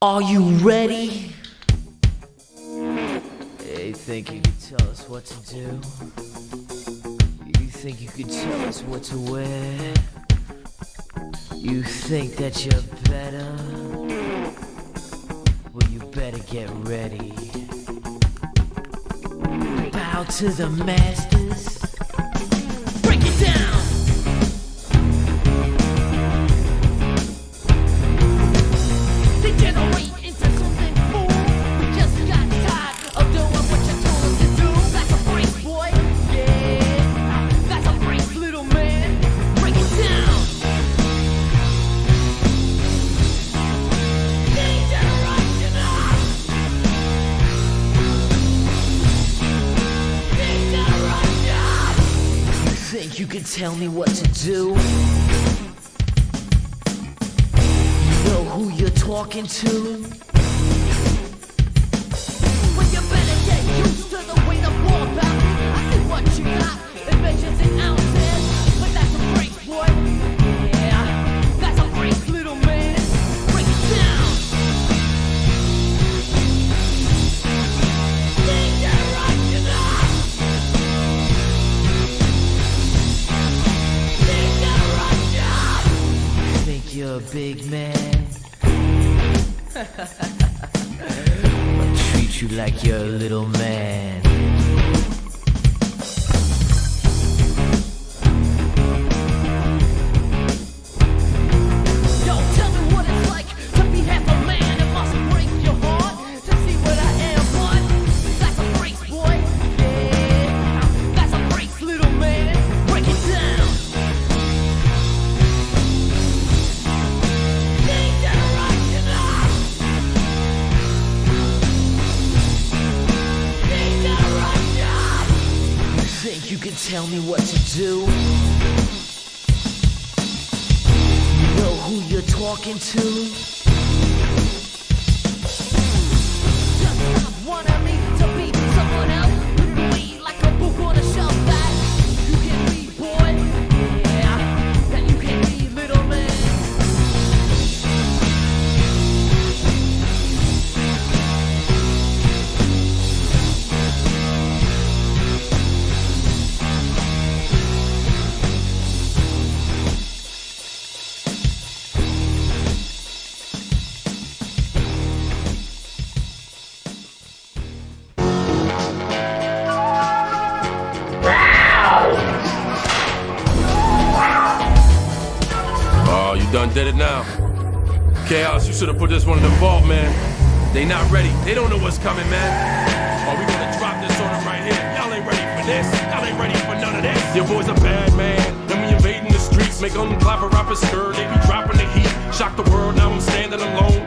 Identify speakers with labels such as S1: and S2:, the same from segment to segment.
S1: Are you ready? Hey, think you could tell us what to do? You think you could tell us what to wear? You think that you're better? Well, you better get ready. Bow to the masters. Break it down! Think you can tell me what to do? Know who you're talking to? Well, you better get used to the way the war bounces. I see what you got, inventions and ounces. But that's a break, boy. Yeah, that's a break, little man. Break it down. You're a big man. I'll treat you like you're a little man. Yo, tell me what it's like to be half a man. It must break your heart to see what I am, but that's a break, boy. Yeah, that's a break, little man. Break it down. Think you can tell me what to do? You know who you're talking to? Just stop wanting me to be someone else. You can be like a book on a shelf that you can read, boy. Yeah, that you can read, little man.
S2: Oh, you done did it now. Chaos, you should have put this one in the vault, man. They not ready. They don't know what's coming, man. Oh, we gonna drop this on them right here. Y'all ain't ready for this. Y'all ain't ready for none of this. Your boy's a bad man. Then we invading the streets, make them clap a rapper skirt. They be dropping the heat. Shock the world, now I'm standing alone.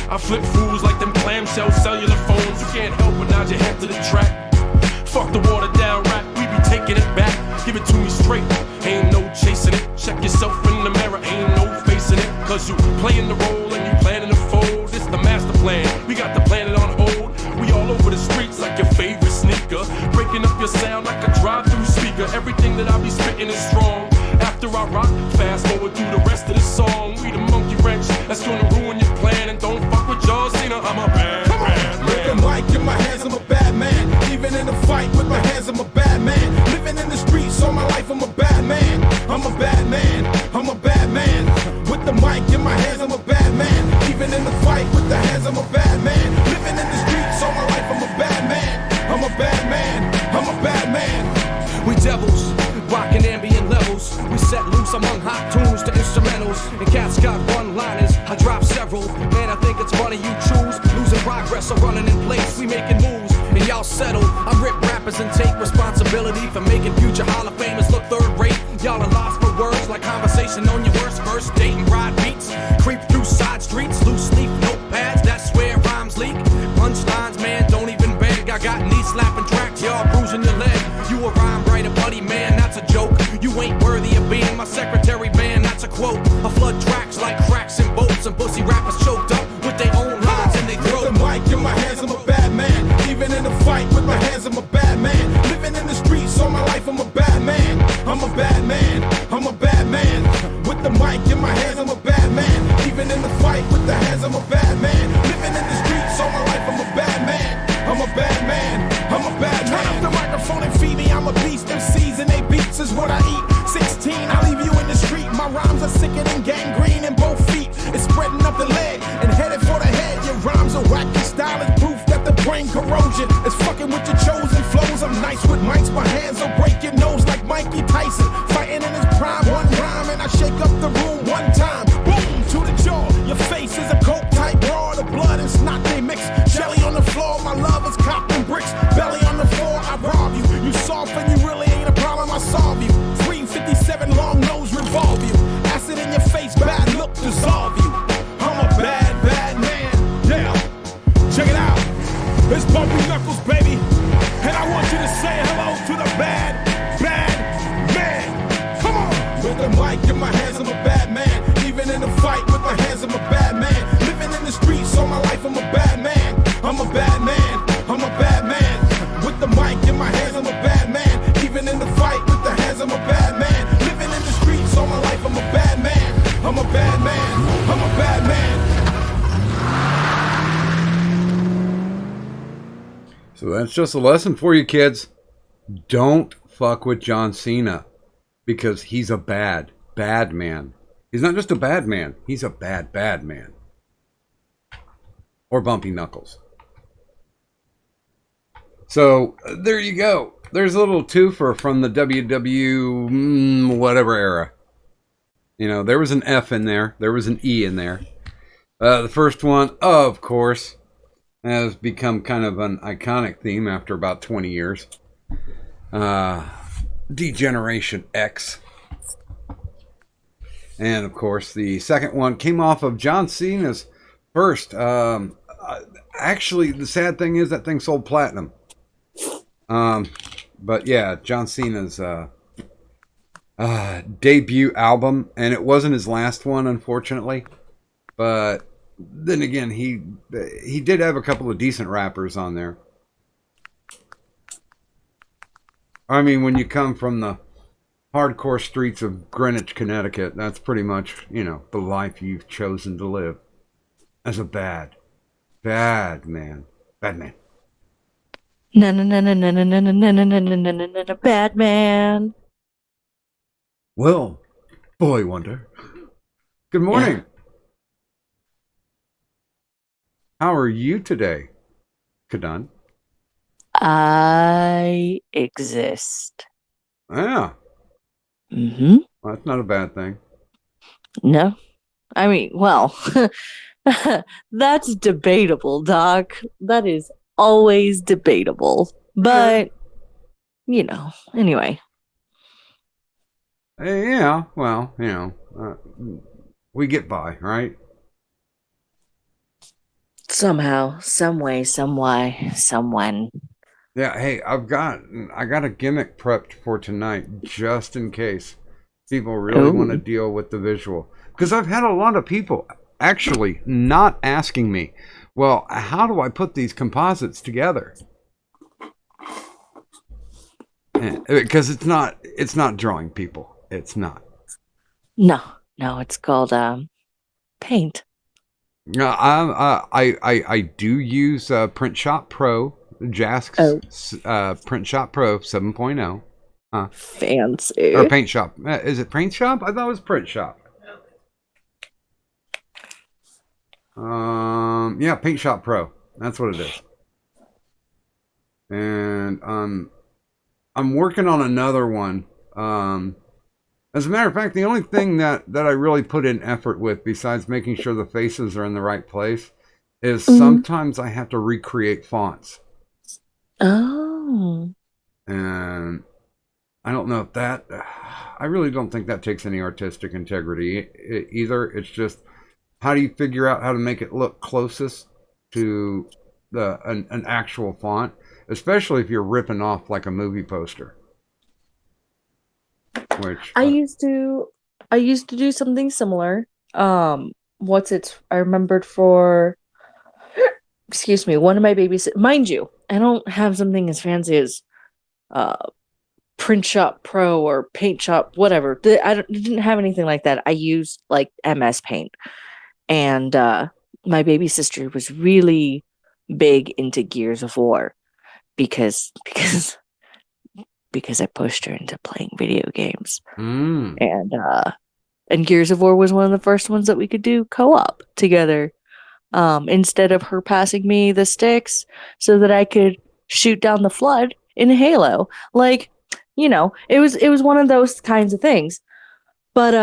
S2: I flip fools like them clamshell cellular phones. You can't help but nod your head to the track. Fuck the watered down rap, we be taking it back. Give it to me straight, ain't no chasing it. Check yourself in the mirror, ain't no facing it. Cause you playing the role and you planning to fold. It's the master plan, we got the planet on hold. We all over the streets like your favorite sneaker. Breaking up your sound like a drive-through speaker. Everything that I be spitting is strong. After I rock, fast forward through the rest of the song. We the monkey wrench, that's gonna ruin your plan. And don't fuck with John Cena, I'm a bad man.
S3: With the mic in my hands, I'm a bad man. Even in a fight with my hands, I'm a bad man. Living in the streets all my life, I'm a bad man. I'm a bad man, I'm a bad man. With the mic in my hands, I'm a bad man. Even in the fight with the hands, I'm a bad man. Living in the streets all my life, I'm a bad man. I'm a bad man, I'm a bad man.
S4: We devils, rockin' ambient levels. We set loose among hot tunes to instrumentals. And cats got one-liners, I drop several. Man, I think it's funny you choose. Losing progress or running in place. We making moves, and y'all settle. I rip rappers and take responsibility for making future Hall of Famers look third rate. Y'all are lost for words like conversation on your worst first date and ride beats. Creep through side streets, loose leaf notepads, that's where rhymes leak. Punchlines, man, don't even beg. I got knee slapping tracks, y'all bruising your leg. You a rhyme writer, buddy, man, that's a joke. You ain't worthy of being my secretary, man, that's a quote. I flood tracks like cracks and bolts, and pussy rappers choked up with their own lines in their throat.
S3: With the mic in my hands, I'm a bad man. Even in a fight with my hands, I'm a bad man. Living in the streets all my life, I'm a bad man. I'm a bad man, I'm a bad man. With the mic in my hands, I'm a bad man. Even Living in the fight with the hands, I'm a bad man. Living in the streets all my life, I'm a bad man. I'm a bad man, I'm a bad man. Turn up the microphone and feed me, I'm a beast. MCs and they beats is what I eat. 16, I leave you in the street. My rhymes are sicker than gangrene in both feet. It's spreading up the leg and headed for the head. Your rhymes are whack, your style is proof that the brain corrosion is fucking with your chosen flows. I'm nice with mics, my hands will break your nose like Mikey Tyson. Fighting in his prime, one rhyme and I shake up the room one time. Boom, to the jaw, your face is a coke type raw. The blood and snot they mix. Jelly on the floor, my love is copping bricks. Belly on the floor, I rob you. You soft and you really ain't a problem, I solve you. 357 long nose revolve you. Acid in your face, bad look dissolve you. I'm a bad, bad man. Yeah, check it out. It's Bumpy Knuckles, baby. And I want you to say hello to the bad, bad man. Come on. With the mic in my hands, I'm a bad man. Even in the fight with my hands, I'm a bad man. Living in the streets all my life, I'm a bad man. I'm a bad man. I'm a bad man. With the mic in my hands, I'm a bad man. Even in the fight with the hands, I'm a bad man. Living in the streets all my life, I'm a bad man. I'm a bad man. I'm a bad man.
S5: So that's just a lesson for you kids. Don't fuck with John Cena because he's a bad, bad man. He's not just a bad man. He's a bad, bad man. Or Bumpy Knuckles. So there you go. There's a little twofer from the WW whatever era. You know, there was an F in there. There was an E in there. The first one, of course, has become kind of an iconic theme after about 20 years. Degeneration X. And, of course, the second one came off of John Cena's first. Actually, the sad thing is that thing sold platinum. But, yeah, John Cena's debut album. And it wasn't his last one, unfortunately. But then again, he did have a couple of decent rappers on there. I mean, when you come from the hardcore streets of Greenwich, Connecticut, that's pretty much, you know, the life you've chosen to live as a bad man. Bad man.
S6: No, no, no, no, no, no, no, no, no, no, no, no, no, no, no, no, bad man.
S5: Well, boy wonder. Good morning.
S6: Yeah.
S5: How are you today, Kadan?
S6: I exist.
S5: Yeah,
S6: Mm-hmm.
S5: well, that's not a bad thing.
S6: No. I mean, well, that's debatable, Doc. That is always debatable. But, you know, anyway.
S5: Yeah, well, you know, we get by, right?
S6: Somehow, some way, some why, someone.
S5: Yeah, hey, I got a gimmick prepped for tonight just in case people really want to
S6: Ooh.
S5: deal with the visual. Because I've had a lot of people actually not asking me, well, how do I put these composites together? Because it's not drawing, people. It's not.
S6: No, it's called paint.
S5: No, I do use Print Shop Pro, Jask's Print Shop Pro 7.0.
S6: Fancy.
S5: Or Paint Shop. Is it Paint Shop? I thought it was Print Shop. Yeah, Paint Shop Pro. That's what it is. And I'm working on another one. As a matter of fact, the only thing that I really put in effort with, besides making sure the faces are in the right place, is sometimes I have to recreate fonts.
S6: Oh.
S5: And I don't know if that... I really don't think that takes any artistic integrity either. It's just, how do you figure out how to make it look closest to an actual font? Especially if you're ripping off like a movie poster. Which
S6: I used to do something similar. I remembered for excuse me, one of my babies, mind you, I don't have something as fancy as Print Shop Pro or Paint Shop, whatever. I didn't have anything like that. I used like MS Paint. And my baby sister was really big into Gears of War because I pushed her into playing video games.
S5: Mm.
S6: And Gears of War was one of the first ones that we could do co-op together. Instead of her passing me the sticks so that I could shoot down the flood in Halo. Like, it was one of those kinds of things. But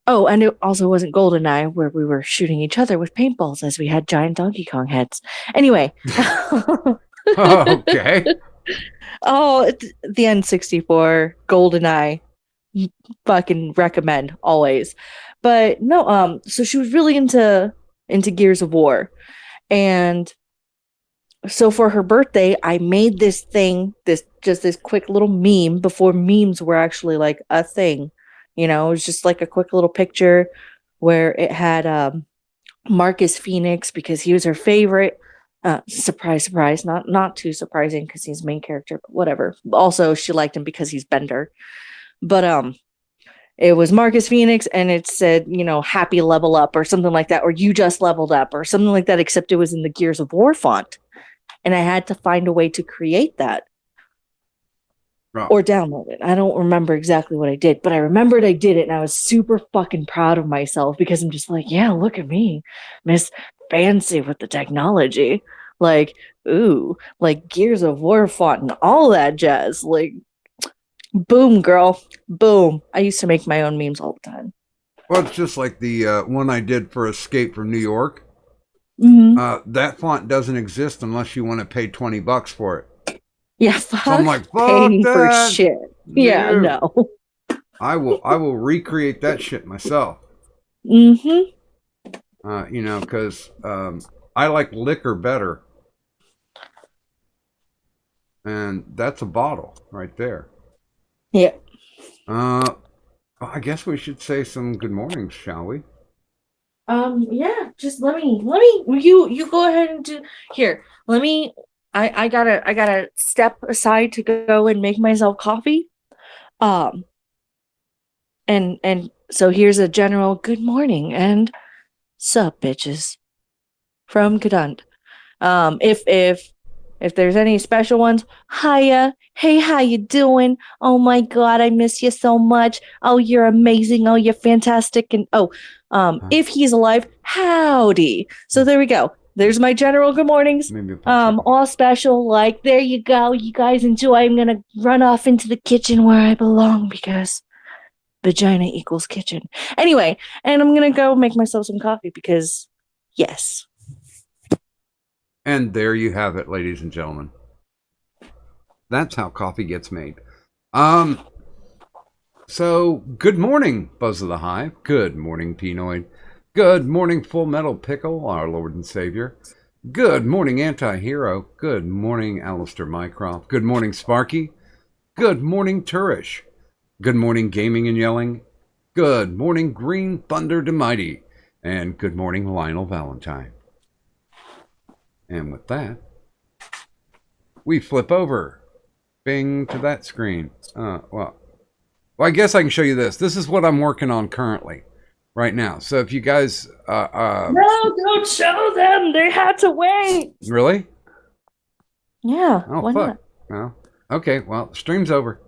S6: oh, and it also wasn't GoldenEye where we were shooting each other with paintballs as we had giant Donkey Kong heads. Anyway.
S5: Okay.
S6: Oh, the N64, GoldenEye, fucking recommend always. But no, so she was really into Gears of War, and so for her birthday, I made this thing, this quick little meme before memes were actually like a thing. It was just like a quick little picture where it had Marcus Phoenix because he was her favorite. Surprise, surprise. Not too surprising because he's main character, but whatever. Also, she liked him because he's Bender. But it was Marcus Phoenix, and it said, happy level up or something like that, or you just leveled up or something like that, except it was in the Gears of War font. And I had to find a way to create that.
S5: Right.
S6: Or download it. I don't remember exactly what I did, but I remembered I did it, and I was super fucking proud of myself because I'm just like, yeah, look at me, Miss Fancy with the technology. Like, ooh, like Gears of War font and all that jazz. Like, boom, girl, boom. I used to make my own memes all the time.
S5: Well, it's just like the one I did for Escape from New York.
S6: Mm-hmm.
S5: That font doesn't exist unless you want to pay $20 for it.
S6: Yeah, fuck.
S5: So I'm like, fuck
S6: paying
S5: that.
S6: for shit. Yeah,
S5: Dude.
S6: no.
S5: I will recreate that shit myself.
S6: Mm-hmm.
S5: Because I like liquor better. And that's a bottle right there.
S6: Yeah.
S5: I guess we should say some good mornings, shall we?
S6: Yeah, just let me you go ahead and do here. I gotta step aside to go and make myself coffee. And so here's a general good morning and sup bitches from Kadant. If there's any special ones, hiya, hey, how you doing? Oh my god, I miss you so much. Oh, you're amazing. Oh, you're fantastic. And if he's alive, howdy. So there we go. There's my general good mornings. All special. Like, there you go. You guys enjoy. I'm gonna run off into the kitchen where I belong because vagina equals kitchen. Anyway, and I'm gonna go make myself some coffee because yes.
S5: And there you have it, ladies and gentlemen. That's how coffee gets made. So, good morning, Buzz of the Hive. Good morning, Pinoid. Good morning, Full Metal Pickle, our Lord and Savior. Good morning, Anti-Hero. Good morning, Alistair Mycroft. Good morning, Sparky. Good morning, Turish. Good morning, Gaming and Yelling. Good morning, Green Thunder Demighty. And good morning, Lionel Valentine. And with that, we flip over. Bing to that screen. Well, I guess I can show you this. This is what I'm working on currently, right now. So if you guys...
S6: no, don't show them. They had to wait.
S5: Really?
S6: Yeah,
S5: Oh,
S6: why
S5: fuck.
S6: not?
S5: Well, okay, well, stream's over.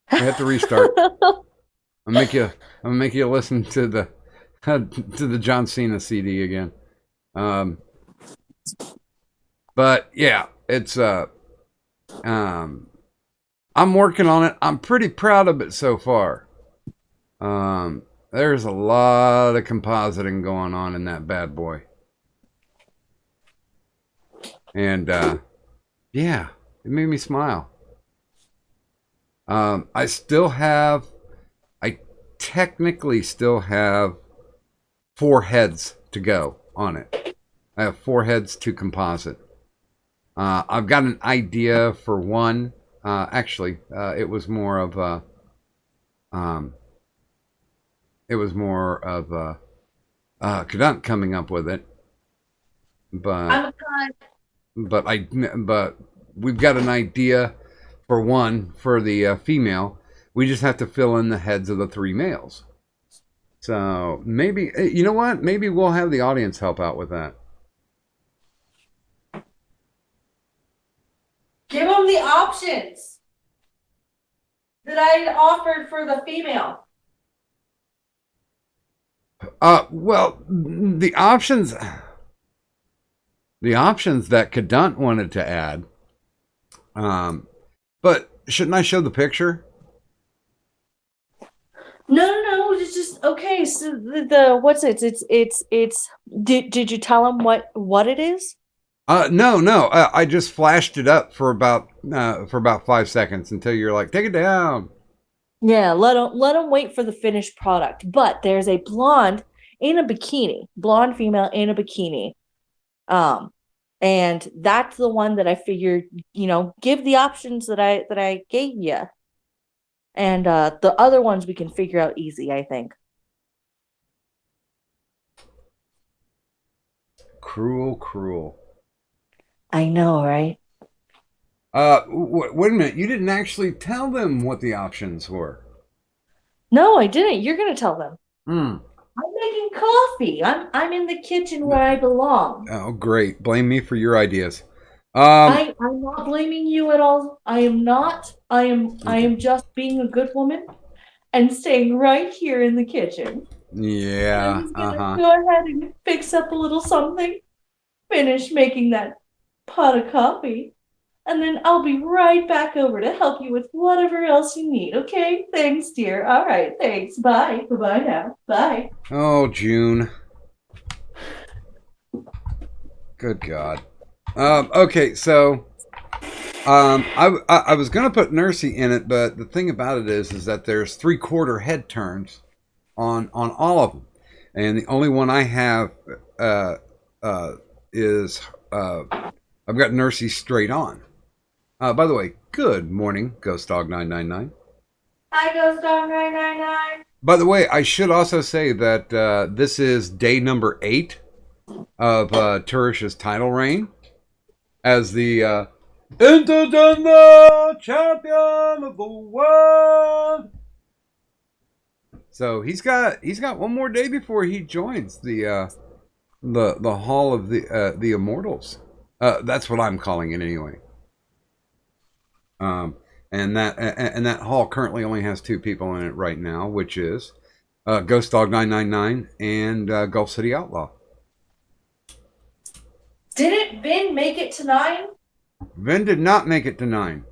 S5: I have to restart. I'm gonna make you listen to the John Cena CD again. But yeah, it's I'm working on it. I'm pretty proud of it so far. There's a lot of compositing going on in that bad boy. And yeah, it made me smile. I technically still have 4 heads to go on it. I have 4 heads to composite. I've got an idea for one. Actually, it was more of a Kadant coming up with it. But we've got an idea for one for the female. We just have to fill in the heads of the 3 males. So maybe, you know what? Maybe we'll have the audience help out with that.
S6: Give them the options that I offered for the female.
S5: Well, the options that Cadunt wanted to add. But shouldn't I show the picture?
S6: No. It's just okay. So the what's it? It's. Did you tell him what it is?
S5: No. I just flashed it up for about 5 seconds until you're like, take it down.
S6: Yeah, let him wait for the finished product. But there's a blonde female in a bikini, and that's the one that I figured, give the options that I gave you, and the other ones we can figure out easy, I think.
S5: Cruel.
S6: I know, right?
S5: Wait a minute. You didn't actually tell them what the options were.
S6: No, I didn't. You're gonna tell them.
S5: Hmm.
S6: I'm making coffee. I'm in the kitchen where I belong.
S5: Oh, great. Blame me for your ideas.
S6: I'm not blaming you at all. I am not. I am just being a good woman and staying right here in the kitchen.
S5: Yeah.
S6: I'm just gonna go ahead and fix up a little something, finish making that pot of coffee, and then I'll be right back over to help you with whatever else you need. Okay? Thanks, dear. All right. Thanks. Bye. Bye now. Bye.
S5: Oh, June. Good God. Okay, so I was gonna put Nursey in it, but the thing about it is that there's 3/4 head turns on all of them, and the only one I have is I've got Nursey straight on. By the way, good morning, Ghost Dog 999.
S6: Hi, Ghost Dog 999.
S5: By the way, I should also say that this is day number 8 of Turish's title reign as the Intergender Champion of the World. So he's got one more day before he joins the Hall of the Immortals. That's what I'm calling it anyway. And that hall currently only has 2 people in it right now, which is Ghost Dog 999 and Gulf City Outlaw.
S6: Didn't Vin make it to 9?
S5: Vin did not make it to 9.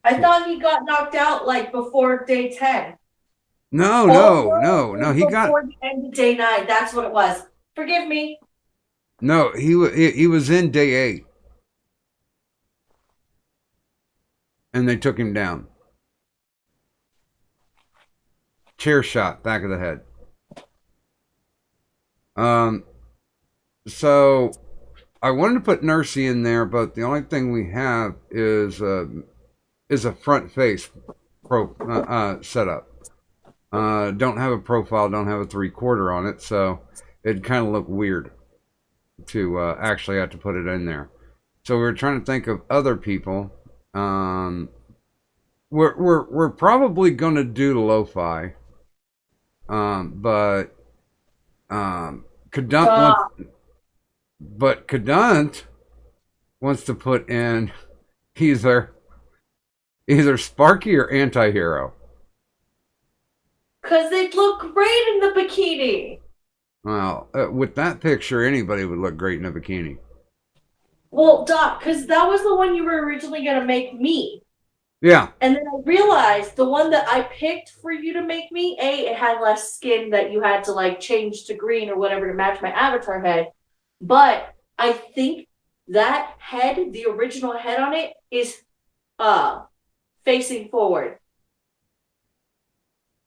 S6: I thought he got knocked out like before day 10.
S5: No. He got
S6: before the end of day 9. That's what it was. Forgive me.
S5: no. He was in day 8, and they took him down. Chair shot, back of the head. So I wanted to put Nursey in there, but the only thing we have is a front face setup. Don't have a profile, don't have a 3/4 on it, so it'd kind of look weird to actually have to put it in there. So we were trying to think of other people. We're probably going to do lo-fi, but Cadunt wants to put in either Sparky or Antihero.
S6: Because they'd look great in the bikini.
S5: Well, with that picture, anybody would look great in a bikini.
S6: Well, Doc, because that was the one you were originally going to make me.
S5: Yeah.
S6: And then I realized the one that I picked for you to make me, it had less skin that you had to like change to green or whatever to match my avatar head. But I think that head, the original head on it, is facing forward.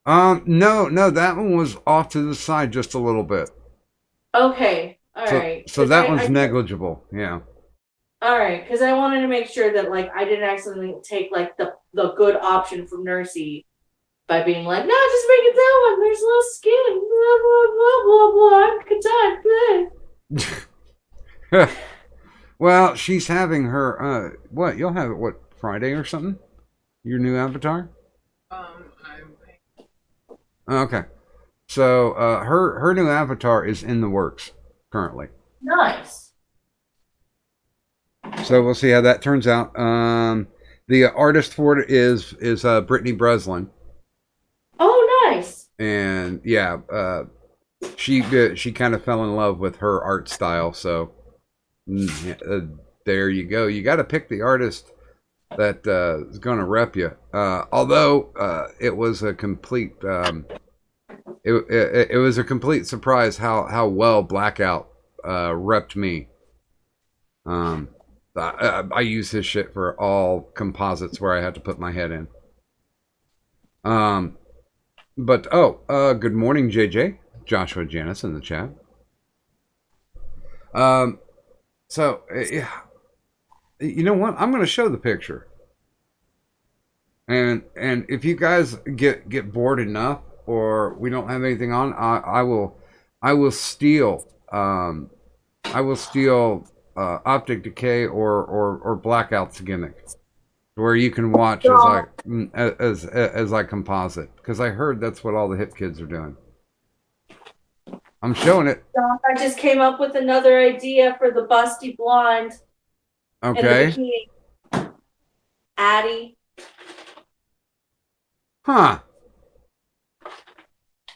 S5: No, that one was off to the side just a little bit.
S6: Okay, all right.
S5: So that one's negligible, yeah.
S6: All right, because I wanted to make sure that like I didn't accidentally take like the good option from Nursey by being like, no, just make it that one. There's less skin. Blah blah blah blah blah. I'm content.
S5: Well, she's having her what? You'll have it what, Friday or something? Your new avatar? Okay. So her new avatar is in the works currently.
S6: Nice.
S5: So we'll see how that turns out. The artist for it is Brittany Breslin,
S6: Oh, nice.
S5: and yeah, she kind of fell in love with her art style. So there you go. You got to pick the artist that is going to rep you. Although it was a complete it was a complete surprise how well Blackout repped me. I use his shit for all composites where I had to put my head in. But good morning, JJ, Joshua Janice in the chat. So you know what? I'm going to show the picture, and if you guys get bored enough, or we don't have anything on, I will steal Optic Decay or Blackout's gimmick, where you can watch as I composite, because I heard that's what all the hip kids are doing. I'm showing it.
S6: I just came up with another idea for the busty blonde.
S5: Okay.
S6: And the bikini. Addie.
S5: Huh.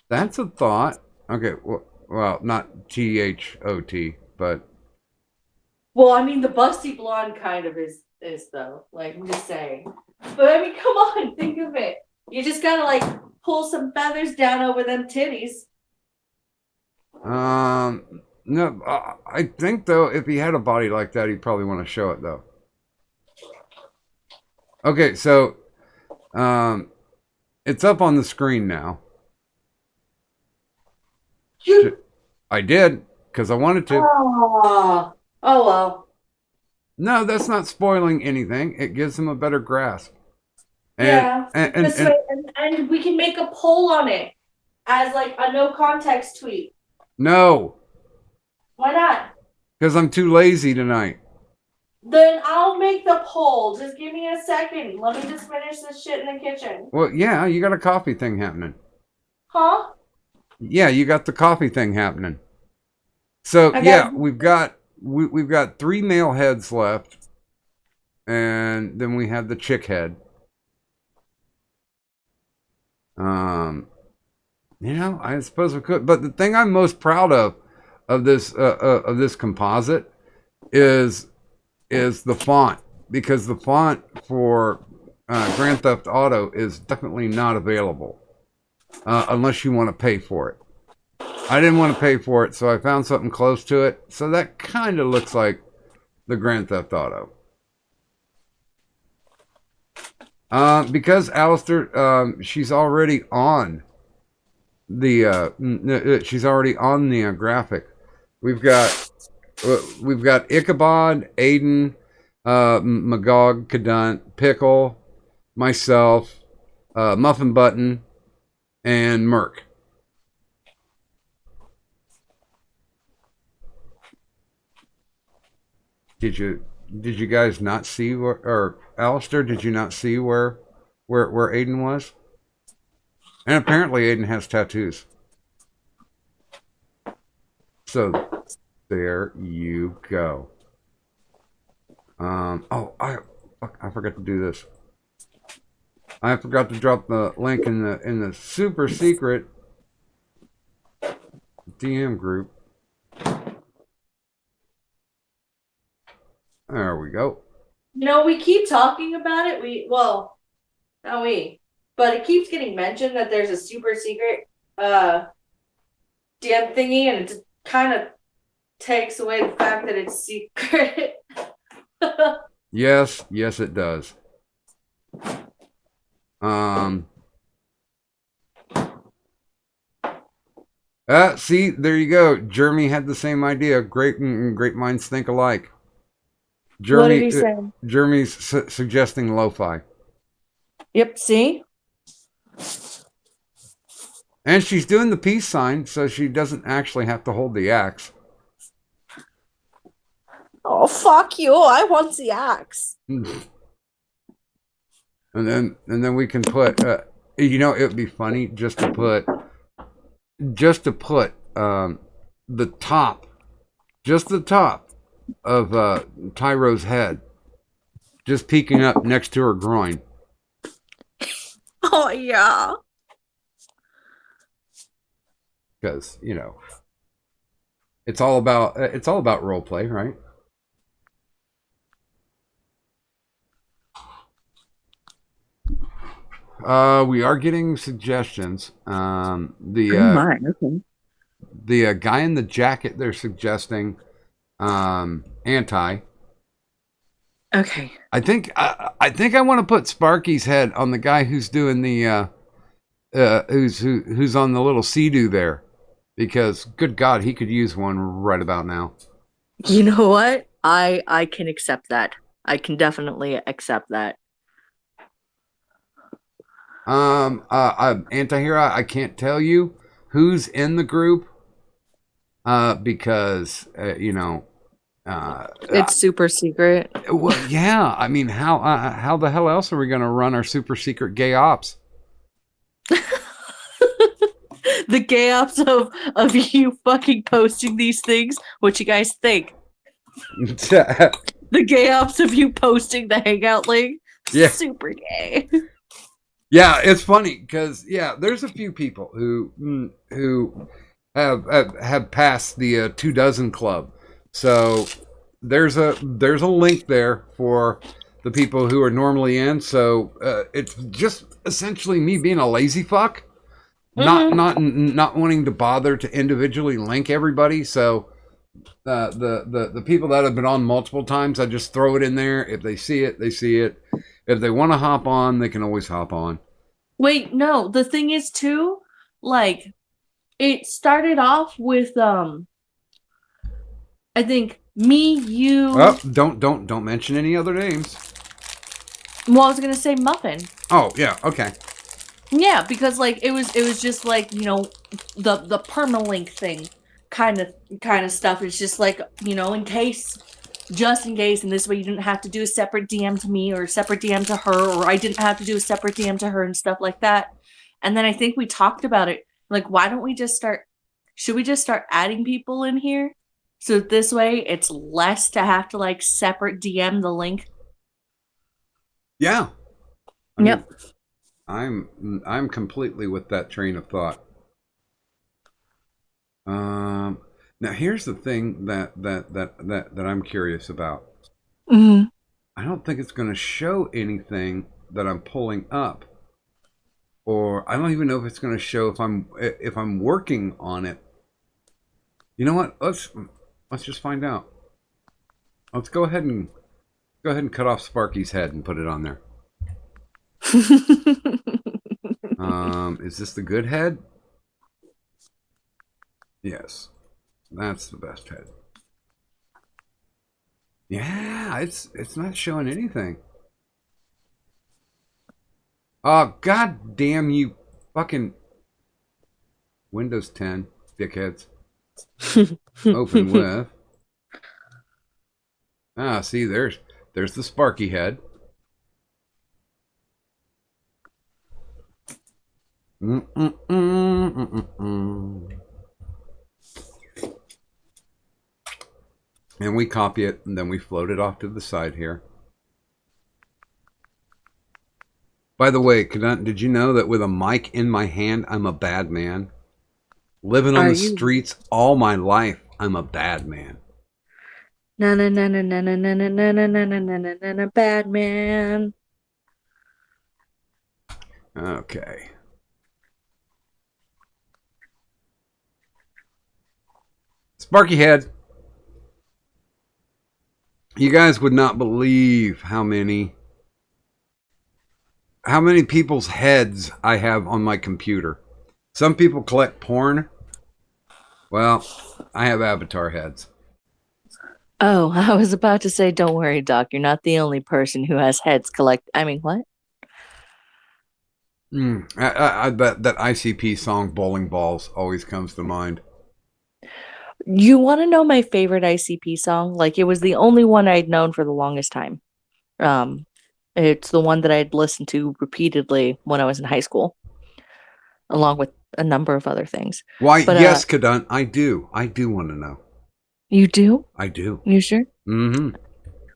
S5: That's a thought. Okay. Well, not THOT, but.
S6: Well, I mean, the busty blonde kind of is though. Like, I'm just saying. But I mean, come on, think of it. You just gotta like pull some feathers down over them titties.
S5: No, I think though, if he had a body like that, he'd probably want to show it though. Okay, so, it's up on the screen now. I did, because I wanted to.
S6: Oh well.
S5: No, that's not spoiling anything. It gives him a better grasp.
S6: And we can make a poll on it as like a no context tweet.
S5: No.
S6: Why not?
S5: Because I'm too lazy tonight.
S6: Then I'll make the poll. Just give me a second. Let me just finish this shit in the kitchen.
S5: Well, yeah, you got a coffee thing happening.
S6: Huh?
S5: Yeah, you got the coffee thing happening. So yeah, we've got 3 male heads left, and then we have the chick head. You know, I suppose we could, but the thing I'm most proud of this composite is the font, because the font for Grand Theft Auto is definitely not available unless you want to pay for it. I didn't want to pay for it, so I found something close to it. So that kind of looks like the Grand Theft Auto. Because Alistair, she's already on the graphic. We've got Ichabod, Aiden, Magog, Cadunt, Pickle, myself, Muffin Button, and Merc. Did you guys not see or Alistair, did you not see where Aiden was? And apparently Aiden has tattoos. So there you go. I forgot to do this. I forgot to drop the link in the super secret DM group. There we go.
S6: You know, we keep talking about it. But it keeps getting mentioned that there's a super secret DM thingy, and it just kind of takes away the fact that it's secret.
S5: Yes, it does. See, there you go. Jeremy had the same idea. Great minds think alike. Jeremy,
S6: what did he say?
S5: Jeremy's suggesting lo-fi.
S6: Yep, see?
S5: And she's doing the peace sign, so she doesn't actually have to hold the axe.
S6: Oh, fuck you. I want the axe.
S5: And then we can put, it would be funny just to put just to put the top, just the top of Tyro's head, just peeking up next to her groin.
S6: Oh yeah.
S5: Because, you know, it's all about role play, right? We are getting suggestions.
S6: Okay.
S5: The guy in the jacket, they're suggesting anti.
S6: Okay.
S5: I think I want to put Sparky's head on the guy who's doing the who's on the little Sea-Doo there, because good God, he could use one right about now.
S6: You know what? I can accept that. I can definitely accept that.
S5: Anti-hero, I can't tell you who's in the group, because you know,
S6: It's super secret.
S5: well, yeah. I mean, how the hell else are we gonna run our super secret gay ops?
S6: The gay ops of you fucking posting these things. What you guys think? The gay ops of you posting the hangout link.
S5: Yeah.
S6: Super gay.
S5: Yeah, it's funny because there's a few people who have passed the 24 club. So there's a link there for the people who are normally in. So it's just essentially me being a lazy fuck, not wanting to bother to individually link everybody. So the people that have been on multiple times, I just throw it in there. If they see it, they see it. If they want to hop on, they can always hop on.
S6: Wait, no. The thing is too, like, it started off with I think me, you.
S5: Oh, don't mention any other names.
S6: Well, I was gonna say Muffin.
S5: Oh yeah, okay.
S6: Yeah, because like it was just like, you know, the permalink thing kind of stuff. It's just like, you know, just in case, and this way you didn't have to do a separate DM to me or a separate DM to her, or I didn't have to do a separate DM to her and stuff like that. And then I think we talked about it. Like, why don't we should we just start adding people in here? So this way it's less to have to like separate DM the link.
S5: Yeah.
S6: Yep.
S5: I'm completely with that train of thought. Now here's the thing that I'm curious about.
S6: Mm-hmm.
S5: I don't think it's going to show anything that I'm pulling up, or I don't even know if it's going to show if I'm working on it. You know what? Let's just find out. Let's go ahead and cut off Sparky's head and put it on there. Is this the good head? Yes, that's the best head. Yeah, it's not showing anything. Oh, god damn you fucking Windows 10 dickheads. Open with. See, there's the Sparky head. And we copy it, and then we float it off to the side here. By the way, did you know that with a mic in my hand, I'm a bad man? Living on the streets all my life, I'm a bad man.
S6: Na na na na na na na na na na na na na na na bad man.
S5: Okay. Sparky head. You guys would not believe how many people's heads I have on my computer. Some people collect porn. Well, I have avatar heads.
S6: Oh, I was about to say, don't worry, Doc. You're not the only person who has heads collect. I mean, what?
S5: That ICP song, Bowling Balls, always comes to mind.
S6: You want to know my favorite ICP song? Like, it was the only one I'd known for the longest time. It's the one that I'd listened to repeatedly when I was in high school, along with a number of other things.
S5: Why,
S6: But,
S5: yes, Kadun, I do. I do want to know.
S6: You do?
S5: I do.
S6: You sure?
S5: Mm-hmm.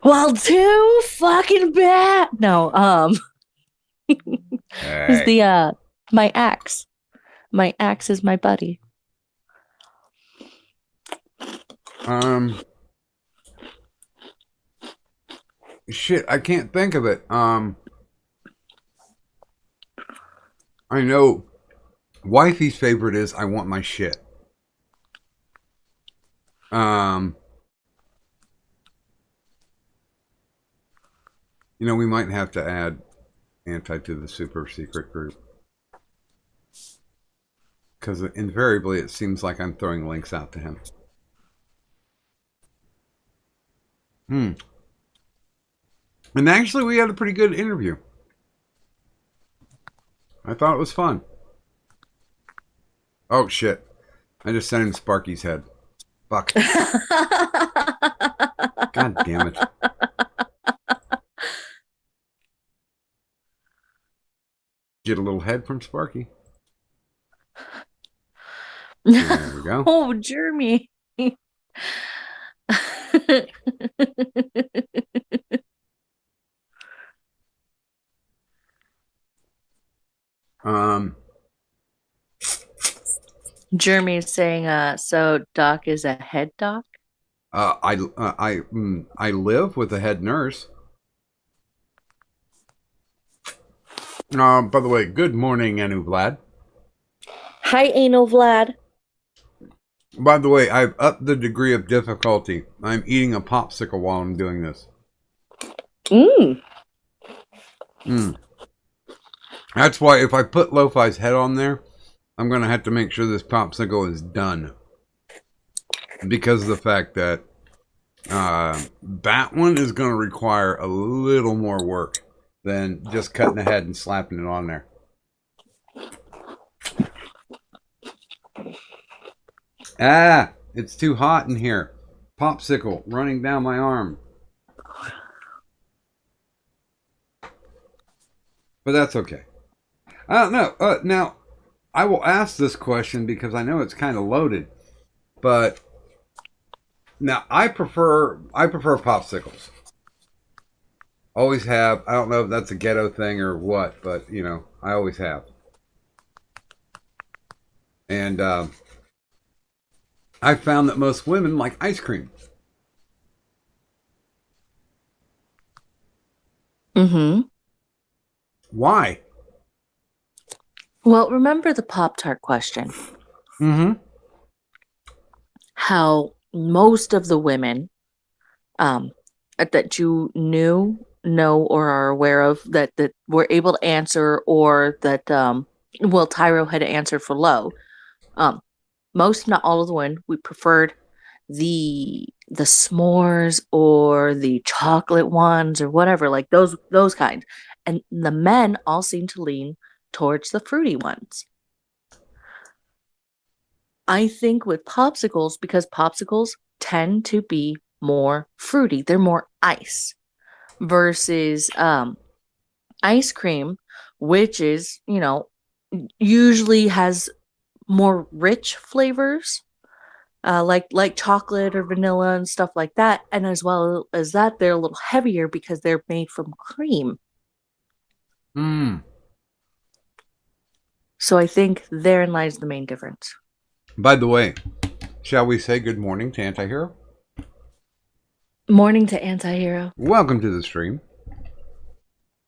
S6: Well, too fucking bad. No, is the my axe. My axe is my buddy.
S5: Shit, I can't think of it. I know wifey's favorite is I want my shit. You know, we might have to add Anti to the super secret group. Because invariably it seems like I'm throwing links out to him. And actually we had a pretty good interview. I thought it was fun. Oh shit. I just sent him Sparky's head. Fuck. God damn it. Get a little head from Sparky. There we go.
S6: Oh, Jeremy. Jeremy is saying, so Doc is a head doc?
S5: I live with a head nurse. By the way, good morning, Anu Vlad.
S6: Hi, Anal Vlad.
S5: By the way, I've upped the degree of difficulty. I'm eating a popsicle while I'm doing this. That's why if I put Lo-Fi's head on there, I'm going to have to make sure this popsicle is done. Because of the fact that that one is going to require a little more work than just cutting the head and slapping it on there. Ah, it's too hot in here. Popsicle running down my arm. But that's okay. I don't know. Now, I will ask this question because I know it's kind of loaded. But now I prefer popsicles. Always have. I don't know if that's a ghetto thing or what, but you know, I always have. And I found that most women like ice cream.
S6: Mm-hmm.
S5: Why?
S6: Well, remember the Pop-Tart question.
S5: Mm-hmm.
S6: How most of the women that you know, or are aware of that were able to answer, or that, well, Tyro had answered for Lo. Most, not all of the women, we preferred the s'mores or the chocolate ones or whatever, like those kinds. And the men all seem to lean towards the fruity ones. I think with popsicles, because popsicles tend to be more fruity, they're more ice versus ice cream, which is, you know, usually has more rich flavors, like chocolate or vanilla and stuff like that. And as well as that, they're a little heavier because they're made from cream. So I think therein lies the main difference.
S5: By the way, shall we say good morning to Antihero?
S6: Morning to Antihero.
S5: Welcome to the stream.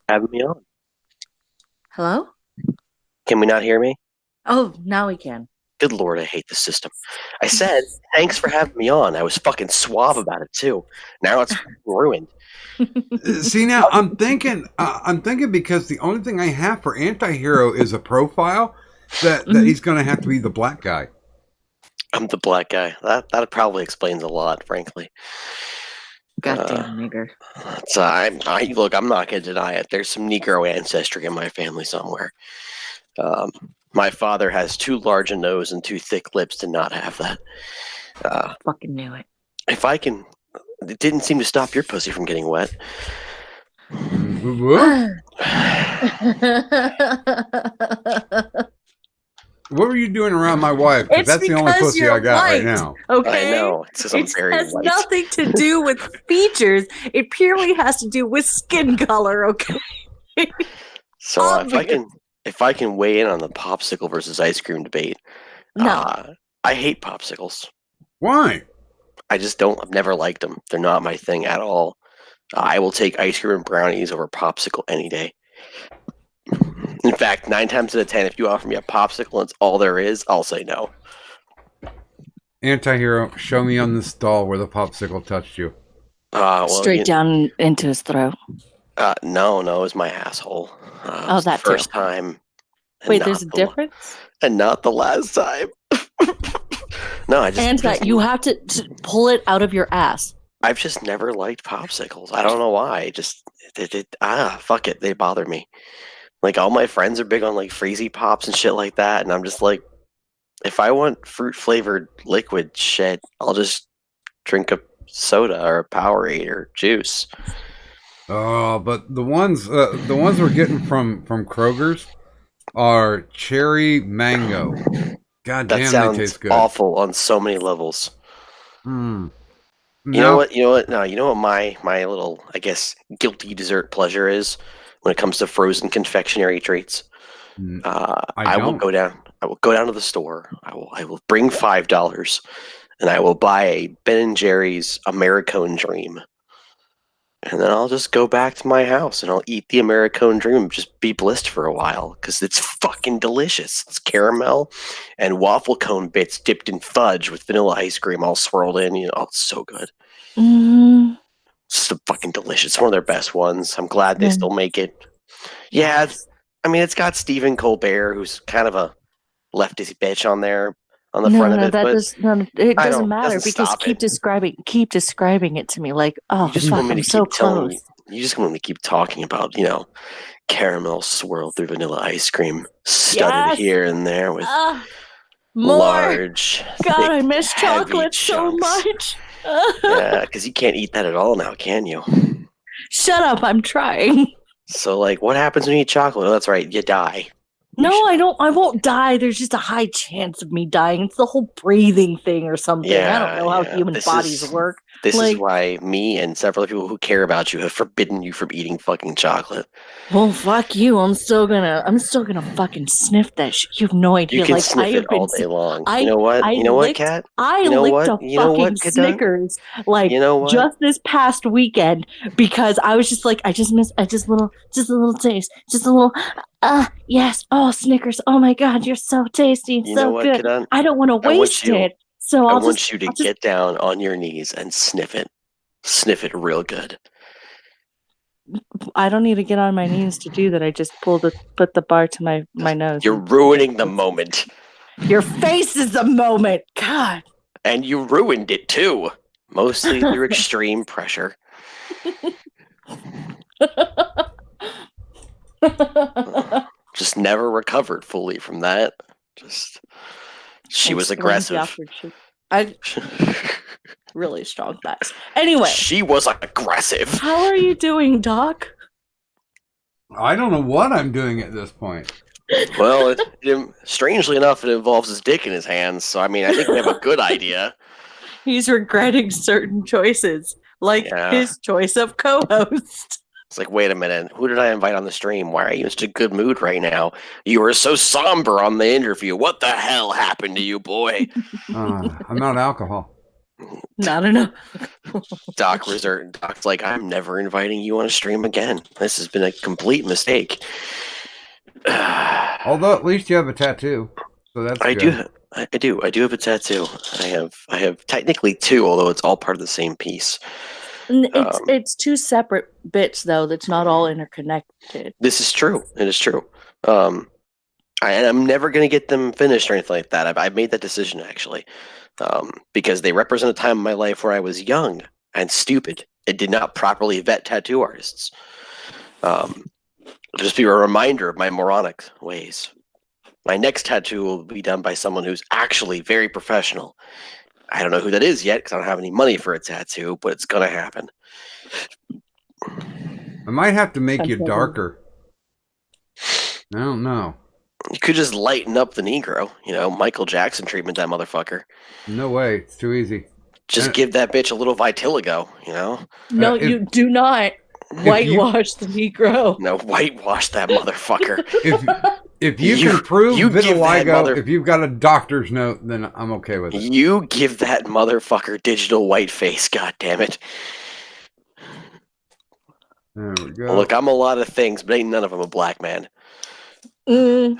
S7: Having me on.
S6: Hello?
S7: Can we not hear me?
S6: Oh, now we can.
S7: Good Lord, I hate the system. I said, thanks for having me on. I was fucking suave about it, too. Now it's ruined.
S5: See, now I'm thinking because the only thing I have for Antihero is a profile that he's going to have to be the black guy.
S7: I'm the black guy. That probably explains a lot, frankly.
S6: Goddamn nigger.
S7: Look, I'm not going to deny it. There's some Negro ancestry in my family somewhere. My father has too large a nose and too thick lips to not have that.
S6: Fucking knew it.
S7: If I can... It didn't seem to stop your pussy from getting wet.
S5: What were you doing around my wife? 'Cause
S6: It's
S5: that's the only
S6: because
S5: pussy
S6: you're
S5: I got right
S6: white.
S5: now.
S6: Okay.
S7: I know. It's because I'm
S6: It
S7: very
S6: has
S7: white.
S6: nothing to do with features. It purely has to do with skin color. Okay.
S7: So
S6: Obvious.
S7: if I can weigh in on the popsicle versus ice cream debate,
S6: No.
S7: I hate popsicles.
S5: Why?
S7: I just don't. I've never liked them. They're not my thing at all. I will take ice cream and brownies over popsicle any day. In fact, 9 times out of 10, if you offer me a popsicle and it's all there is, I'll say no.
S5: Anti-hero, show me on this doll where the popsicle touched you.
S7: Well,
S6: Straight down into his throat.
S7: No, it was my asshole. It was
S6: that
S7: the first
S6: too.
S7: time. and
S6: Wait,
S7: not
S6: there's a
S7: the la-
S6: difference?
S7: And not the last time. No, I just.
S6: And that you have to pull it out of your ass.
S7: I've just never liked popsicles. I don't know why. Fuck it. They bother me. Like all my friends are big on like freezy pops and shit like that, and I'm just like, if I want fruit flavored liquid shit, I'll just drink a soda or a Powerade or juice.
S5: Oh, but the ones we're getting from Kroger's are cherry mango. God
S7: That
S5: damn, they
S7: sounds
S5: taste good.
S7: awful on so many levels.
S5: Mm.
S7: You know what? No, you know what my little, I guess, guilty dessert pleasure is when it comes to frozen confectionery treats. I will
S5: don't.
S7: go down. I will go down to the store. I will bring $5, and I will buy a Ben and Jerry's Americone Dream. And then I'll just go back to my house and I'll eat the Americone Dream and just be blissed for a while because it's fucking delicious. It's caramel and waffle cone bits dipped in fudge with vanilla ice cream all swirled in. It's so good.
S6: Mm,
S7: It's just fucking delicious. It's one of their best ones. I'm glad they
S6: Yeah.
S7: still make it. Yeah, I mean, it's got Stephen Colbert, who's kind of a leftist bitch on there on the front of it. But
S6: it
S7: I
S6: doesn't
S7: don't-
S6: matter
S7: doesn't
S6: because
S7: stop
S6: keep
S7: it.
S6: describing it to me like, oh
S7: You just
S6: fuck,
S7: want me
S6: I'm
S7: to
S6: so
S7: keep telling
S6: close.
S7: you just want me to keep talking about, caramel swirled through vanilla ice cream, studded
S6: Yes!
S7: here and there with
S6: Ah, more.
S7: large,
S6: God, I
S7: thick,
S6: miss
S7: heavy
S6: chocolate so
S7: chunks.
S6: much.
S7: Yeah, because you can't eat that at all now, can you?
S6: Shut up, I'm trying.
S7: So, like, what happens when you eat chocolate? Oh, that's right, you die.
S6: No, I don't. I won't die. There's just a high chance of me dying. It's the whole breathing thing or something. I don't know how
S7: Yeah,
S6: human
S7: this
S6: bodies
S7: is-
S6: work.
S7: This is
S6: Like-
S7: why me and several other people who care about you have forbidden you from eating fucking chocolate.
S6: Well, fuck you. I'm still gonna fucking sniff that shit. You have no idea.
S7: You can
S6: like
S7: sniff
S6: I
S7: it
S6: have been.
S7: all day long.
S6: I-
S7: You know what?
S6: I
S7: You know what,
S6: licked-
S7: Kat?
S6: I
S7: You know
S6: licked
S7: what?
S6: a
S7: You know
S6: fucking
S7: what, Kadun?
S6: Snickers like
S7: You know what?
S6: just this past weekend because I was just like, I just a little taste, just a little. Yes. Oh, Snickers. Oh my God, you're so tasty,
S7: You
S6: so
S7: know what,
S6: good.
S7: Kadun?
S6: I don't want to
S7: I want
S6: waste
S7: you-
S6: it, so
S7: I
S6: I'll
S7: want
S6: just.
S7: you to
S6: I'll just-
S7: get down on your knees and sniff it. Sniff it real good.
S6: I don't need to get on my knees to do that. I just put the bar to my nose.
S7: You're ruining the moment.
S6: Your face is the moment. God.
S7: And you ruined it too. Mostly through extreme pressure. Just never recovered fully from that. She was
S6: Explains the
S7: aggressive.
S6: awkward shit. I really strong thighs. Anyway,
S7: She was aggressive.
S6: how are you doing, Doc?
S5: I don't know what I'm doing at this point.
S7: Well, strangely enough, it involves his dick in his hands. So, I mean, I think we have a good idea.
S6: He's regretting certain choices, like
S7: Yeah.
S6: his choice of co-host.
S7: It's like, wait a minute, who did I invite on the stream? Why are you in such a good mood right now? You were so somber on the interview. What the hell happened to you, boy?
S5: I'm not alcohol.
S6: Not enough.
S7: Doc's like, I'm never inviting you on a stream again. This has been a complete mistake.
S5: Although at least you have a tattoo, so that's
S7: I
S5: good.
S7: do. I do have a tattoo. I have technically two, although it's all part of the same piece.
S6: It's two separate bits though. That's not all interconnected.
S7: This is true. It is true. I'm never going to get them finished or anything like that. I've made that decision actually, because they represent a time in my life where I was young and stupid and did not properly vet tattoo artists. Just be a reminder of my moronic ways. My next tattoo will be done by someone who's actually very professional. I don't know who that is yet because I don't have any money for a tattoo, but it's going to happen.
S5: I might have to make you
S6: Okay.
S5: darker. I don't know.
S7: You could just lighten up the Negro. You know, Michael Jackson treatment that motherfucker.
S5: No way. It's too easy.
S7: Just give that bitch a little vitiligo. You know.
S6: No,
S5: if-
S6: you do not whitewash the Negro.
S7: No, whitewash that motherfucker.
S5: If you
S7: You-
S5: can prove
S7: you give that
S5: vitiligo,
S7: mother-
S5: if you've got a doctor's note, then I'm okay with it.
S7: You give that motherfucker digital white face. God damn it.
S5: There we go.
S7: Look, I'm a lot of things, but ain't none of them a black man.
S6: Mm.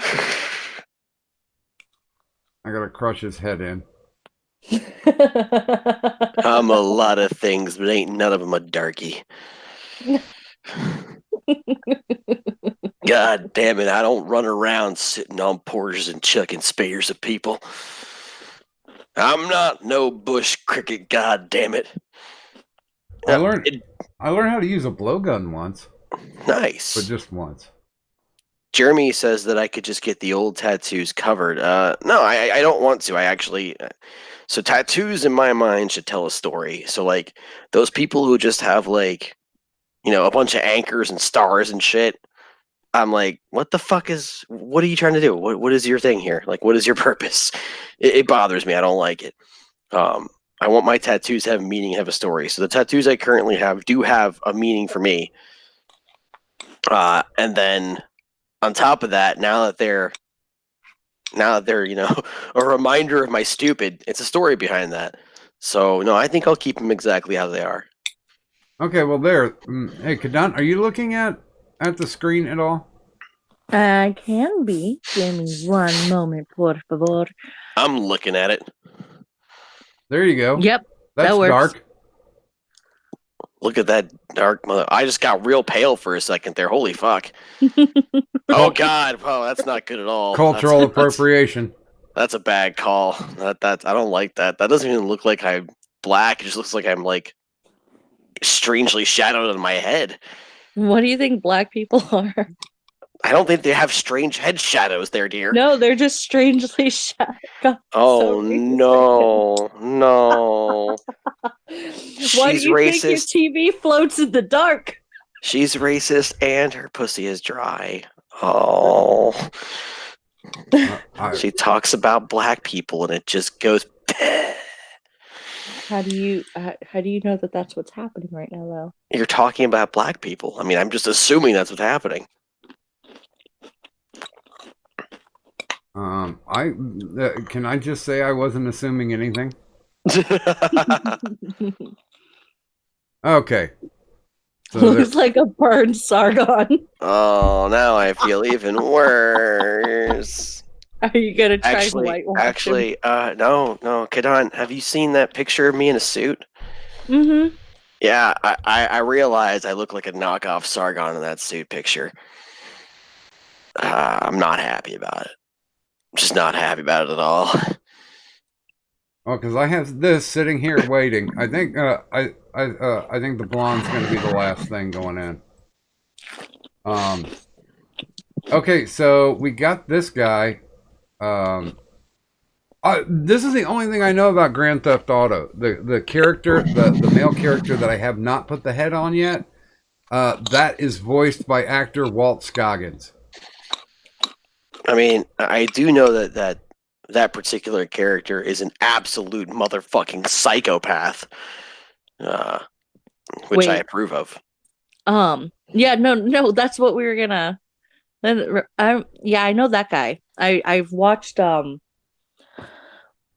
S5: I gotta crush his head in.
S7: I'm a lot of things, but ain't none of them a darky. God damn it, I don't run around sitting on porches and chucking spears at people. I'm not no bush cricket, god damn it.
S5: I learned how to use a blowgun once,
S7: Nice.
S5: but just once.
S7: Jeremy says that I could just get the old tattoos covered. No, I don't want to. I actually. So tattoos in my mind should tell a story. So like those people who just have like, you know, a bunch of anchors and stars and shit. I'm like, what the fuck is? What are you trying to do? What is your thing here? Like, what is your purpose? It bothers me. I don't like it. I want my tattoos to have meaning, have a story. So the tattoos I currently have do have a meaning for me. And then on top of that, now that they're you know a reminder of my stupid, it's a story behind that. So no, I think I'll keep them exactly how they are.
S5: Okay, well there. Hey, Kadan, are you looking at the screen at all?
S6: I can be. Give me one moment, por favor.
S7: I'm looking at it.
S5: There you go.
S6: Yep,
S5: That's
S6: that works.
S5: dark.
S7: Look at that dark mother. I just got real pale for a second there. Holy fuck. Oh god. Oh, that's not good at all.
S5: Cultural
S7: That's-
S5: appropriation.
S7: That's a bad call. That I don't like that. That doesn't even look like I'm black. It just looks like I'm like strangely shadowed on my head.
S6: What do you think black people are?
S7: I don't think they have strange head shadows there, dear.
S6: No, they're just strangely shot.
S7: Oh
S6: so
S7: no, no.
S6: Why do
S7: She's
S6: you think your
S7: racist.
S6: TV floats in the dark?
S7: She's racist and her pussy is dry. Oh. She talks about black people and it just goes.
S6: How do you know that that's what's happening right now, though?
S7: You're talking about black people. I mean, I'm just assuming that's what's happening.
S5: Can I just say I wasn't assuming anything? Okay. So
S6: Looks like a burned Sargon.
S7: Oh, now I feel even worse.
S6: Are you gonna try to whitewash him?
S7: No, Kadan, have you seen that picture of me in a suit?
S6: Mm-hmm.
S7: Yeah, I realize I look like a knockoff Sargon in that suit picture. I'm not happy about it. I'm just not happy about it at all.
S5: well, because I have this sitting here waiting. I think I think the blonde's going to be the last thing going in. Okay, so we got this guy. This is the only thing I know about Grand Theft Auto. The character, the male character that I have not put the head on yet, that is voiced by actor Walt Scoggins.
S7: I mean, I do know that particular character is an absolute motherfucking psychopath, which I
S6: Wait.
S7: approve of.
S6: Yeah, no, that's what we were gonna. Yeah, I know that guy. I've watched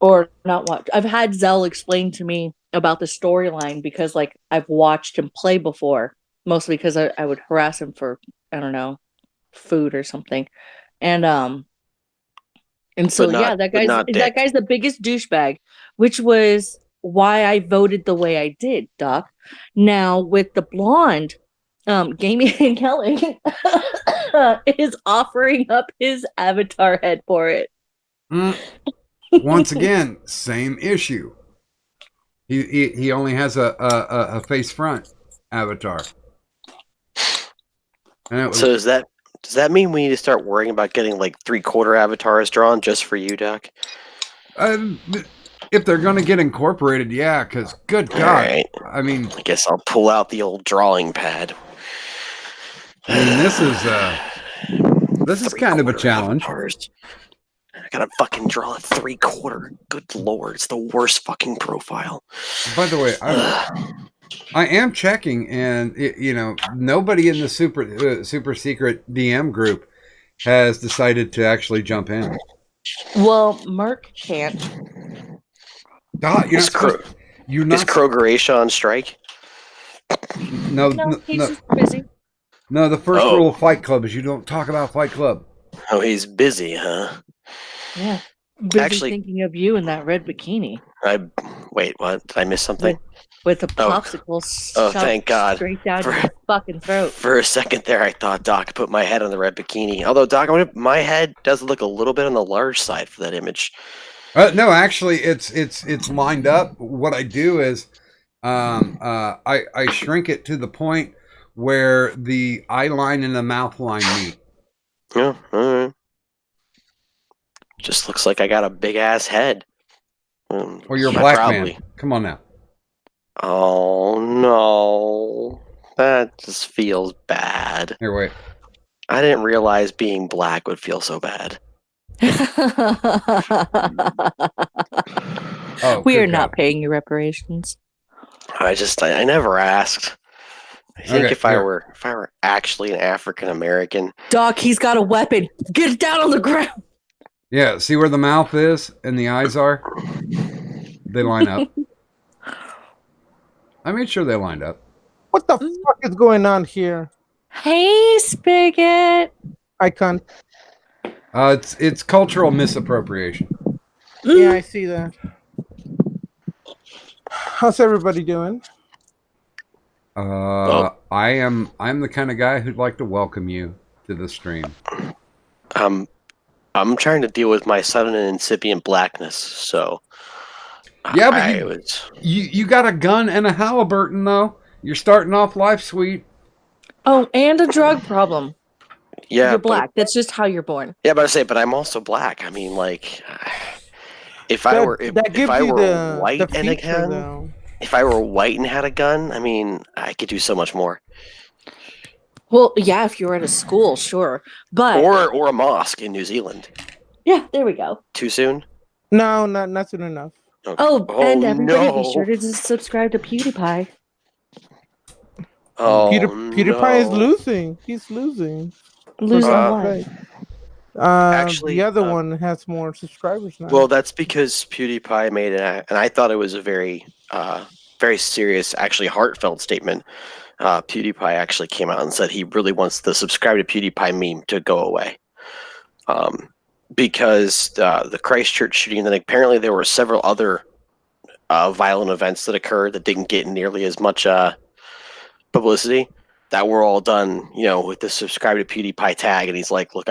S6: or not watched. I've had Zell explain to me about the storyline because like I've watched him play before, mostly because I would harass him for I don't know, food or something, and so
S7: But not-
S6: yeah, that
S7: but not dick.
S6: guy's the biggest douchebag, which was why I voted the way I did, Doc. Now with the blonde, Gaming Kelly is offering up his avatar head for it.
S5: Once again, same issue. He only has a face front avatar. And it was,
S7: So does that mean we need to start worrying about getting like 3/4 avatars drawn just for you, Doc?
S5: if they're going to get incorporated, yeah, because good God.
S7: Alright.
S5: I mean,
S7: I guess I'll pull out the old drawing pad.
S5: this this is kind of a challenge.
S7: I gotta fucking draw a 3/4. Good lord, it's the worst fucking profile.
S5: By the way, I am checking, and nobody in the super secret DM group has decided to actually jump in.
S6: Well, Mark can't.
S5: God,
S7: Is Kroger Asia on strike?
S5: No,
S6: No, he's just busy.
S5: no. The first rule of Fight Club is you don't talk about Fight Club.
S7: Oh, he's busy, huh?
S6: Yeah. Busy
S7: Actually-
S6: thinking of you in that red bikini
S7: Wait, what? Did I miss something?
S6: with a
S7: Oh.
S6: popsicle
S7: Oh,
S6: shoved
S7: thank God.
S6: straight down
S7: For-
S6: your fucking throat.
S7: For a second there, I thought Doc put my head on the red bikini. Although Doc, my head does look a little bit on the large side for that image.
S5: No, actually, it's lined up. What I do is, I shrink it to the point where the eye line and the mouth line meet.
S7: Yeah, all right. Just looks like I got a big ass head.
S5: Or you're a
S7: Yeah,
S5: black
S7: probably.
S5: man. Come on now.
S7: Oh no, that just feels bad.
S5: Here, wait.
S7: I didn't realize being black would feel so bad.
S5: Oh,
S6: We
S5: good
S6: are not
S5: God.
S6: paying you reparations.
S7: I never asked. I think
S5: Okay,
S7: if I
S5: here.
S7: were actually an African American,
S6: Doc, he's got a weapon. Get down on the ground.
S5: Yeah, see where the mouth is and the eyes are? They line up. I made sure they lined up.
S8: What the fuck is going on here?
S6: Hey, Spigot.
S8: Icon.
S5: It's cultural misappropriation.
S8: Yeah, I see that. How's everybody doing?
S5: I'm the kind of guy who'd like to welcome you to the stream.
S7: I'm trying to deal with my sudden and incipient blackness, so
S5: Yeah, but
S7: I was.
S5: you got a gun and a Halliburton though. You're starting off life sweet.
S6: Oh, and a drug problem.
S7: Yeah,
S6: You're
S7: but-
S6: black. That's just how you're born.
S7: Yeah, but I'm also black. I mean, like, if I were white and a
S8: feature,
S7: gun,
S8: though.
S7: if I were white and had a gun, I mean, I could do so much more.
S6: Well, yeah, if you were at a school, sure. But
S7: Or a mosque in New Zealand.
S6: yeah, there we go.
S7: Too soon?
S8: No, not soon enough.
S7: Okay.
S6: Oh, and everybody
S7: no.
S6: be sure to subscribe to PewDiePie.
S7: Oh,
S8: PewDiePie is
S7: no.
S8: losing. He's losing.
S6: Losing
S7: Uh,
S6: what?
S8: Right.
S7: Actually,
S8: the other one has more subscribers now.
S7: Well, that's because PewDiePie made it, and I thought it was a very, very serious, actually heartfelt statement. PewDiePie actually came out and said he really wants the subscribe to PewDiePie meme to go away. Because the Christchurch shooting, and then apparently there were several other violent events that occurred that didn't get nearly as much publicity, that were all done, with the subscribe to PewDiePie tag. And he's like, look,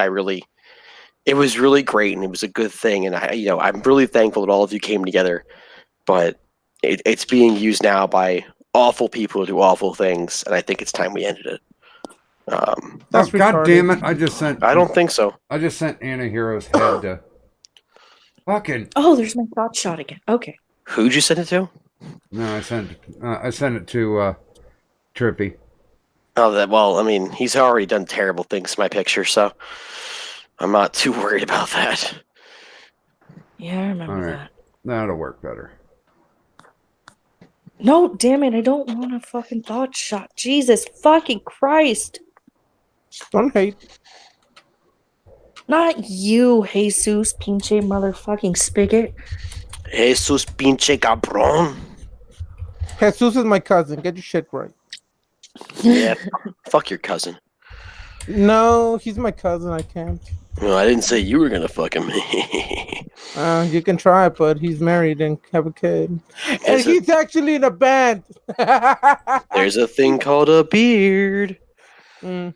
S7: it was really great and it was a good thing. And I'm really thankful that all of you came together, but it's being used now by awful people to do awful things. And I think it's time we ended it.
S8: That's
S5: God
S8: retarded.
S5: damn it! I just sent
S7: I
S5: Anna Hero's head to fucking.
S6: Oh, there's my thought shot again. Okay.
S7: Who'd you send it to?
S5: No, I sent it to Trippy.
S7: Oh, well, I mean, he's already done terrible things to my picture, so I'm not too worried about that.
S6: Yeah, I remember
S5: All right.
S6: that.
S5: That'll work better.
S6: No, damn it. I don't want a fucking thought shot. Jesus fucking Christ.
S8: Don't hate.
S6: Not you, Jesus, pinche motherfucking spigot.
S7: Jesus pinche cabrón.
S8: Jesus is my cousin. Get your shit right.
S7: Yeah, fuck your cousin.
S8: No, he's my cousin. I can't.
S7: No, I didn't say you were gonna fuck him.
S8: You can try, but he's married and have a kid. And
S7: There's a-
S8: he's actually in a band.
S7: There's a thing called a beard.
S8: Mm.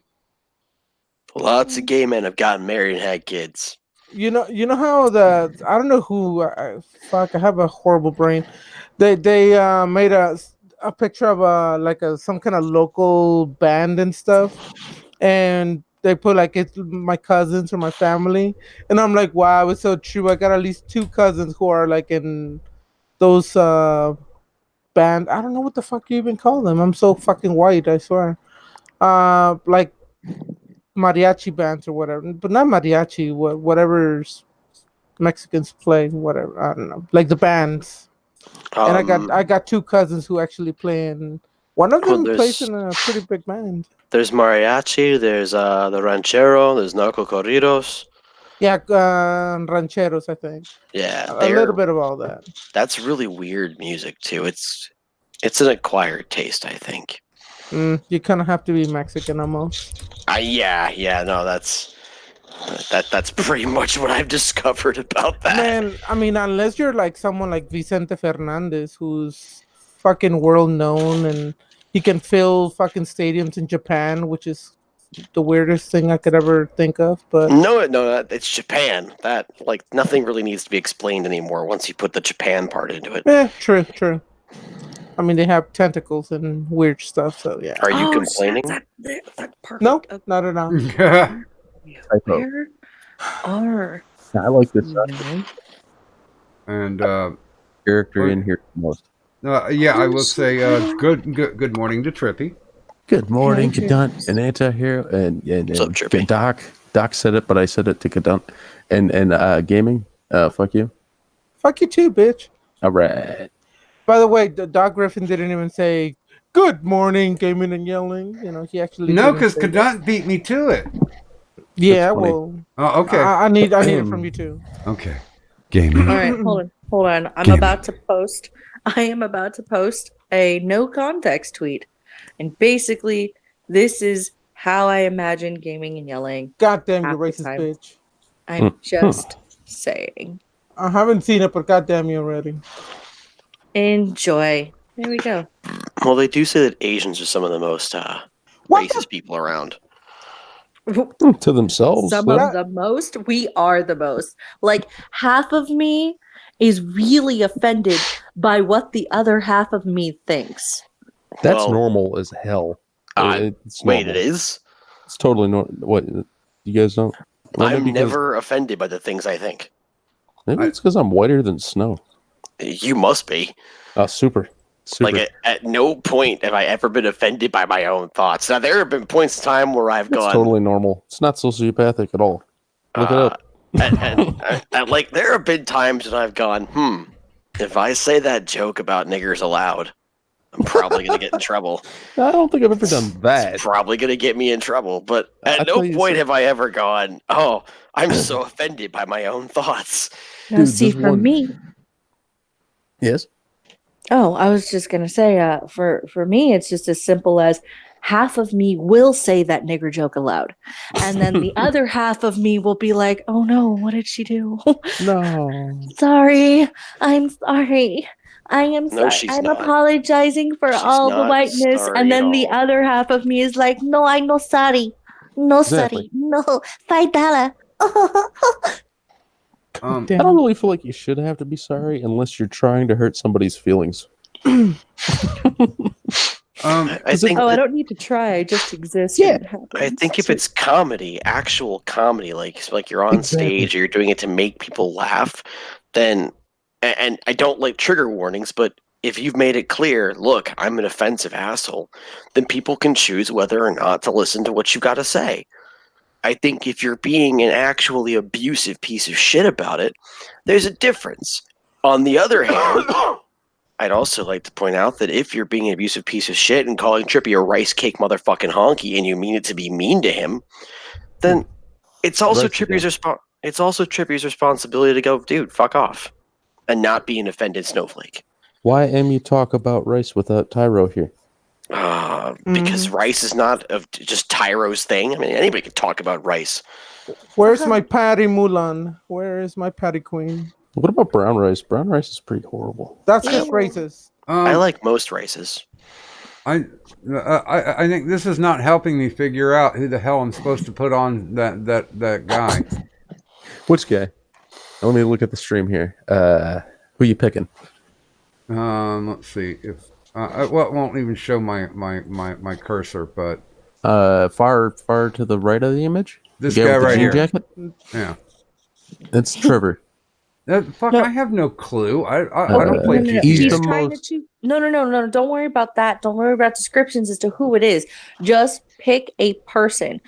S7: Lots of gay men have gotten married and had kids.
S8: You know how I don't know who. Fuck, I have a horrible brain. They made a picture of some kind of local band and stuff, and they put like it's my cousins or my family, and I'm like, wow, it's so true. I got at least 2 cousins who are like in those band. I don't know what the fuck you even call them. I'm so fucking white, I swear. Like mariachi bands or whatever, but not mariachi. Whatever Mexicans play, whatever. I don't know, like the bands. And I got two cousins who actually play in. One of them plays in a pretty big band.
S7: There's mariachi. There's the ranchero. There's narco corridos.
S8: Yeah, rancheros, I think.
S7: Yeah,
S8: A little bit of all that.
S7: That's really weird music too. It's an acquired taste, I think.
S8: You kind of have to be Mexican almost.
S7: Yeah. No, that's pretty much what I've discovered about that.
S8: Man, I mean, unless you're like someone like Vicente Fernandez, who's fucking world known and he can fill fucking stadiums in Japan, which is the weirdest thing I could ever think of. But
S7: no, it's Japan. That like nothing really needs to be explained anymore once you put the Japan part into it.
S8: yeah, true. I mean, they have tentacles and weird stuff, so yeah.
S7: Are you complaining?
S6: That's perfect.
S8: No, not at all.
S9: Typo.
S6: Where are
S9: I like this
S6: you?
S5: And
S9: character in here the most.
S5: yeah, I will say good morning to Trippy.
S9: Good morning,
S6: Hey,
S9: Kadant and Anta here, and
S7: What's up, Trippy?
S9: Doc. Doc said it, but I said it to Kadant and gaming. Fuck you.
S8: Fuck you too, bitch.
S9: All right.
S8: By the way, Doc Griffin didn't even say good morning, gaming and yelling. You know, he actually
S5: No,
S8: didn't
S5: because
S8: say that.
S5: Kadant beat me to it.
S8: Yeah,
S9: That's funny.
S8: well,
S5: Oh, okay.
S8: I need it from you too.
S5: Okay. Gaming.
S6: All right, hold on. I am about to post a no context tweet, and basically, this is how I imagine gaming and yelling.
S8: Goddamn, you
S6: Half the
S8: racist
S6: time.
S8: bitch.
S6: I'm just saying.
S8: I haven't seen it, but goddamn you already.
S6: Enjoy. There we go.
S7: Well, they do say that Asians are some of the most
S8: What
S7: racist people around.
S9: To themselves.
S6: Some
S9: though.
S6: of the most. We are the most. Like half of me is really offended by what the other half of me thinks.
S9: That's
S7: Well,
S9: normal as hell. It's
S7: Wait,
S9: normal.
S7: it is?
S9: It's totally normal. What? You guys don't? Well,
S7: I'm
S9: maybe because-
S7: never offended by the things I think.
S9: Maybe it's because I'm whiter than snow.
S7: You must be.
S9: Oh, super.
S7: Like at no point have I ever been offended by my own thoughts. Now there have been points in time where I've
S9: It's
S7: gone
S9: totally normal. It's not sociopathic at all. Look it up.
S7: and like there have been times when I've gone, if I say that joke about niggers aloud, I'm probably gonna get in trouble.
S9: I don't think I've ever done that.
S7: It's probably gonna get me in trouble. But at
S9: I'll
S7: no
S9: tell you
S7: point
S9: something.
S7: have I ever gone, oh, I'm so offended by my own thoughts.
S6: Now,
S9: Dude,
S6: see,
S9: this
S6: for
S9: one-
S6: me,
S9: Yes.
S6: oh, I was just gonna say, for me, it's just as simple as half of me will say that nigger joke aloud, and then the other half of me will be like, "Oh no, what did she do?
S9: No.
S6: Sorry, I'm sorry." I am
S7: No,
S6: sorry.
S7: she's
S6: I'm
S7: not.
S6: apologizing for
S7: She's
S6: all the
S7: not
S6: whiteness.
S7: sorry
S6: And then
S7: at
S6: the
S7: all.
S6: other half of me is like, no, I'm no sorry. No
S9: Exactly.
S6: sorry. No, $5.
S5: Um,
S9: I don't really feel like you should have to be sorry unless you're trying to hurt somebody's feelings.
S7: I think
S6: Oh, I
S7: that-
S6: don't need to try. I just exist.
S9: Yeah.
S6: and it happens.
S7: I think if it's comedy, actual comedy, like you're on
S9: Exactly.
S7: stage or you're doing it to make people laugh, then and I don't like trigger warnings, but if you've made it clear, look, I'm an offensive asshole, then people can choose whether or not to listen to what you've got to say. I think if you're being an actually abusive piece of shit about it, there's a difference. On the other hand, I'd also like to point out that if you're being an abusive piece of shit and calling Trippy a rice cake motherfucking honky and you mean it to be mean to him, then it's also
S9: Rice
S7: Trippy's responsibility to go, dude, fuck off, and not be an offended snowflake.
S9: Why am you talk about rice without Tyro here?
S7: Because rice is not just Tyro's thing. I mean, anybody can talk about rice.
S8: Where's my Patty Mulan? Where is my Patty Queen?
S9: What about brown rice? Brown rice is pretty horrible.
S8: That's just racist.
S7: I like most rices.
S5: I think this is not helping me figure out who the hell I'm supposed to put on that guy.
S9: Which guy? Let me look at the stream here. Who you picking?
S5: Let's see if well, it won't even show my cursor, but
S9: Far to the right of the image.
S5: This
S9: The
S5: guy
S9: with the
S5: right
S9: jean
S5: here.
S9: Jacket?
S5: yeah.
S9: That's Trevor.
S5: Fuck,
S6: No.
S5: I have no clue. I
S9: Uh,
S5: don't play
S6: No.
S5: GTA.
S9: He's
S6: He's
S9: the
S6: trying
S9: most-
S6: to choose. No. Don't worry about that. Don't worry about descriptions as to who it is. Just pick a person,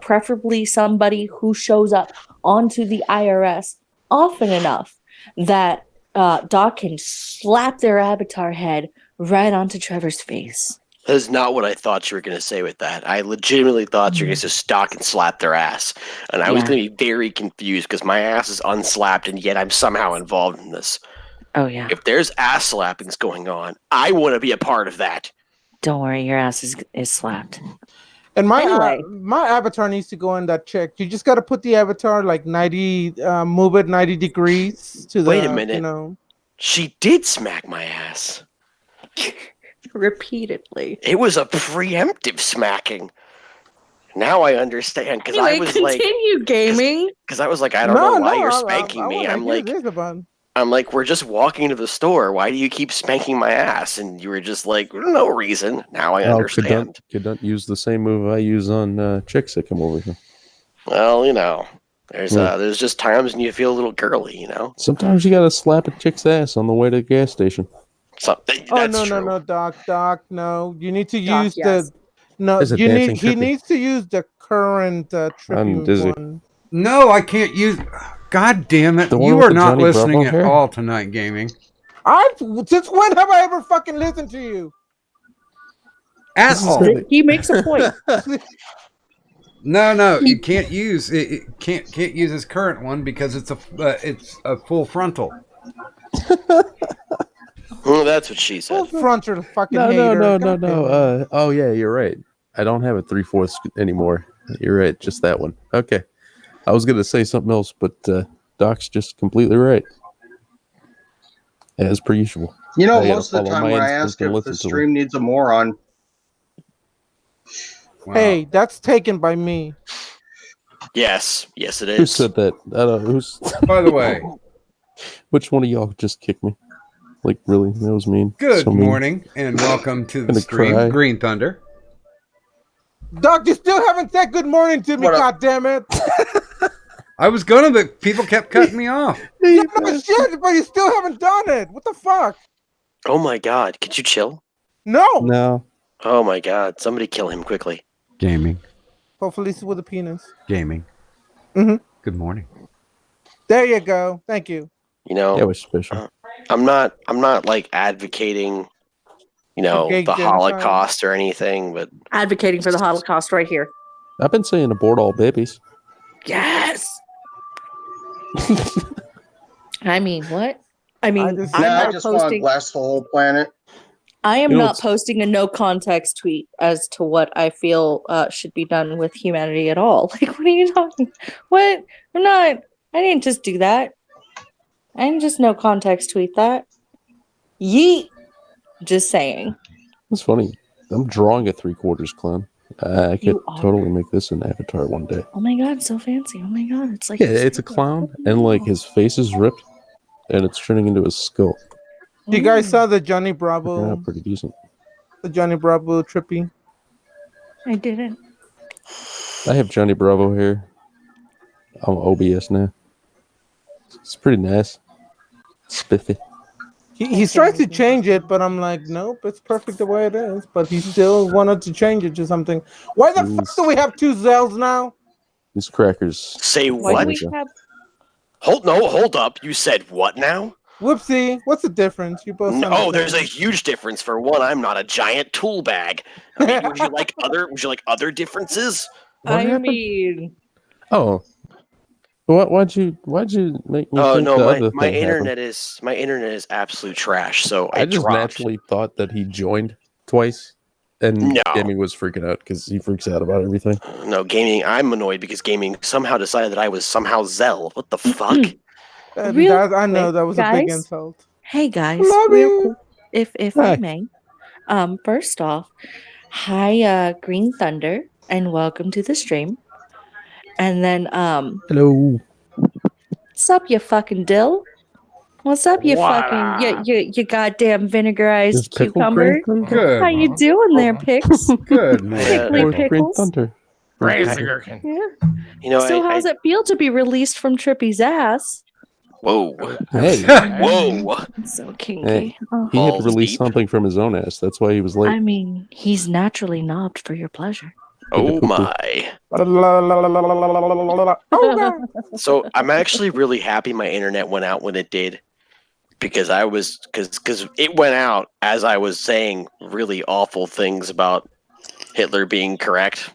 S6: preferably somebody who shows up onto the IRS often enough that Doc can slap their avatar head right onto Trevor's face.
S7: That is not what I thought you were going to say with that. I legitimately thought you were going to stalk and slap their ass. And I was
S6: Yeah.
S7: going to be very confused because my ass is unslapped and yet I'm somehow involved in this.
S6: Oh yeah.
S7: If there's ass slappings going on, I want to be a part of that.
S6: Don't worry, your ass is slapped.
S8: And my
S6: Anyway.
S8: my avatar needs to go in that check. You just got to put the avatar like 90, move it 90 degrees to the.
S7: Wait a minute.
S8: You know.
S7: She did smack my ass.
S6: Repeatedly.
S7: It was a preemptive smacking. Now I understand because I
S6: Anyway,
S7: was like,
S6: continue gaming.
S7: because I was like, I don't know why you're spanking me. I'm like, we're just walking to the store. Why do you keep spanking my ass? And you were just like, no reason. Now I understand.
S9: Couldn't use the same move I use on chicks that come over here.
S7: Well, there's just times when you feel a little girly,
S9: Sometimes you gotta slap a chick's ass on the way to the gas station.
S8: Oh no, Doc, no. You need to
S6: Doc,
S8: use
S6: yes.
S8: the. No,
S9: There's a
S8: you need.
S9: dancing
S8: He
S9: Trippy.
S8: needs to use the current
S9: I'm
S8: Trippy
S9: dizzy.
S8: one.
S5: No, I can't use. God damn it!
S9: The one
S5: You
S9: with
S5: are
S9: the
S5: not
S9: Johnny
S5: listening
S9: Bravo
S5: at
S9: hair?
S5: all tonight, gaming.
S8: Since when have I ever fucking listened to you?
S5: At all.
S6: He makes a point.
S5: No, you can't use it. Can't use his current one because it's a full frontal.
S7: Well, that's what she said.
S8: Front or the fucking
S9: No.
S8: hater. God damn it.
S9: Oh yeah, you're right. I don't have a 3/4 anymore. You're right, just that one. Okay. I was gonna say something else, but Doc's just completely right. As per usual.
S10: You know,
S9: I gotta
S10: most of the
S9: follow
S10: time
S9: my
S10: when I
S9: instincts
S10: ask
S9: and
S10: if the
S9: listen to 'em.
S10: stream needs a moron,
S5: Wow.
S8: Hey, that's taken by me.
S7: Yes, it
S9: Who
S7: is.
S9: said that? I don't know who's
S5: By the way,
S9: which one of y'all just kicked me? Like really? That was mean.
S5: good
S9: So mean.
S5: morning and welcome to the
S9: Gonna
S5: stream,
S9: cry.
S5: Green Thunder.
S8: Doc, you still haven't said good morning to me,
S10: What up?
S8: goddammit.
S5: I was gonna, but people kept cutting me off.
S8: Yeah, no shit, but you still haven't done it. What the fuck?
S7: Oh my god, could you chill?
S8: No.
S9: No.
S7: Oh my god, somebody kill him quickly.
S5: Gaming,
S8: Hopefully it's with a penis.
S5: gaming.
S8: Mhm.
S5: Good morning.
S8: There you go. Thank you.
S9: That was special.
S7: I'm not like advocating,
S8: gay
S7: the
S8: genocide?
S7: Holocaust or anything, but
S6: Advocating for the Holocaust right here.
S9: I've been saying abort all babies.
S6: Yes. I mean, what? I mean,
S8: I just-
S6: I'm
S10: nah, I
S6: not
S10: just want to
S6: posting.
S10: blast the whole planet.
S6: I am
S9: You know,
S6: not
S9: it's-
S6: posting a no context tweet as to what I feel should be done with humanity at all. Like, what are you talking? What? I'm not. I didn't just do that. I didn't just no context tweet that. Yeet. Just saying.
S9: It's funny. I'm drawing a 3/4 clown. I could
S6: You are.
S9: totally make this an avatar one day.
S6: Oh my god, so fancy. Oh my god, it's like
S9: Yeah, it's a clown, and like his face is ripped, and it's turning into a skull.
S8: You guys
S6: Mm,
S8: saw the Johnny
S9: Yeah,
S8: Bravo,
S9: pretty decent.
S8: Trippy.
S6: I didn't.
S9: I have Johnny Bravo here. I'm OBS now. It's pretty nice. Spiffy.
S8: He's trying to change it, but I'm like, nope, it's perfect the way it is. But he still wanted to change it to something. Why the fuck do we have two Zells now?
S9: These crackers.
S7: say
S6: Why
S7: what?
S6: do we have
S7: Hold up. You said what now?
S8: Whoopsie. What's the difference? You both. sound
S7: No,
S8: the
S7: there's a
S8: same.
S7: huge difference. For one, I'm not a giant tool bag. I mean, would you like other differences?
S9: What
S6: I
S9: happened?
S6: mean
S9: Oh. Why'd you make me
S7: Oh
S9: think
S7: no,
S9: the
S7: my
S9: other
S7: my
S9: thing
S7: internet is absolute trash. So
S9: happened? I just
S7: dropped.
S9: naturally thought that he joined twice, and
S7: No.
S9: Demi was freaking out because he freaks out about everything.
S7: No, gaming. I'm annoyed because gaming somehow decided that I was somehow Zell. What the fuck?
S6: Real
S8: I know
S6: quick,
S8: that was a big
S6: guys.
S8: insult.
S6: Hey guys,
S8: Love
S6: real
S8: you.
S6: quick, if
S9: Hi.
S6: I may. First off, hi Green Thunder and welcome to the stream. And then
S9: Hello.
S6: what's up, you fucking dill? What's up, you fucking you goddamn vinegarized
S9: Is Pickle
S6: cucumber?
S9: Green Thunder?
S5: Good.
S6: How you doing there, Pix?
S5: Good morning.
S6: Pickly
S9: Or Green
S6: Pickles.
S9: Thunder.
S6: Yeah.
S7: You know,
S6: So how's it feel to be released from Trippy's ass?
S7: Whoa.
S9: Hey,
S7: Whoa.
S6: So kinky.
S9: Hey.
S6: Oh.
S9: he had to
S7: Balls
S9: release
S7: deep.
S9: something from his own ass. That's why he was late.
S6: I mean, he's naturally knobbed for your pleasure.
S7: Oh my.
S8: Oh, God.
S7: So I'm actually really happy my internet went out when it did, because because it went out as I was saying really awful things about Hitler being correct.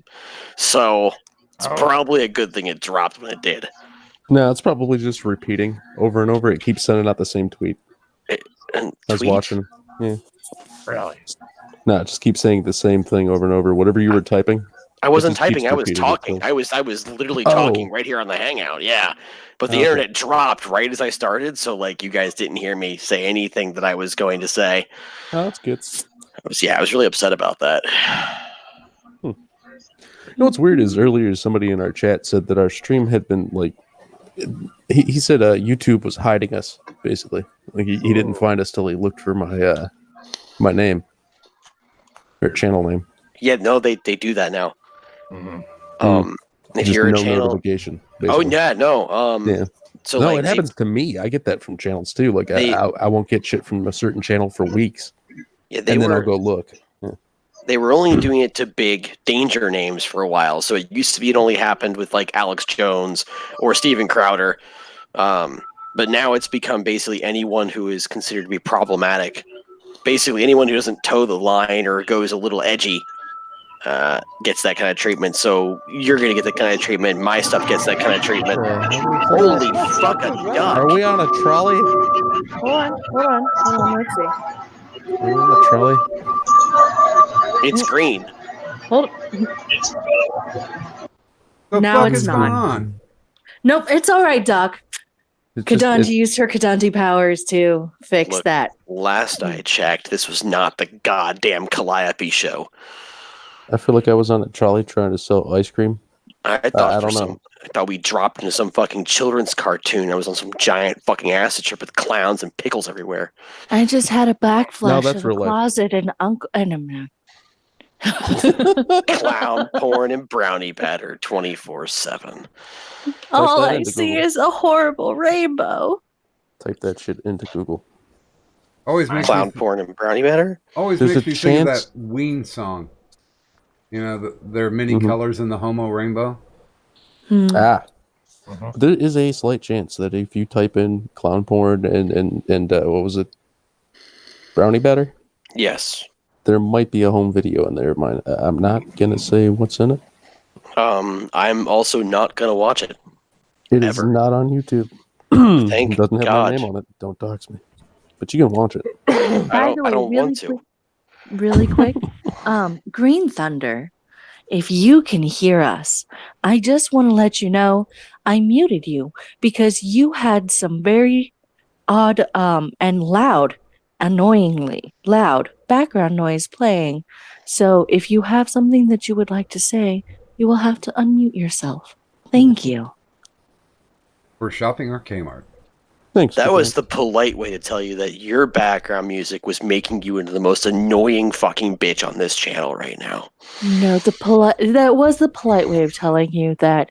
S7: So it's probably a good thing it dropped when it did.
S9: No, it's probably just repeating over and over. It keeps sending out the same tweet.
S7: And
S9: I was
S7: tweet?
S9: watching. Yeah.
S11: Really?
S9: No, just keep saying the same thing over and over. Whatever you were typing.
S7: I wasn't
S9: just keeps
S7: typing. I was
S9: repeating
S7: talking.
S9: itself.
S7: I was literally
S9: Oh.
S7: talking right here on the Hangout. Yeah, but the
S9: Okay.
S7: internet dropped right as I started, so like you guys didn't hear me say anything that I was going to say.
S9: Oh, that's good.
S7: I was really upset about that.
S9: You know what's weird is earlier somebody in our chat said that our stream had been like. He said YouTube was hiding us basically. Like he didn't find us till he looked for my my name or channel name.
S7: Yeah, no, they do that now.
S11: Mhm.
S7: If
S9: Just
S7: you're a
S9: no
S7: channel,
S9: notification.
S7: oh
S9: Basically.
S7: yeah, no,
S9: Yeah.
S7: So
S9: no,
S7: like
S9: it
S7: they-
S9: happens to me. I get that from channels too. Like I won't get shit from a certain channel for weeks,
S7: yeah, they
S9: and then
S7: were
S9: I'll go look. Yeah.
S7: they were only doing it to big danger names for a while. So it used to be it only happened with like Alex Jones or Steven Crowder. But now it's become basically anyone who is considered to be problematic. Basically anyone who doesn't toe the line or goes a little edgy gets that kind of treatment. So you're going to get that kind of treatment. My stuff gets that kind of treatment. Holy fucking duck.
S9: Are we on a trolley?
S6: Hold on. Let's see.
S9: Are we on a trolley?
S7: It's green.
S6: Hold.
S5: The
S6: Now
S5: fuck
S6: it's
S5: is
S6: not.
S5: going on?
S6: Nope, it's all right, Doc.
S9: It's just-
S6: Kadanti used her Kadanti powers to fix
S7: Look.
S6: that.
S7: Last I checked, this was not the goddamn Calliope show.
S9: I feel like I was on a trolley trying to sell ice cream.
S7: I
S9: I
S7: thought
S9: don't know.
S7: I thought we dropped into some fucking children's cartoon. I was on some giant fucking acid trip with clowns and pickles everywhere.
S6: I just had a backflash
S9: that's
S6: of a
S9: real life.
S6: closet and uncle and a man.
S7: Clown porn and brownie batter 24/7.
S6: All
S9: that
S6: I
S9: into
S6: see
S9: Google.
S6: is a horrible rainbow.
S9: Type that shit into Google.
S5: Always makes
S7: Clown
S5: me,
S7: porn and brownie batter?
S5: always
S9: There's
S5: makes
S9: a
S5: me think of
S9: chance-
S5: that Ween song. You know, there are many
S9: Mhm.
S5: colors in the homo rainbow.
S9: Ah.
S11: Mhm.
S9: There is a slight chance that if you type in clown porn and what was it, brownie batter,
S7: Yes.
S9: there might be a home video in there. I'm not gonna say what's in it.
S7: I'm also not gonna watch it.
S9: It is
S7: Ever.
S9: not on YouTube.
S7: Thank
S9: It doesn't have
S7: God.
S9: my name on it. Don't dox me. But you can watch it.
S6: By the
S7: I
S6: way,
S7: don't
S6: really
S7: want to.
S6: quick, really quick. Green Thunder, if you can hear us, I just want to let you know I muted you because you had some very odd and loud, annoyingly loud background noise playing. So if you have something that you would like to say, you will have to unmute yourself. Thank you.
S5: We're shopping our Kmart.
S9: Thanks.
S7: That
S9: Japan.
S7: was the polite way to tell you that your background music was making you into the most annoying fucking bitch on this channel right now.
S6: No, that was the polite way of telling you that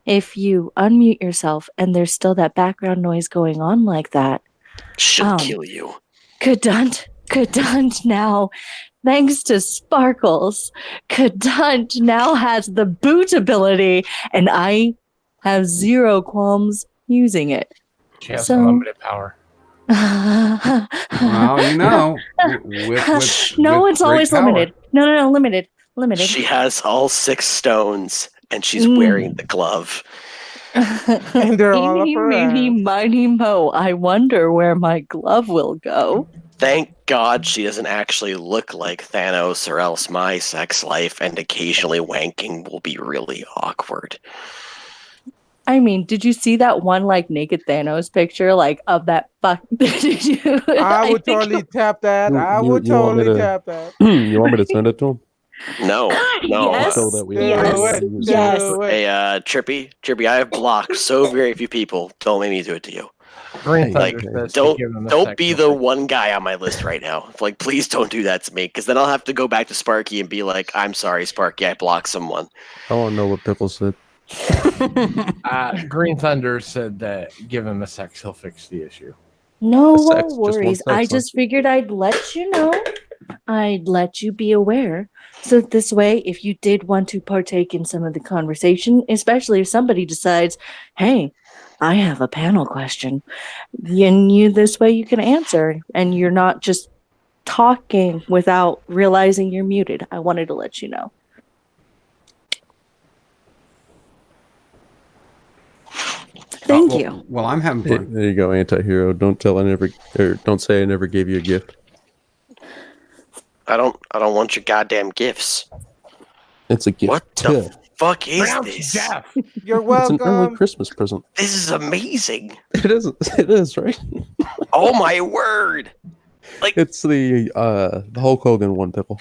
S6: if you unmute yourself and there's still that background noise going on like that,
S7: She'll kill you.
S6: Kadunt now, thanks to Sparkles, Kadunt now has the boot ability, and I have zero qualms using it.
S11: She has
S6: So-
S11: unlimited power.
S5: Well, you know,
S6: No,
S5: with
S6: it's always
S5: great power.
S6: limited. No, limited.
S7: She has all 6 stones, and she's
S6: Mm.
S7: wearing the glove.
S8: And they're all up
S6: Eeny,
S8: her
S6: meeny,
S8: ass.
S6: miny, mo. I wonder where my glove will go.
S7: Thank God she doesn't actually look like Thanos, or else my sex life and occasionally wanking will be really awkward.
S6: I mean, did you see that one like naked Thanos picture like of that fuck? Did you?
S8: I would
S6: think-
S8: totally tap that.
S9: You-
S8: I
S9: you-
S8: would
S9: you want me
S8: totally
S9: to-
S8: tap that.
S9: You want me to send it to him?
S7: No, no.
S6: Yes.
S9: So that we
S6: Yes.
S8: Do it.
S6: Yes.
S8: Do it.
S7: Hey, Trippy, I have blocked so very few people. Don't make me do it to you.
S11: Green
S9: Like,
S11: Thunder says to
S7: Don't
S11: give them the
S7: don't be the
S11: technical-
S7: one guy on my list right now. Like, please don't do that to me, because then I'll have to go back to Sparky and be like, "I'm sorry, Sparky, I blocked someone."
S9: I want to know what Pickle said.
S11: Green Thunder said that give him a sex, he'll fix the issue.
S6: No
S9: Sex, just one
S6: worries.
S9: sex,
S6: I
S9: huh?
S6: just figured I'd let you know. I'd let you be aware. So this way, if you did want to partake in some of the conversation, especially if somebody decides, hey, I have a panel question, and you this way you can answer, and you're not just talking without realizing you're muted. I wanted to let you know. Thank you.
S5: Well, I'm having
S9: Hey,
S5: fun.
S9: there you go, anti-hero. Don't say I never gave you a gift.
S7: I don't want your goddamn gifts.
S9: It's a gift.
S7: What the fuck is this?
S11: Jeff.
S8: You're
S9: It's an early
S8: welcome.
S9: Christmas present.
S7: This is amazing.
S9: It is. It is, right?
S7: Oh my word.
S9: It's the Hulk Hogan one, Pickle.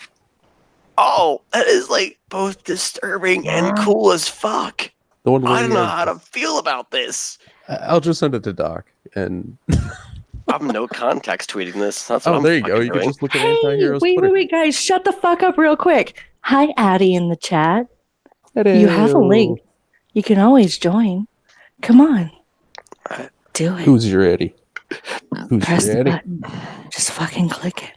S7: Oh, that is like both disturbing and cool as fuck.
S9: The one where
S7: I don't
S9: he
S7: know
S9: has-
S7: how to feel about this.
S9: I'll just send it to Doc, and
S7: I'm no context tweeting this. That's what
S9: oh,
S7: I'm
S9: there you go.
S7: fucking
S9: You can
S7: doing.
S9: just look at
S6: Hey,
S9: anti-heroes.
S6: wait, guys, shut the fuck up real quick. Hi, Addie in the chat. You have a link. You can always join. Come on. Do it.
S9: Who's your Eddie? Who's
S6: Press
S9: your
S6: the
S9: Eddie?
S6: button. Just fucking click it.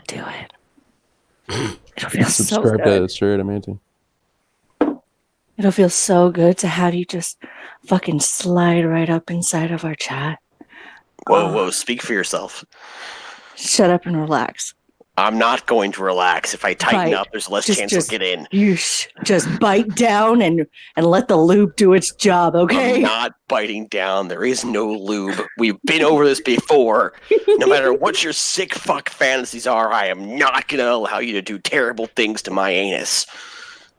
S6: Do it. It'll feel so
S9: Subscribe
S6: good.
S9: to Sir Adamantium.
S6: It'll feel so good to have you just fucking slide right up inside of our chat.
S7: Whoa, speak for yourself.
S6: Shut up and relax.
S7: I'm not going to relax. If I tighten
S6: Bite.
S7: up, there's less
S6: Just-
S7: chance
S6: just-
S7: I'll get in.
S6: You just bite down and let the lube do its job,
S7: I'm
S6: okay?
S7: not biting down. There is no lube. We've been over this before. No matter what your sick fuck fantasies are, I am not going to allow you to do terrible things to my anus.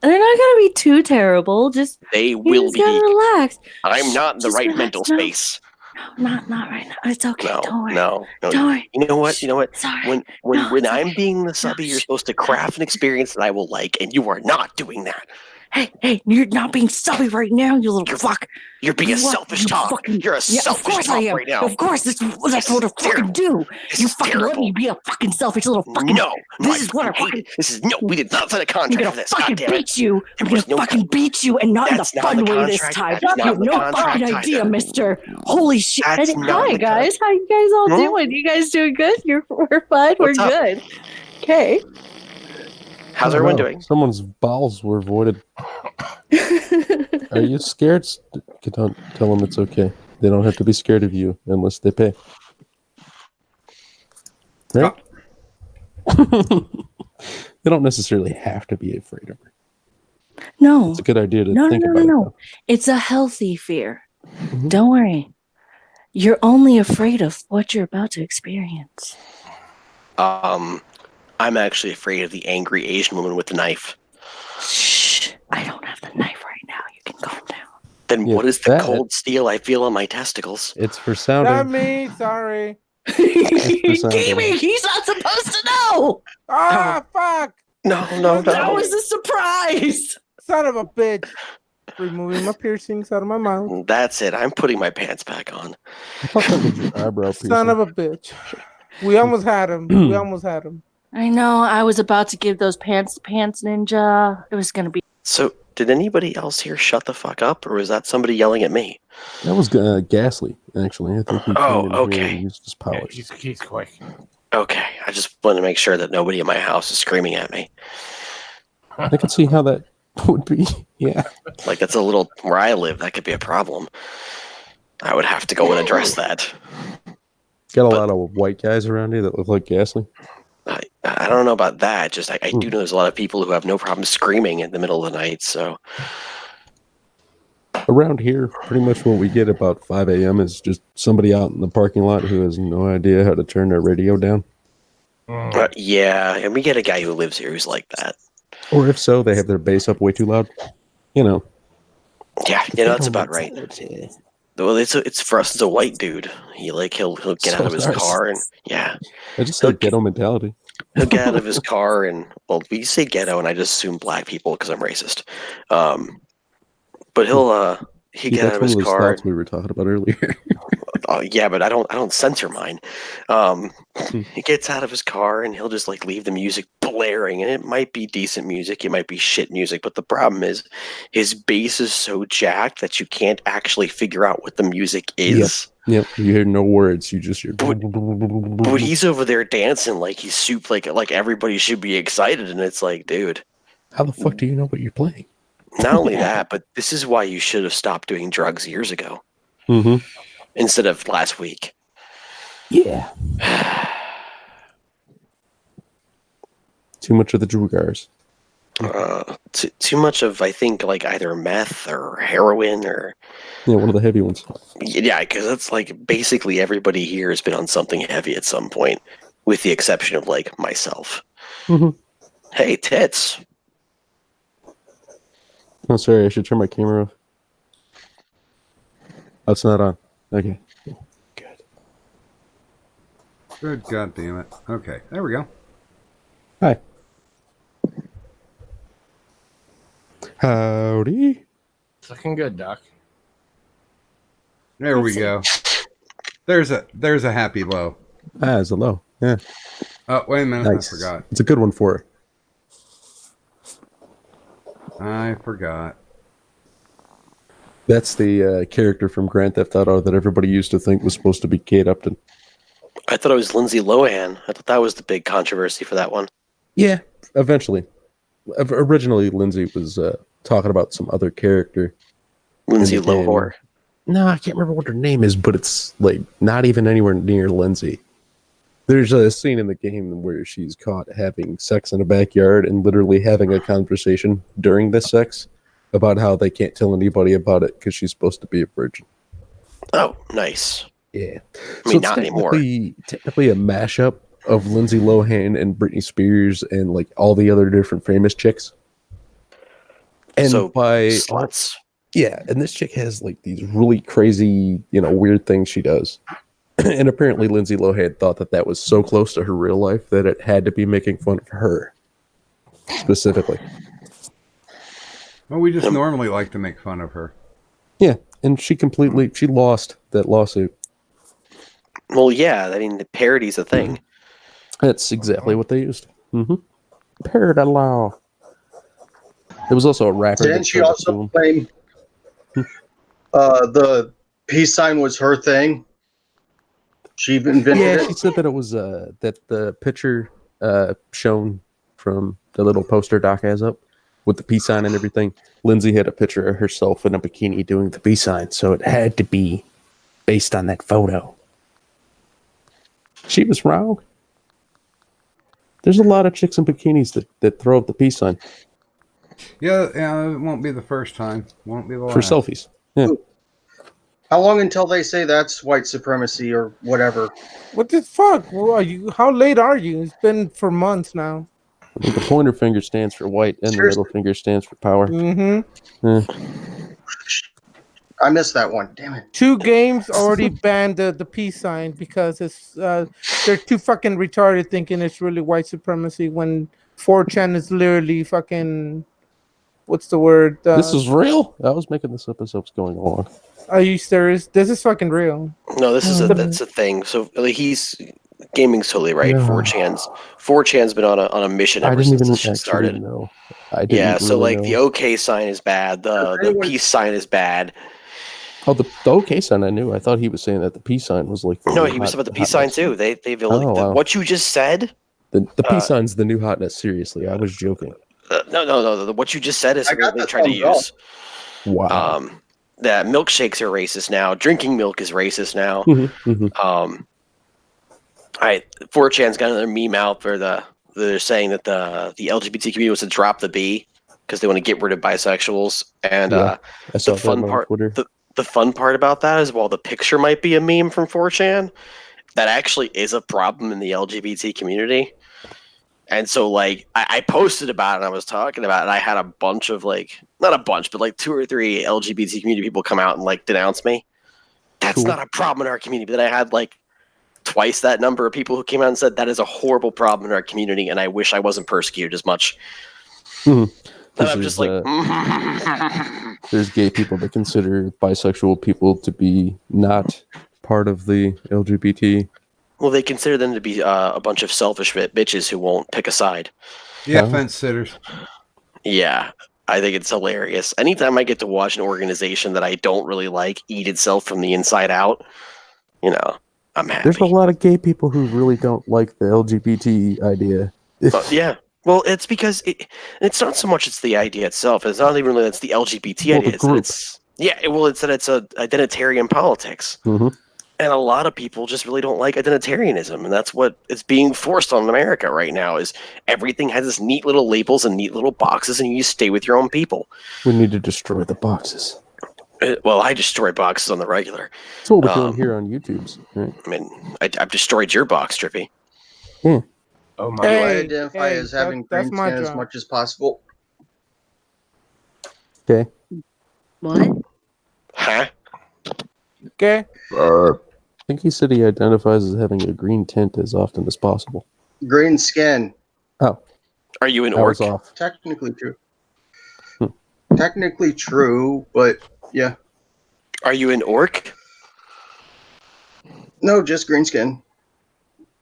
S6: They're not gonna be too terrible. Just
S7: They
S6: you
S7: will
S6: just gotta
S7: be.
S6: relax.
S7: I'm not in the
S6: Just
S7: right
S6: relax.
S7: mental
S6: No.
S7: space.
S6: Not right now. It's okay.
S7: No,
S6: Don't worry.
S7: no.
S6: Don't worry.
S7: You know what? You know what?
S6: Sorry.
S7: When
S6: No,
S7: when
S6: it's
S7: I'm
S6: okay.
S7: being the subby, you're supposed to craft an experience that I will like, and you are not doing that.
S6: Hey, you're not being subby right now, you little fuck.
S7: You're being a
S6: What?
S7: selfish
S6: You
S7: top.
S6: fucking-
S7: You're a
S6: Yeah, of
S7: selfish
S6: course I
S7: top
S6: am.
S7: right now.
S6: Of course, that's what I
S7: is
S6: fucking do.
S7: This
S6: You
S7: is
S6: fucking let
S7: terrible.
S6: me be a fucking selfish little fucking.
S7: No,
S6: This is what I
S7: hate
S6: fucking.
S7: it. This is no. We did not sign a
S6: I'm
S7: contract
S6: gonna
S7: for this.
S6: fucking
S7: God damn it.
S6: beat you. I'm
S7: There
S6: gonna
S7: was no
S6: fucking
S7: con-
S6: beat you, and not in the
S7: That's not
S6: fun
S7: the
S6: way this
S7: contract.
S6: time.
S7: That's
S6: You
S7: not
S6: have
S7: the
S6: no
S7: contract
S6: fucking
S7: either.
S6: idea, Mister. Holy shit!
S7: That's
S6: And
S7: not
S6: hi
S7: the
S6: guys, how you guys all
S7: Hmm?
S6: doing? You guys doing good? We're fine.
S7: What's
S6: we're
S7: up?
S6: good. Okay.
S7: How's
S9: I don't
S7: everyone
S9: know.
S7: doing?
S9: Someone's bowels were voided. Are you scared? Don't tell them it's okay. They don't have to be scared of you unless they pay. Right? They don't necessarily have to be afraid of her.
S6: No.
S9: It's a good idea to
S6: No,
S9: think
S6: no,
S9: about
S6: no,
S9: it.
S6: no. It's a healthy fear. Don't worry. You're only afraid of what you're about to experience.
S7: I'm actually afraid of the angry Asian woman with the knife.
S6: Shh. I don't have the knife right now. You can calm down.
S7: Then
S9: Yeah,
S7: what is the
S9: that-
S7: cold steel I feel on my testicles?
S9: It's for
S8: Not
S9: sounding.
S8: me. Sorry.
S6: Gaming, he's not supposed to know.
S8: Ah, fuck.
S7: No.
S6: That was a surprise.
S8: Son of a bitch. Removing my piercings out of my mouth.
S7: That's it. I'm putting my pants back on.
S9: I thought that was your eyebrow piercing.
S8: Son of a bitch. We almost had him. We almost had him.
S6: I know. I was about to give those pants to Pants Ninja. It was gonna be.
S7: So, did anybody else here shut the fuck up, or was that somebody yelling at me?
S9: That was Ghastly, actually. I think he
S7: Oh,
S9: came in here
S7: okay.
S9: and used his
S11: Yeah,
S9: powers.
S11: he's quick.
S7: Okay, I just want to make sure that nobody in my house is screaming at me.
S9: I can see how that would be. Yeah.
S7: Like, that's a little where I live. That could be a problem. I would have to go and address that.
S9: Got a lot of white guys around here that look like Ghastly.
S7: I don't know about that. Just I do know there's a lot of people who have no problem screaming in the middle of the night. So
S9: Around here, pretty much what we get about 5 a.m. is just somebody out in the parking lot who has no idea how to turn their radio down.
S7: yeah, and we get a guy who lives here who's like that.
S9: Or if so, they have their bass up way too loud. You know.
S7: Yeah, that's about right. Well, it's for us. It's a white dude. He'll get out of his car and yeah,
S9: I just said ghetto mentality.
S7: he'll get out of his car and we say ghetto and I just assume black people because I'm racist. But he'll
S9: See,
S7: get out
S9: that's
S7: of
S9: one
S7: his
S9: of those
S7: car.
S9: thoughts we were talking about earlier.
S7: Oh yeah, but I don't censor mine. He gets out of his car and he'll just like leave the music blaring, and it might be decent music, it might be shit music, but the problem is his bass is so jacked that you can't actually figure out what the music is.
S9: Yep. You hear no words. You just hear.
S7: But he's over there dancing like he's soup, like everybody should be excited, and it's like, dude.
S9: How the fuck do you know what you're playing?
S7: Not only that, but this is why you should have stopped doing drugs years ago.
S9: Mm-hmm.
S7: Instead of last week.
S9: Yeah. Too much of the Drugars.
S7: Too much of, I think, like either meth or heroin or...
S9: Yeah, one of the heavy ones.
S7: Yeah, because it's like basically everybody here has been on something heavy at some point, with the exception of like myself.
S9: Mm-hmm.
S7: Hey, tits.
S9: Oh, sorry, I should turn my camera off. Oh, it's not on. Okay.
S5: Good God damn it. Okay, there we go.
S9: Hi. Howdy.
S11: It's looking good, Doc.
S5: There we go. There's a happy low.
S9: Ah, it's a low. Yeah.
S5: Oh, wait a minute.
S9: Nice.
S5: I forgot.
S9: It's a good one for her.
S5: I forgot.
S9: That's the character from Grand Theft Auto that everybody used to think was supposed to be Kate Upton.
S7: I thought it was Lindsay Lohan. I thought that was the big controversy for that one.
S9: Yeah, eventually. Originally, Lindsay was talking about some other character.
S7: Lindsay Lohan.
S9: No, I can't remember what her name is, but it's like not even anywhere near Lindsay. There's a scene in the game where she's caught having sex in a backyard and literally having a conversation during the sex about how they can't tell anybody about it because she's supposed to be a virgin.
S7: Oh, nice.
S9: Yeah.
S7: I mean, not anymore.
S9: Technically a mashup of Lindsay Lohan and Britney Spears and like all the other different famous chicks. And
S7: so,
S9: by
S7: sluts.
S9: Yeah, and this chick has like these really crazy, weird things she does. And apparently Lindsay Lohan thought that was so close to her real life that it had to be making fun of her specifically.
S5: Well, we just normally like to make fun of her.
S9: Yeah, and she lost that lawsuit.
S7: Well, yeah, I mean, the parody's a thing.
S9: That's exactly what they used. Mm-hmm. Parody law. There was also a rapper.
S10: Didn't she also claim the peace sign was her thing? She invented it?
S9: Yeah, she said that it was that the picture shown from the little poster Doc has up with the peace sign and everything. Lindsay had a picture of herself in a bikini doing the peace sign, so it had to be based on that photo. She was wrong. There's a lot of chicks in bikinis that throw up the peace sign.
S5: Yeah, it won't be the first time. Won't be the last.
S9: For selfies. Yeah.
S10: How long until they say that's white supremacy or whatever?
S8: What the fuck? How late are you? It's been for months now.
S9: I think the pointer finger stands for white and the middle finger stands for power.
S8: Mm-hmm.
S9: Yeah.
S10: I missed that one. Damn it.
S8: 2 games already banned the peace sign because it's they're too fucking retarded thinking it's really white supremacy when 4chan is literally fucking... What's the word?
S9: This is real? I was making this up as I was going along.
S8: Are you serious? This is fucking real.
S7: No, that's a thing. So like, gaming's totally right.
S9: Yeah.
S7: 4chan's been on a mission ever since this shit started.
S9: Know.
S7: Yeah, so like the OK sign is bad, the peace sign is bad.
S9: Oh, the OK sign I knew. I thought he was saying that the peace sign was like...
S7: No, he was about the peace sign too. They've
S9: wow.
S7: What you just said?
S9: The peace sign's the new hotness. Seriously, I was joking.
S7: No. What you just said is what they try to use.
S9: Wow.
S7: That milkshakes are racist now. Drinking milk is racist now.
S9: Mm-hmm.
S7: 4chan's got another meme out where they're saying that the LGBT community wants to drop the B because they want to get rid of bisexuals. And
S9: I saw
S7: the fun
S9: that on
S7: part,
S9: Twitter.
S7: the fun part about that is while the picture might be a meme from 4chan, that actually is a problem in the LGBT community. And so, like, I posted about it and I was talking about it. And I had a bunch of, like, not a bunch, but like 2 or 3 LGBT community people come out and, like, denounce me. That's not a problem in our community. But then I had, like, twice that number of people who came out and said that is a horrible problem in our community and I wish I wasn't persecuted as much.
S9: Mm-hmm.
S7: And I'm just like...
S9: there's gay people that consider bisexual people to be not part of the LGBT.
S7: Well, they consider them to be a bunch of selfish bitches who won't pick a side.
S5: Yeah,
S9: Uh-huh.
S5: fence sitters.
S7: Yeah, I think it's hilarious. Anytime I get to watch an organization that I don't really like eat itself from the inside out, you know, I'm happy.
S9: There's a lot of gay people who really don't like the LGBT idea.
S7: Yeah. Well, it's because it's not so much it's the idea itself. It's not even really that's the LGBT
S9: Well,
S7: idea.
S9: the
S7: It's that
S9: group.
S7: it's that it's a identitarian politics.
S9: Mhm.
S7: And a lot of people just really don't like identitarianism, and that's what is being forced on America right now. Is everything has this neat little labels and neat little boxes, and you stay with your own people.
S9: We need to destroy the boxes.
S7: Well, I destroy boxes on the regular.
S9: That's what we're doing here on YouTube's. Right?
S7: I mean, I've destroyed your box, Trippy.
S9: Yeah.
S11: Oh my!
S10: Do I
S8: Hey,
S10: identify as having
S8: that's
S10: green
S8: my
S10: skin as
S8: job.
S10: much as possible?
S9: Okay.
S6: What?
S7: Huh?
S8: Okay.
S9: I think he said he identifies as having a green tint as often as possible.
S10: Green skin,
S9: Oh,
S7: Are you an
S9: I was
S7: orc?
S9: off.
S10: technically true.
S9: Hmm.
S10: Technically true, but yeah.
S7: Are you an orc?
S10: No, just green skin.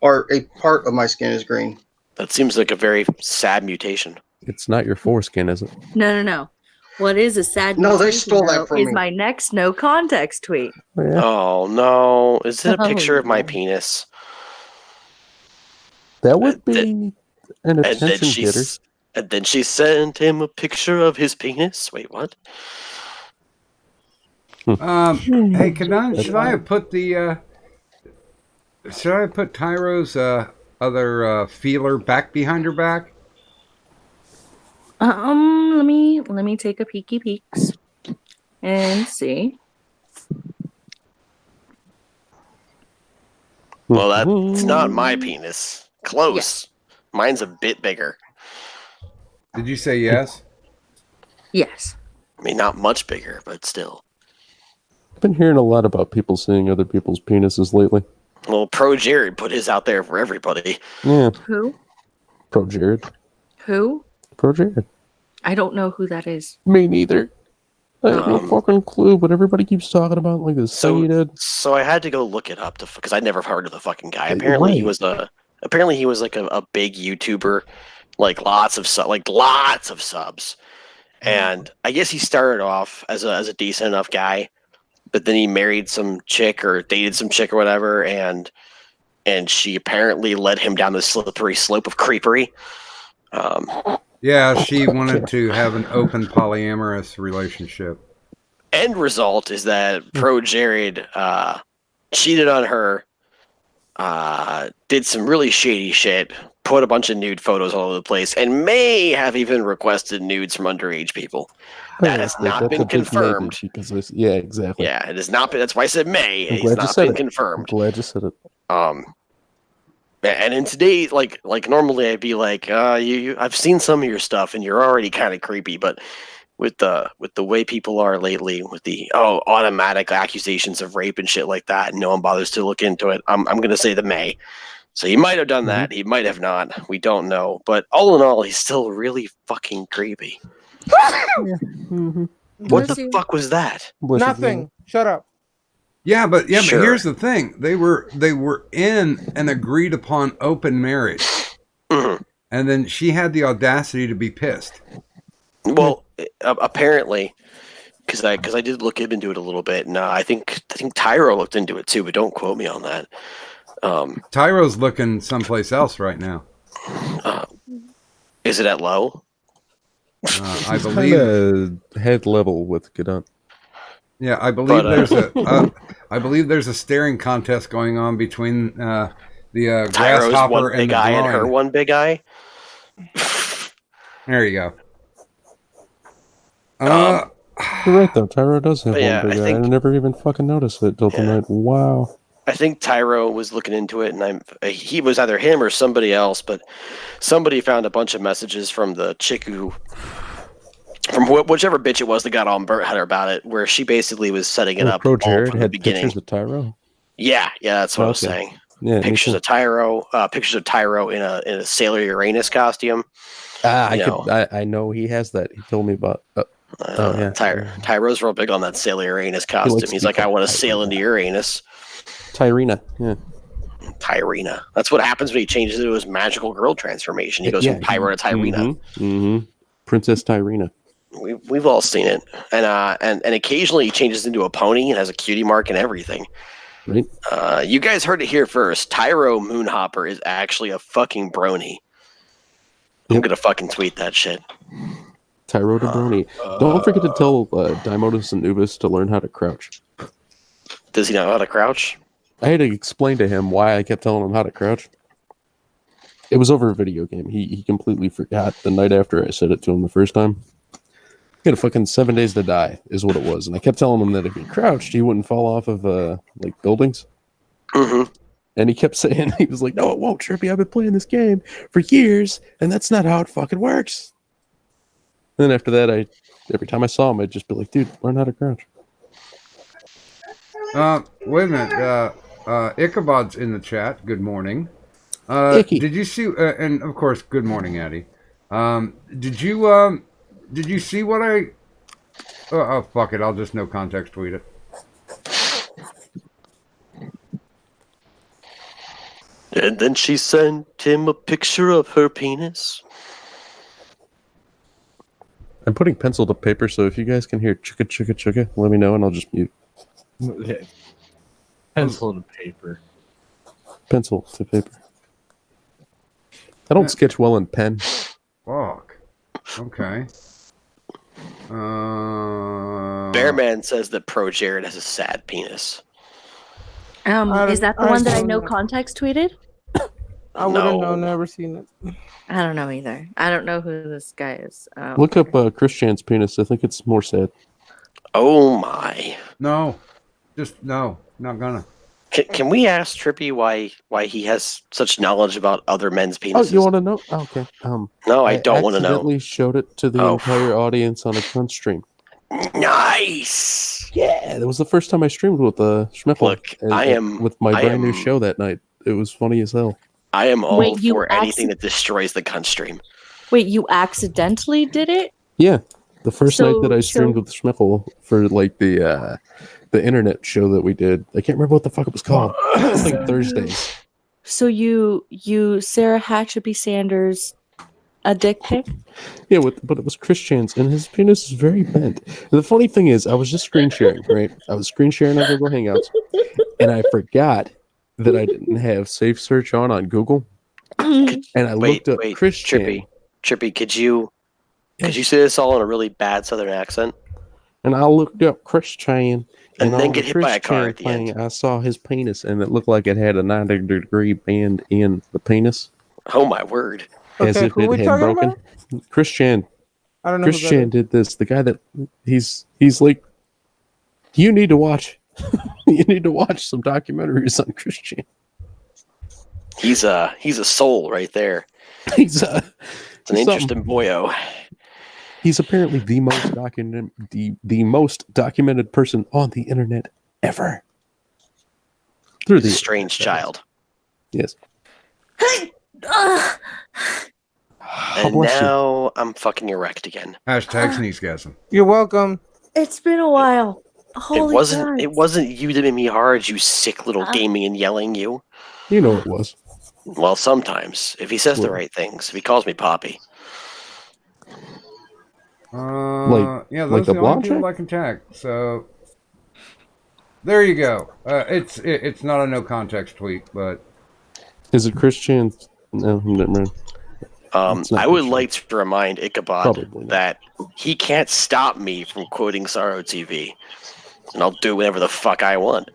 S10: Or a part of my skin is green.
S7: That seems like a very sad mutation.
S9: It's not your foreskin, is it?
S6: No. What is a sad
S10: No, they
S6: mutation,
S10: stole that
S6: though,
S10: from
S6: is
S10: me.
S6: my next no context tweet.
S9: Oh, yeah.
S7: Oh no! Is it a
S6: Oh,
S7: picture of my
S6: no.
S7: penis?
S9: That would be
S7: th-
S9: an
S7: And
S9: attention getter.
S7: then she sent him a picture of his penis. Wait, what?
S5: Hey, should I have put the should I have put Tyro's other feeler back behind her back?
S6: Let me take a peeky peeks and see.
S7: Well, that's not my penis. Close. Mine's a bit bigger.
S5: Did you say yes?
S6: Yes.
S7: I mean, not much bigger, but still.
S9: I've been hearing a lot about people seeing other people's penises lately.
S7: Well, Pro Jared put his out there for everybody.
S9: Yeah,
S6: Who?
S9: Pro Jared.
S6: Who?
S9: Pro Jared.
S6: I don't know who that is.
S9: Me neither. I have no fucking clue, but everybody keeps talking about like this.
S7: So I had to go look it up because I never heard of the fucking guy. Apparently he was like a big YouTuber, like lots of subs, and I guess he started off as a decent enough guy, but then he married some chick or dated some chick or whatever, and she apparently led him down the slippery slope of creepery.
S5: Yeah, she wanted to have an open polyamorous relationship.
S7: End result is that Pro Jared cheated on her, did some really shady shit, put a bunch of nude photos all over the place, and may have even requested nudes from underage people. That has not been confirmed.
S9: Because yeah, exactly.
S7: Yeah, it has not been. That's why I said may.
S9: I'm
S7: It's
S9: glad you
S7: not
S9: said
S7: been
S9: it.
S7: confirmed.
S9: I'm glad you said it.
S7: And in today's like normally I'd be like, I've seen some of your stuff and you're already kind of creepy, but with the way people are lately, with the automatic accusations of rape and shit like that, and no one bothers to look into it, I'm gonna say the may. So he might have done that, he might have not. We don't know, but all in all, he's still really fucking creepy. What the fuck was that?
S8: Nothing. Shut up.
S5: Yeah, but
S7: Sure.
S5: here's the thing: they were in an agreed upon open marriage,
S7: Mhm.
S5: and then she had the audacity to be pissed.
S7: Well, apparently, because I did look into it a little bit, and I think Tyro looked into it too, but don't quote me on that.
S5: Tyro's looking someplace else right now.
S7: Is it at low?
S5: I
S9: He's
S5: believe.
S9: kinda head level with Gadon.
S5: Yeah, I believe
S7: But,
S5: I believe there's a staring contest going on between the
S7: Tyro's
S5: grasshopper
S7: one
S5: and
S7: big
S5: the
S7: eye and
S5: groin.
S7: her one big eye.
S5: There you go.
S9: You're right though. Tyro does have
S7: Yeah,
S9: one big
S7: I
S9: eye.
S7: think-
S9: I never even fucking noticed it till tonight. Wow.
S7: I think Tyro was looking into it, and he was either him or somebody else, but somebody found a bunch of messages from the chick from whichever bitch it was that got on Bert Hunter about it, where she basically was setting it up
S9: Pro
S7: all
S9: Jared
S7: from the
S9: had
S7: beginning.
S9: pictures of Tyro.
S7: Yeah, that's what I was
S9: Okay.
S7: saying.
S9: Yeah, me
S7: Pictures
S9: too.
S7: of Tyro in a Sailor Uranus costume.
S9: I know he has that. He told me about. Yeah.
S7: Tyro's real big on that Sailor Uranus costume.
S9: likes to
S7: He's
S9: be
S7: like, I want to
S9: called
S7: sail into Uranus.
S9: Tyrina. Yeah.
S7: Tyrina. That's what happens when he changes into his magical girl transformation. He goes from Pyro to Tyrina.
S9: Princess Tyrina.
S7: We've all seen it, and occasionally he changes into a pony and has a cutie mark and everything.
S9: Right.
S7: You guys heard it here first. Tyro Moonhopper is actually a fucking brony. I'm gonna fucking tweet that shit.
S9: Tyro to Brony. Don't forget to tell Daimodus and Ubis to learn how to crouch.
S7: Does he know how to crouch?
S9: I had to explain to him why I kept telling him how to crouch. It was over a video game. He completely forgot the night after I said it to him the first time. He had a fucking 7 days to die, is what it was. And I kept telling him that if he crouched, he wouldn't fall off of like buildings.
S7: Mm-hmm.
S9: And he kept saying, he was like, no, it won't, Trippy. I've been playing this game for years, and that's not how it fucking works. And then after that, every time I saw him, I'd just be like, dude, learn how to crouch.
S5: Wait a minute. Ichabod's in the chat. Good morning.
S9: Icky.
S5: Did you see? And of course, good morning, Addie. Did you see what I? Oh, fuck it. I'll just no context tweet it.
S7: And then she sent him a picture of her penis.
S9: I'm putting pencil to paper, so if you guys can hear chugga chugga chugga, let me know, and I'll just mute.
S11: Pencil to paper.
S9: Pencil to paper. I don't sketch well in pen.
S5: Fuck. Okay.
S7: Bearman says that Pro Jared has a sad penis.
S6: Is that the one that I know context tweeted?
S8: I wouldn't know, never seen it.
S6: I don't know either. I don't know who this guy is.
S9: Look up Christian's penis. I think it's more sad.
S7: Oh my.
S5: No. Just no. Not gonna.
S7: Can we ask Trippy why he has such knowledge about other men's penises?
S9: Oh, you want to know? Oh, okay.
S7: No, I don't want to know.
S9: I accidentally showed it to the entire audience on a front stream.
S7: Nice.
S9: Yeah, that was the first time I streamed with Schmiffle.
S7: Look,
S9: with my brand new show that night. It was funny as hell.
S7: I am all for anything that destroys the cunt stream.
S6: Wait, you accidentally did it?
S9: Yeah, the first night that I streamed with Schmiffle for like the internet show that we did. I can't remember what the fuck it was called. It was like Thursdays.
S6: So you Sarah Hatchaby Sanders a dick pic?
S9: Yeah, but it was Christian's, and his penis is very bent. And the funny thing is, I was just screen sharing, right? I was screen sharing on Google Hangouts, and I forgot that I didn't have safe search on Google. And I looked up Christian.
S7: Trippy, could you say this all in a really bad Southern accent?
S9: And I looked up Christian.
S7: And then get hit by a car at the end.
S9: I saw his penis, and it looked like it had a 90-degree bend in the penis.
S7: Oh my word!
S9: As if it had broken. Christian.
S8: I don't know.
S9: Christian did this. The guy that he's like, you need to watch. You need to watch some documentaries on Christian.
S7: He's a soul right there.
S9: It's
S7: an interesting boyo.
S9: He's apparently the most documented person on the internet ever.
S7: Through the strange child.
S9: Yes.
S7: And now I'm fucking erect again.
S5: Hashtag sneezegasm.
S8: You're welcome.
S6: It's been a while. Holy God.
S7: It wasn't you that made me hard, you sick little gaming and yelling you.
S9: You know it was.
S7: Well, sometimes. If he says the right things. If he calls me Poppy.
S5: Yeah, those are the only people I can tag. So there you go. It's not a no context tweet, but
S9: is it Christian? No, never mind.
S7: I would like to remind Ichabod that he can't stop me from quoting Sorrow TV, and I'll do whatever the fuck I want.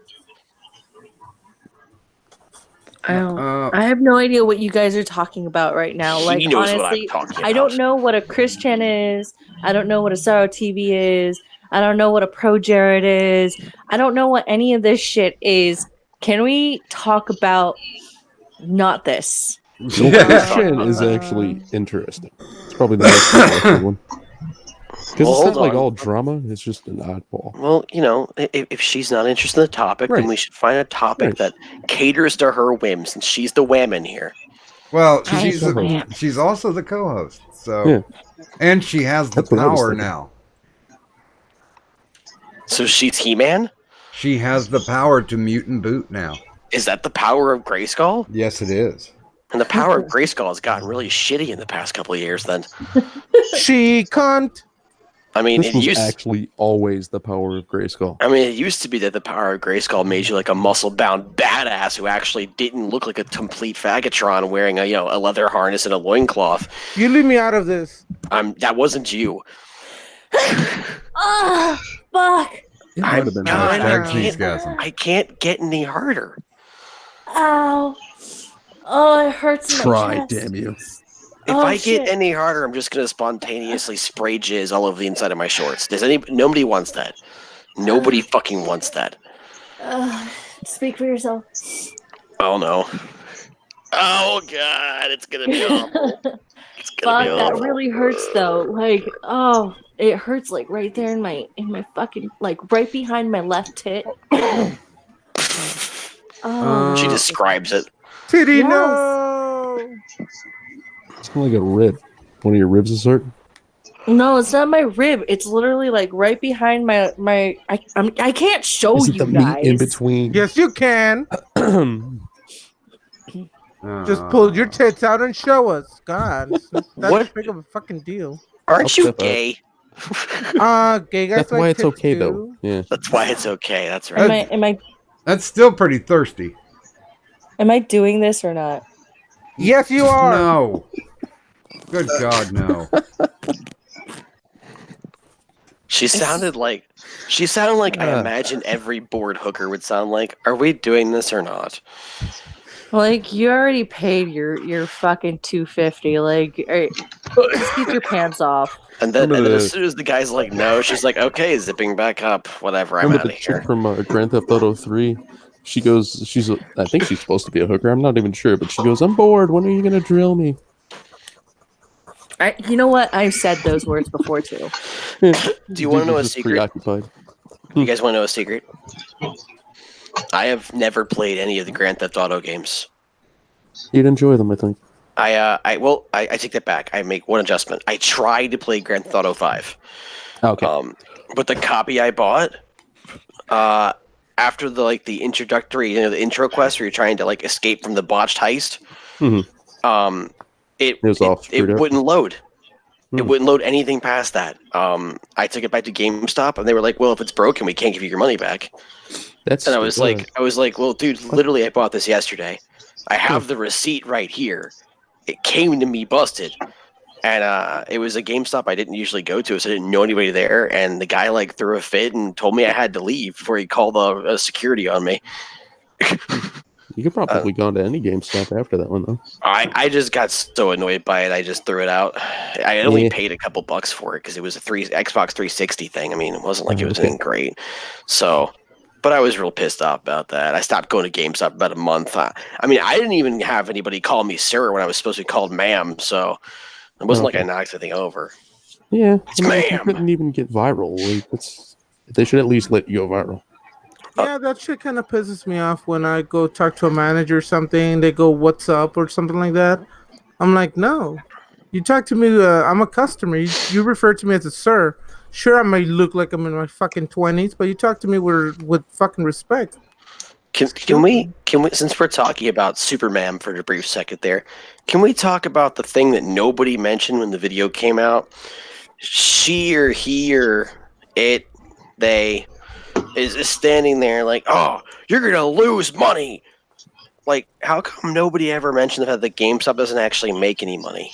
S6: I have no idea what you guys are talking about right now.
S7: He
S6: like
S7: knows
S6: honestly,
S7: what I'm talking about.
S6: I don't know what a Christian is. I don't know what a Sorrow TV is. I don't know what a Pro Jared is. I don't know what any of this shit is. Can we talk about not this?
S9: Christian is actually interesting. It's probably the most interesting one. Because it's not like all drama, it's just an oddball.
S7: Well, if she's not interested in the topic, then we should find a topic that caters to her whims, and she's the whammon here.
S5: Well, she's also the co-host, so and she has the power now.
S7: So she's He-Man?
S5: She has the power to mute and boot now.
S7: Is that the power of Grayskull?
S5: Yes, it is.
S7: And the power of Grayskull has gotten really shitty in the past couple of years. Then,
S8: She cunt.
S7: I mean,
S9: This
S7: it
S9: was
S7: used.
S9: actually always the power of Grayskull.
S7: I mean, it used to be that the power of Grayskull made you like a muscle-bound badass who actually didn't look like a complete faggotron wearing a a leather harness and a loincloth.
S8: You leave me out of this.
S7: That wasn't you.
S6: Ah, fuck.
S9: It might have been
S7: God,
S5: Hashtag
S7: I can't get any harder.
S6: Ow. Oh, it hurts in my
S9: Try,
S6: chest.
S9: damn you.
S7: If
S6: Oh,
S7: I get
S6: shit.
S7: any harder, I'm just gonna spontaneously spray jizz all over the inside of my shorts. Nobody wants that. Nobody fucking wants that.
S6: Speak for yourself.
S7: Oh no. Oh god, it's gonna be awful. It's gonna
S6: Fuck,
S7: be
S6: that
S7: awful.
S6: really hurts though. Like, oh, it hurts like right there in my fucking like right behind my left tit. Oh,
S7: She describes it.
S8: Titty,
S6: Yes.
S8: no.
S9: It's kind of like a rib. One of your ribs is hurt.
S6: no, it's not my rib. It's literally like right behind my. I can't show
S9: Is it
S6: you
S9: the
S6: guys.
S9: meat in between?
S8: Yes, you can. Just pull your tits out and show us. God, that's
S7: What?
S8: big of a fucking deal.
S7: Aren't you
S9: step up.
S7: gay?
S8: Gay guys
S9: That's
S8: like
S9: why it's
S8: tits
S9: okay
S8: too.
S9: though. Yeah.
S7: That's why it's okay. That's right.
S6: Am I
S5: That's still pretty thirsty.
S6: doing this or not?
S8: Yes, you are.
S5: No. Good God, no.
S7: She sounded like I imagine every bored hooker would sound like. Are we doing this or not?
S6: Like you already paid your fucking $250. Like, just keep your pants off.
S7: And then
S9: Remember
S7: as
S9: the-
S7: soon as the guy's like, no, she's like, okay, zipping back up. Whatever, I'm
S9: Remember
S7: out
S9: the
S7: of
S9: chick
S7: here.
S9: from Grand Theft Auto 3? She goes, I think she's supposed to be a hooker. I'm not even sure, but she goes, I'm bored. When are you going to drill me?
S6: You know what? I've said those words before too.
S7: Do you want to know a
S9: Just
S7: secret?
S9: preoccupied.
S7: You guys want to know a secret? I have never played any of the Grand Theft Auto games.
S9: You'd enjoy them, I think.
S7: I take that back. I make one adjustment. I tried to play Grand Theft Auto 5.
S9: Okay.
S7: But the copy I bought, after the introductory, the intro quest where you're trying to escape from the botched heist, it
S9: was all screwed up.
S7: wouldn't load. It wouldn't load anything past that. I took it back to GameStop, and they were like, "Well, if it's broken, we can't give you your money back."
S9: That's
S7: And I was like, "Well, dude, literally, I bought this yesterday. I have the receipt right here. It came to me busted." And it was a GameStop I didn't usually go to, so I didn't know anybody there. And the guy threw a fit and told me I had to leave before he called security on me.
S9: you could probably gone to any GameStop after that one, though.
S7: I just got so annoyed by it, I just threw it out. I only
S9: Yeah.
S7: paid a couple bucks for it because it was a Xbox 360 thing. I mean, it wasn't like it was
S9: Okay.
S7: anything great. So, but I was real pissed off about that. I stopped going to GameStop about a month. I mean, I didn't even have anybody call me sir when I was supposed to be called ma'am. So it wasn't like I knocked anything over.
S9: Yeah.
S7: It's
S9: I mean, if you
S7: ma'am.
S9: couldn't even get viral. They should at least let you go viral.
S8: Yeah, that shit kind of pisses me off when I go talk to a manager or something. They go, "What's up?" or something like that. I'm like, no. You talk to me. I'm a customer. You refer to me as a sir. Sure, I may look like I'm in my fucking 20s, but you talk to me with fucking respect.
S7: Can we since we're talking about Superman for a brief second there, can we talk about the thing that nobody mentioned when the video came out? She or he or it, they is standing there like, oh, you're gonna lose money. Like, how come nobody ever mentioned the fact that GameStop doesn't actually make any money?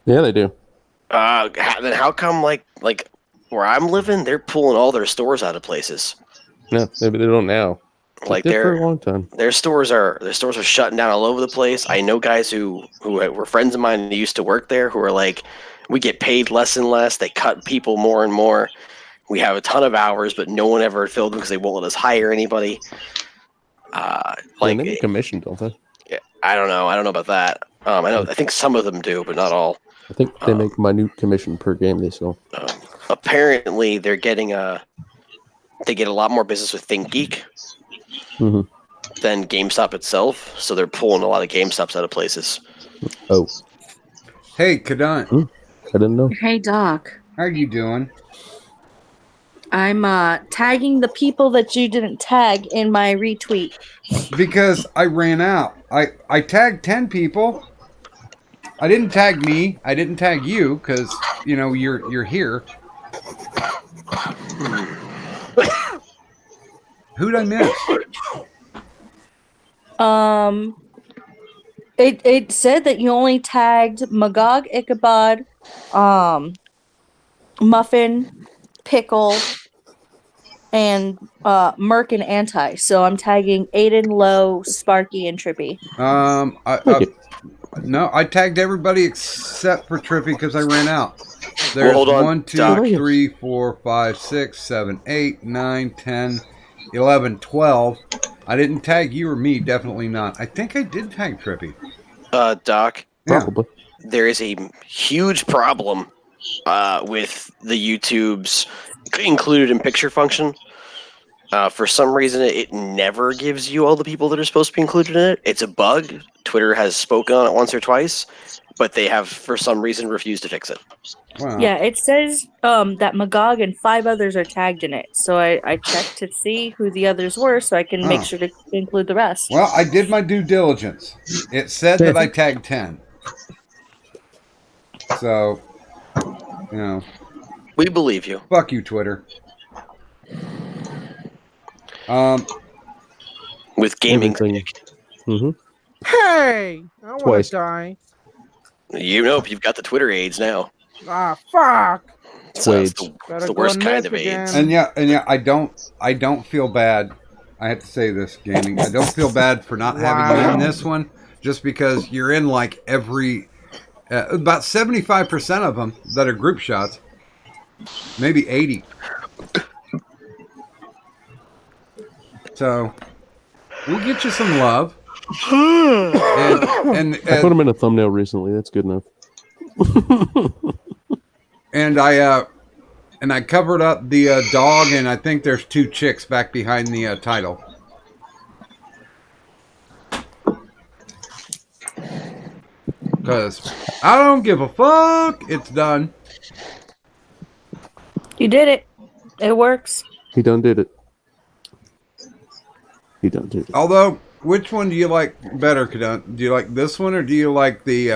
S9: Yeah, they do.
S7: Then how come like where I'm living, they're pulling all their stores out of places?
S9: No, maybe they don't now.
S7: Like
S9: They did for a long time.
S7: their stores are shutting down all over the place. I know guys who were friends of mine who used to work there who are like, we get paid less and less. They cut people more and more. We have a ton of hours, but no one ever filled them because they won't let us hire anybody.
S9: They get commission, don't they?
S7: I don't know about that. I think some of them do, but not all.
S9: I think they make minute commission per game they sell.
S7: Apparently, they're getting they get a lot more business with ThinkGeek than GameStop itself. So they're pulling a lot of GameStops out of places.
S9: Oh,
S5: Hey, Kadant.
S9: I didn't know.
S6: Hey, Doc.
S5: How you doing?
S6: I'm tagging the people that you didn't tag in my retweet.
S5: Because I ran out. I tagged 10 people. I didn't tag me. I didn't tag you because you're here. Who'd I miss?
S6: It said that you only tagged Magog, Ichabod, Muffin, Pickle, and Merc and Anti. So I'm tagging Aiden, Low, Sparky, and Trippy.
S5: No, I tagged everybody except for Trippy because I ran out. There's
S7: hold on,
S5: 1, 2,
S7: Doc.
S5: 3, 4, 5, 6, 7, 8, 9, 10, 11, 12. I didn't tag you or me, definitely not. I think I did tag Trippy.
S7: Doc,
S5: Yeah.
S9: Probably.
S7: there is a huge problem with the YouTube's included in picture function. For some reason, it never gives you all the people that are supposed to be included in it. It's a bug. Twitter has spoken on it once or twice, but they have, for some reason, refused to fix it.
S5: Wow.
S6: Yeah, it says that Magog and 5 others are tagged in it. So I checked to see who the others were so I can make sure to include the rest.
S5: Well, I did my due diligence. It said that I tagged 10. So,
S7: We believe you.
S5: fuck you, Twitter.
S7: With gaming,
S9: Everything. Mm-hmm.
S8: Hey, I want
S9: Twice.
S8: to die.
S7: you've got the Twitter AIDS now.
S8: Ah, fuck.
S7: So it's
S9: Wage.
S7: the,
S8: Better
S7: it's the
S8: go
S7: worst kind
S8: myth
S7: of
S8: again.
S7: AIDS.
S5: And yeah, I don't feel bad. I have to say this, gaming. I don't feel bad for not having you in this one, just because you're in like every about 75% of them that are group shots, maybe 80. So we'll get you some love. and
S9: I put him in a thumbnail recently. That's good enough.
S5: and I covered up the dog, and I think there's 2 chicks back behind the title. Because I don't give a fuck. It's done.
S6: You did it. It works.
S9: He done did it. He done did it.
S5: Although, which one do you like better, Kadun? Do you like this one, or do you like the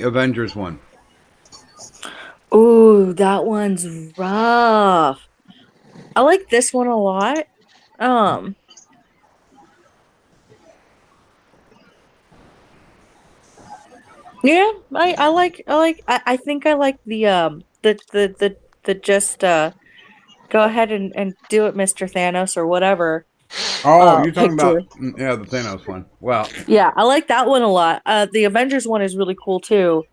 S5: Avengers one?
S6: Ooh, that one's rough. I like this one a lot. Yeah, I think I like the just go ahead and do it, Mr. Thanos, or whatever.
S5: Oh, you're talking
S6: picture.
S5: about the Thanos one. Wow.
S6: Yeah, I like that one a lot. The Avengers one is really cool too.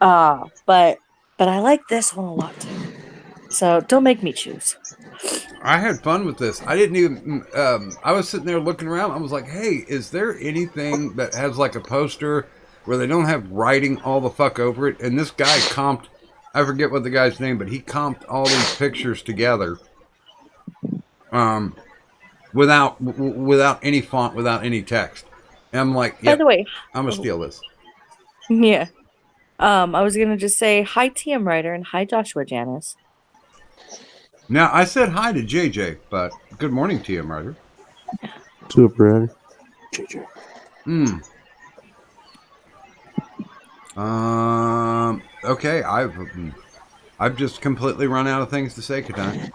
S6: But I like this one a lot too. So don't make me choose.
S5: I had fun with this. I didn't even. I was sitting there looking around. I was like, "Hey, is there anything that has like a poster where they don't have writing all the fuck over it?" And this guy comped. I forget what the guy's name, but he comped all these pictures together. Without any font, without any text. And I'm like,
S6: By
S5: yep,
S6: the way,
S5: I'm gonna steal this.
S6: yeah. I was gonna just say hi, TM Writer, and hi, Joshua Janice.
S5: Now I said hi to JJ, but good morning, TM Ryder.
S9: To a brother.
S5: Okay, I've just completely run out of things to say, Katan.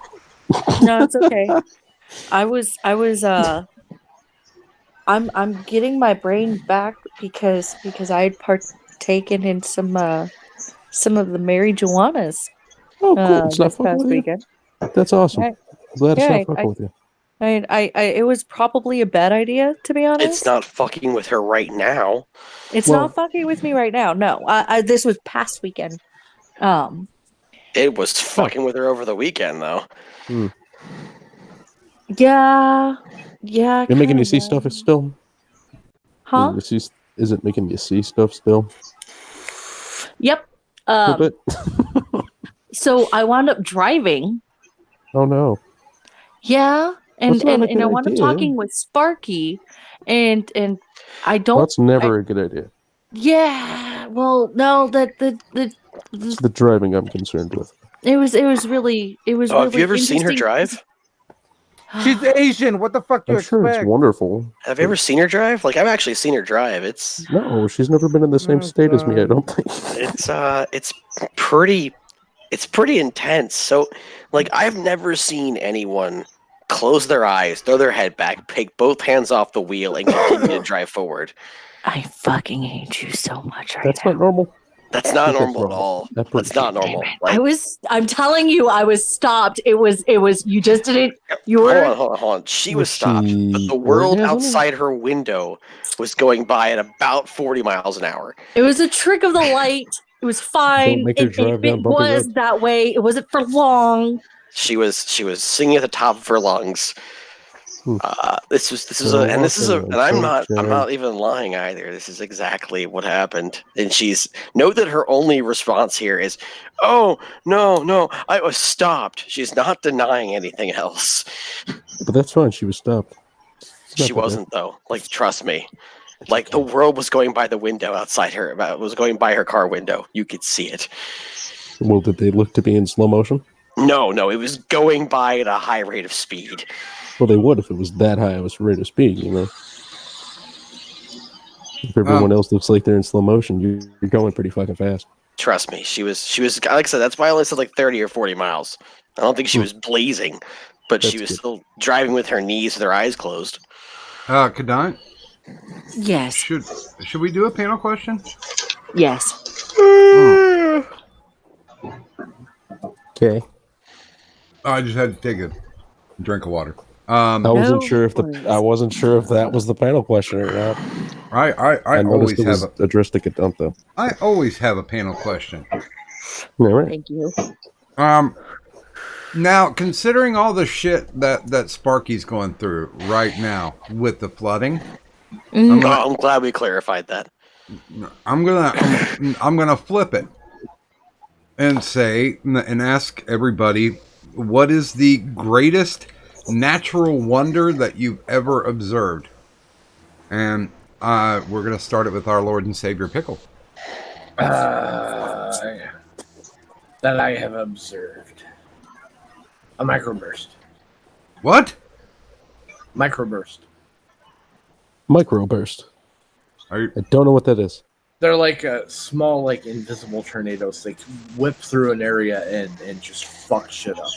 S6: No, it's okay. I'm getting my brain back because I had partaken in some of the marijuanas.
S9: Oh, cool. It's not
S6: This
S9: fucking
S6: past
S9: with you.
S6: weekend.
S9: That's awesome.
S6: Right.
S9: I'm glad it's
S6: Yeah,
S9: not fucking with you.
S6: I it was probably a bad idea, to be honest.
S7: It's not fucking with her right now.
S6: It's
S9: Well-
S6: not fucking with me right now. No, this was past weekend.
S7: It was fucking with her over the weekend, though.
S6: Yeah.
S9: You're making you see
S6: kinda.
S9: stuff still?
S6: Huh?
S9: Is it making you see stuff still?
S6: Yep.
S9: A little bit?
S6: So I wound up driving.
S9: Oh no.
S6: Yeah.
S9: That's not a
S6: And I
S9: good
S6: wound up
S9: idea.
S6: talking with Sparky, and I don't.
S9: That's never a good idea.
S6: Yeah. Well, no.
S9: It's the driving I'm concerned with.
S6: It was really
S7: Oh, have you ever seen her drive?
S8: She's Asian. What the fuck you
S9: I'm sure
S8: expect?
S9: it's wonderful.
S7: Have you ever seen her drive? Like, I've actually seen her drive. It's
S9: No, she's never been in the same state as me. I don't think.
S7: it's pretty intense. So, like, I've never seen anyone close their eyes, throw their head back, take both hands off the wheel, and continue to drive forward.
S6: I fucking hate you so much right
S9: That's
S6: now.
S9: not normal.
S7: That's not
S9: That's
S7: normal at
S9: normal.
S7: all.
S9: That's
S7: That's not normal. Like,
S6: I'm telling you, I was stopped. It was, you just didn't, you
S7: hold
S6: were,
S7: on, hold on, hold on. She was
S9: Was
S7: stopped, but
S9: she
S7: the world
S9: orgasming?
S7: outside her window was going by at about 40 miles an hour.
S6: it was a trick of the light. It was fine.
S9: make her drive down
S6: It
S9: bumpy
S6: was
S9: roads.
S6: that way. It wasn't for long.
S7: She was singing at the top of her lungs. This is
S9: Well,
S7: and I'm not even lying either. This is exactly what happened. And note that her only response here is, "Oh no, I was stopped." She's not denying anything else.
S9: But that's fine. She was stopped. It's not
S7: She
S9: that
S7: wasn't though. Like, trust me. Like, the world was going by the window outside her. It was going by her car window. You could see it.
S9: bad. Well, did they look to be in slow motion?
S7: No, it was going by at a high rate of speed.
S9: Well, they would if it was that high of a rate of speed, you know. If everyone else looks like they're in slow motion, you're going pretty fucking fast.
S7: Trust me, she was like I said. That's why I only said like 30 or 40 miles. I don't think she was blazing, but she was still driving with her knees and her eyes closed.
S5: Kadant,
S6: Yes.
S5: should we do a panel question?
S6: Yes.
S9: Okay.
S5: Oh, I just had to take a drink of water.
S9: I wasn't
S6: No
S9: sure if
S6: worries.
S9: I wasn't sure if that was the panel question or not.
S5: I
S9: I
S5: always
S9: noticed it was
S5: have
S9: addressed to Kadant though.
S5: I always have a panel question.
S9: Yeah, right.
S6: Thank you.
S5: Now, considering all the shit that Sparky's going through right now with the flooding,
S7: I'm glad we clarified that.
S5: I'm gonna flip it and say and ask everybody, what is the greatest natural wonder that you've ever observed? And we're gonna start it with our Lord and Savior Pickle.
S11: That I have observed. A microburst.
S5: What?
S11: Microburst.
S9: Microburst.
S5: Are you,
S9: I don't know what that is.
S11: They're like small, like invisible tornadoes. They whip through an area and just fuck shit up.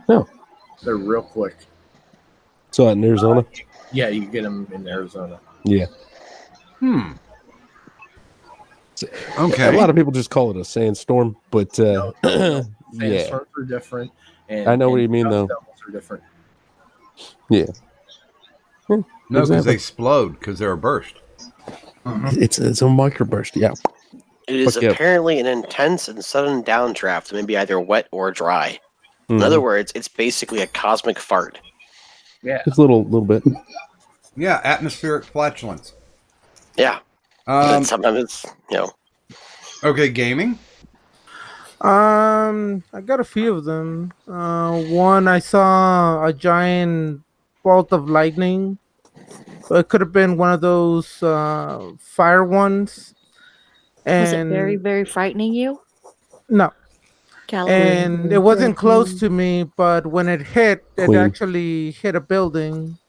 S9: No.
S11: They're real quick.
S9: So in Arizona?
S11: Yeah, you get them in Arizona.
S9: Yeah.
S5: okay.
S9: A lot of people just call it a sandstorm, but yeah.
S11: Sandstorms are different. And,
S9: I know what
S11: and
S9: you mean,
S11: dust
S9: though.
S11: devils are different.
S9: Yeah.
S5: No, because
S9: Exactly.
S5: they explode because they're a burst.
S9: It's a microburst, yeah.
S7: It is
S9: Fuck yeah.
S7: apparently an intense and sudden downdraft, maybe either wet or dry. In other words, it's basically a cosmic fart.
S11: Yeah.
S9: Just a little bit.
S5: Yeah, atmospheric flatulence.
S7: Yeah. And sometimes it's,
S5: Okay, gaming.
S8: I got a few of them. One, I saw a giant bolt of lightning. It could have been one of those fire ones.
S6: Was it
S8: And
S6: very, very frightening you?
S8: no,
S6: Caliber.
S8: and it wasn't close to me, but when it hit, it
S9: Queen.
S8: actually hit a building,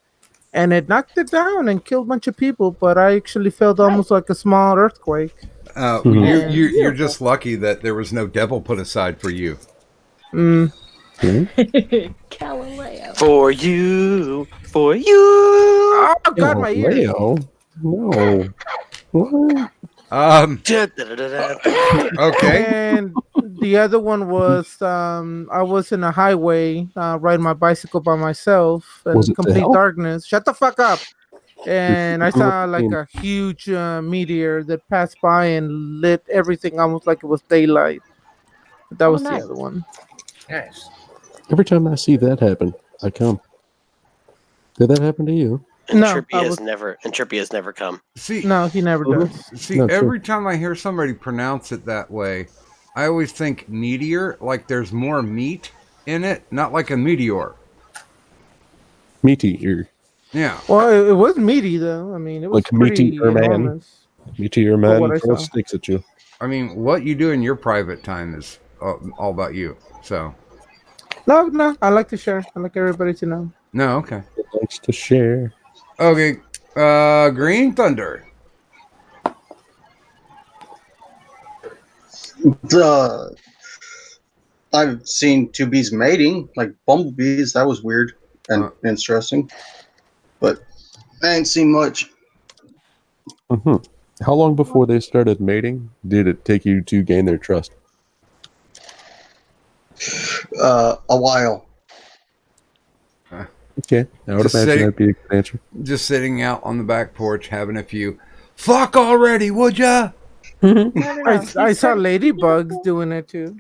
S8: and it knocked it down and killed a bunch of people. But I actually felt almost like a small earthquake.
S5: You're just lucky that there was no devil put aside for you.
S6: Galileo.
S7: For you.
S8: Oh God, my ear!
S9: Leo? No. What?
S5: Okay.
S8: And the other one was I was in a highway riding my bicycle by myself in
S9: Was it the
S8: complete
S9: hell?
S8: darkness. Shut the fuck up! And I saw like
S9: looking-
S8: a huge meteor that passed by and lit everything almost like it was daylight. But that was
S6: nice.
S8: the other one.
S11: Nice.
S9: Every time I see that happen, I come. Did that happen to you?
S8: No,
S7: Entropy
S8: I
S7: has
S8: was-
S7: never come.
S5: See,
S8: No, he never does.
S5: see,
S9: No, true.
S5: every time I hear somebody pronounce it that way, I always think meteor, like there's more meat in it, not like a meteor.
S9: Meteor.
S5: Yeah.
S8: Well, it was meaty though. I mean, it was
S9: Like
S8: pretty
S9: Meteor Man.
S8: enormous.
S9: Meteor
S8: what
S9: man
S8: I
S9: throws
S8: saw.
S9: sticks at you.
S5: I mean, what you do in your private time is all about you. So
S8: No, I like to share. I like everybody to know.
S5: no, okay,
S9: Thanks to share.
S5: okay. Green Thunder.
S10: I've seen two bees mating, like bumblebees. That was weird and interesting. But I ain't seen much.
S9: Hmm. How long before they started mating did it take you to gain their trust?
S10: A while.
S9: Okay, I would
S5: Just
S9: imagine
S5: sitting-
S9: that'd be a good answer.
S5: Just sitting out on the back porch having a few. Fuck already, would ya?
S6: No.
S8: I saw ladybugs doing it too.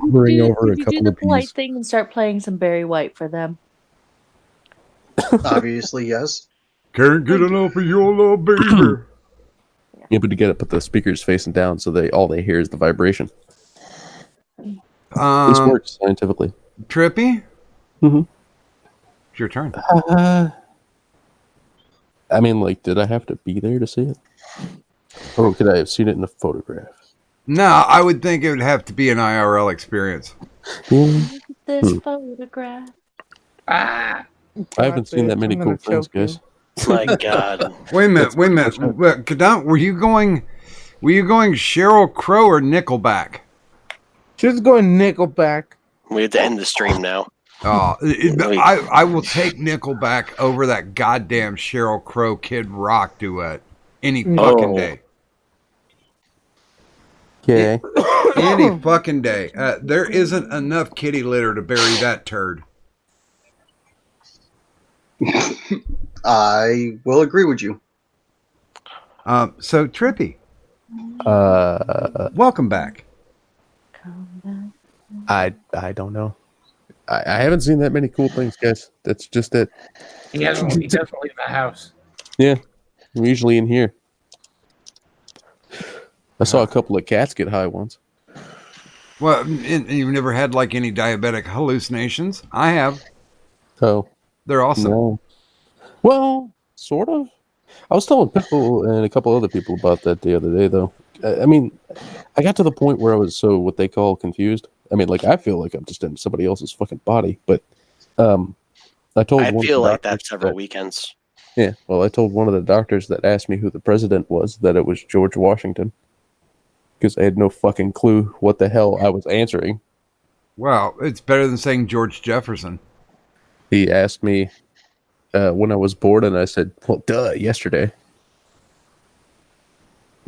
S9: Bring over a
S6: you do
S9: couple
S6: the
S9: of
S6: polite
S9: peas.
S6: thing and start playing some Barry White for them.
S10: Obviously, yes.
S5: Can't get enough of your little baby.
S9: Yeah, but to get it, put the speakers facing down so all they hear is the vibration. This works scientifically.
S5: Trippy.
S9: Mm-hmm.
S5: It's your turn.
S9: I mean, like, did I have to be there to see it? Or could I have seen it in a photograph?
S5: No, I would think it would have to be an IRL experience.
S9: Yeah.
S6: This photograph.
S9: I haven't seen that many cool things, guys.
S7: My God.
S5: Wait a minute. Kadant, were you going Sheryl Crow or Nickelback?
S8: She's going Nickelback.
S7: We have to end the stream now.
S5: Oh, I will take Nickelback over that goddamn Sheryl Crow Kid Rock duet any fucking day.
S9: Okay.
S5: Any fucking day. There isn't enough kitty litter to bury that turd.
S10: I will agree with you.
S5: So Trippy, welcome back.
S9: I don't know. I haven't seen that many cool things, guys. That's just it.
S11: He doesn't leave the house.
S9: Yeah, I'm usually in here. I saw a couple of cats get high once.
S5: Well, and you've never had like any diabetic hallucinations? I have.
S9: So
S5: They're awesome.
S9: no. Well, sort of. I was telling people and a couple other people about that the other day, though. I mean, I got to the point where I was so what they call confused. I mean, like I feel like I'm just in somebody else's fucking body, but I told.
S7: I
S9: one of
S7: feel
S9: the
S7: like that
S9: doctors
S7: several weekends.
S9: Yeah, well, I told one of the doctors that asked me who the president was that it was George Washington because I had no fucking clue what the hell I was answering.
S5: Well, it's better than saying George Jefferson.
S9: He asked me when I was born, and I said, well, duh, yesterday.